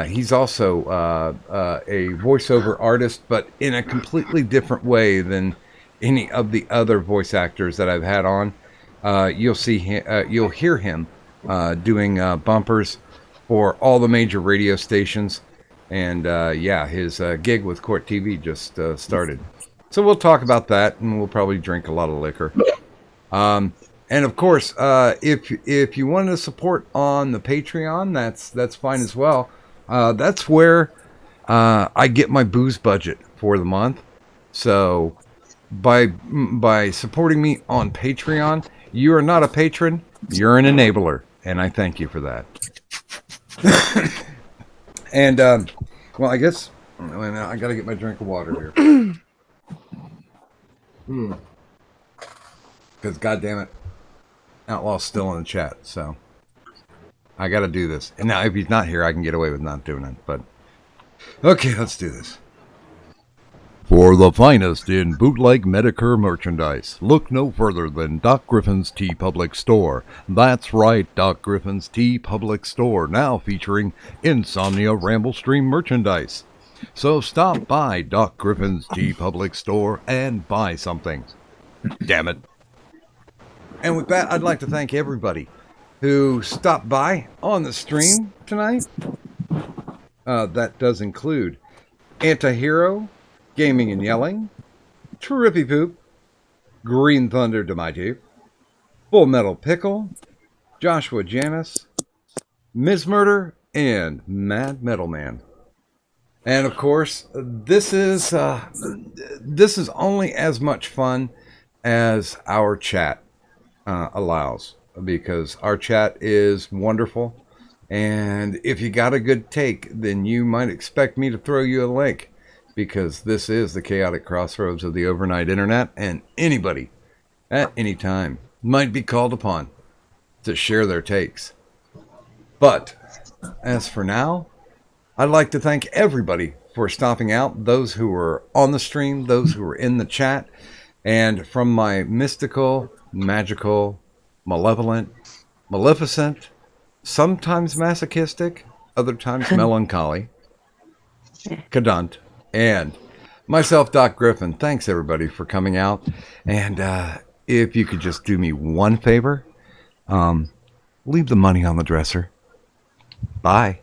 S5: He's also a voiceover artist, but in a completely different way than any of the other voice actors that I've had on. You'll hear him doing bumpers for all the major radio stations. And his gig with Court TV just started. So we'll talk about that, and we'll probably drink a lot of liquor. And of course, if you want to support on the Patreon, that's fine as well. That's where I get my booze budget for the month. So by supporting me on Patreon, you are not a patron, you're an enabler, and I thank you for that. And well, I guess I gotta get my drink of water here. Because goddamn it, Outlaw's still in the chat, so I gotta do this. And now if he's not here, I can get away with not doing it. But okay, let's do this. For the finest in bootleg Medicare merchandise, look no further than Doc Griffin's Tea Public Store. That's right, Doc Griffin's Tea Public Store, now featuring Insomnia Ramble Stream merchandise. So stop by Doc Griffin's Tea Public Store and buy something. Damn it. And with that, I'd like to thank everybody who stopped by on the stream tonight. That does include Antihero, Gaming and Yelling, Trippy Poop, Green Thunder to my teeth, Full Metal Pickle, Joshua Janus, Ms. Murder, and Mad Metal Man. And of course, this is only as much fun as our chat allows, because our chat is wonderful. And if you got a good take, then you might expect me to throw you a link. Because this is the chaotic crossroads of the overnight internet, and anybody at any time might be called upon to share their takes. But as for now, I'd like to thank everybody for stopping out, those who were on the stream, those who were in the chat, and from my mystical, magical, malevolent, maleficent, sometimes masochistic, other times melancholy, Kadant, and myself, Doc Griffin. Thanks everybody for coming out. And if you could just do me one favor, leave the money on the dresser. Bye.